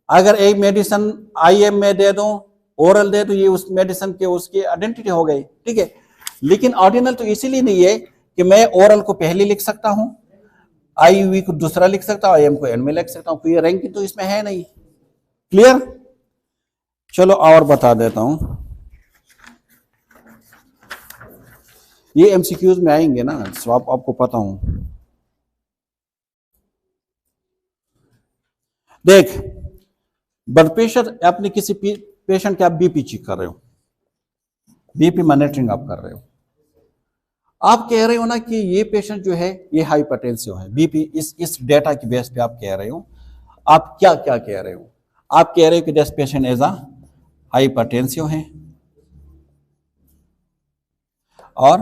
अगर एक मेडिसिन आईएम में दे दूं, ओरल दे दूं, ये उस मेडिसिन के उसकी आइडेंटिटी हो गई, ठीक है। लेकिन ऑर्डिनल तो इसीलिए नहीं है कि मैं ओरल को पहले लिख सकता हूं, आईवी को दूसरा लिख सकता हूं, आईएम को एंड में लिख सकता हूं, कोई रैंकिंग तो इसमें है नहीं। क्लियर? चलो और बता देता हूं, ये एमसीक्यूज में आएंगे ना, सो आपको पता हूं। देख, ब्लड प्रेशर, आपने किसी पेशेंट के आप बीपी चेक कर रहे हो, बीपी मॉनिटरिंग आप कर रहे हो, आप कह रहे हो ना कि ये पेशेंट जो है ये हाइपरटेंसिव है, बीपी, इस डेटा की बेस पे आप कह रहे हो। आप क्या क्या कह रहे हो? आप कह रहे हो कि this patient is a hypertensive है और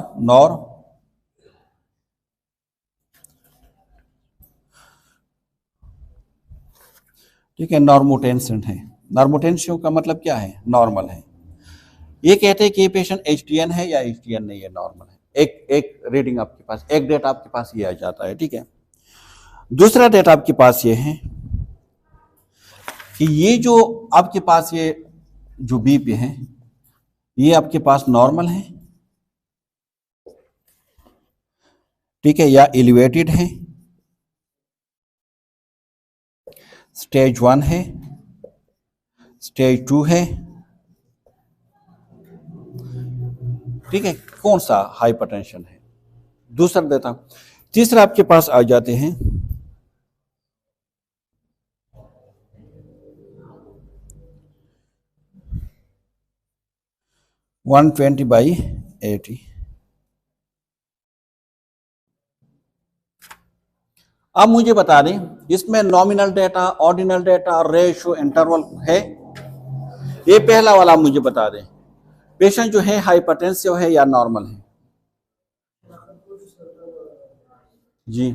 ठीक है, नॉर्मोटेंशन है। नॉर्मोटेंशन का मतलब क्या है? नॉर्मल है। ये कहते हैं कि ये पेशेंट एचटीएन है या एचटीएन नहीं है, नॉर्मल है। एक रीडिंग आपके पास, एक डेटा आपके पास ये आ जाता है, ठीक है। दूसरा डेटा आपके पास ये है कि ये जो आपके पास ये जो बीपी है, ये आपके पास नॉर्मल है, ठीक है, या एलिवेटेड है, स्टेज 1 है, स्टेज 2 है, ठीक है, कौन सा हाइपरटेंशन है? दूसरा देता हूं। तीसरा आपके पास आ जाते हैं 120/80। अब मुझे बता दें, इसमें nominal data, ordinal data, ratio, interval है? ये पहला वाला मुझे बता दें, पेशेंट जो है हाइपरटेंसिव है या नॉर्मल है? जी,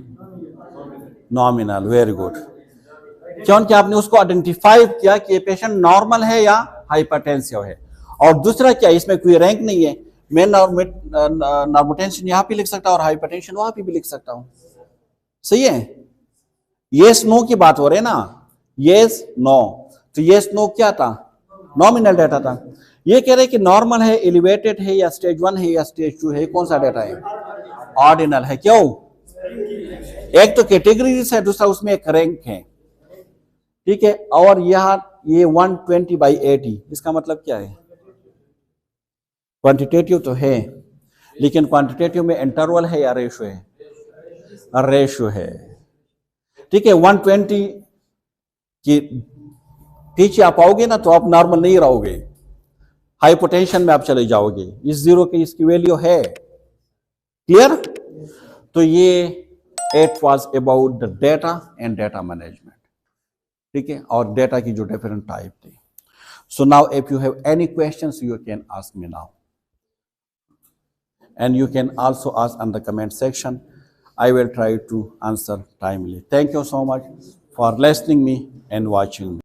नॉमिनल, वेरी गुड। क्योंकि आपने उसको आइडेंटिफाई किया कि ये पेशेंट नॉर्मल है या हाइपरटेंसिव है। और दूसरा क्या, इसमें कोई रैंक नहीं है, मैं नॉर्मोटेंशन यहां पे लिख सकता हूं और हाइपरटेंशन वहां पे भी लिख सकता हूं। सही है? यस नो की बात हो रही है ना, यस नो। तो यस नो क्या था? नॉमिनल डेटा था। ये कह रहे कि नॉर्मल है, एलिवेटेड है, या स्टेज 1 है, या स्टेज 2 है, कौन सा डेटा है? ऑर्डिनल है। क्यों? एक तो कैटेगरीज है, दूसरा उसमें एक रैंक है, ठीक है। और यहां ये 120/80, इसका मतलब क्या है? क्वांटिटेटिव तो है, लेकिन क्वांटिटेटिव में इंटरवल है या रेशो है? रेशो है, ठीक है। 120 कि पीछे आप आओगे ना तो आप नॉर्मल नहीं रहोगे, हाइपोटेंशन में आप चले जाओगे। इस जीरो की इसकी वैल्यू है, क्लियर। तो ये it was about the data and data management, ठीक है, और डेटा की जो डिफरेंट टाइप थी। So now if you have any questions you can ask me now, and you can also ask in the comment section. I will try to answer timely. Thank you so much for listening me and watching me.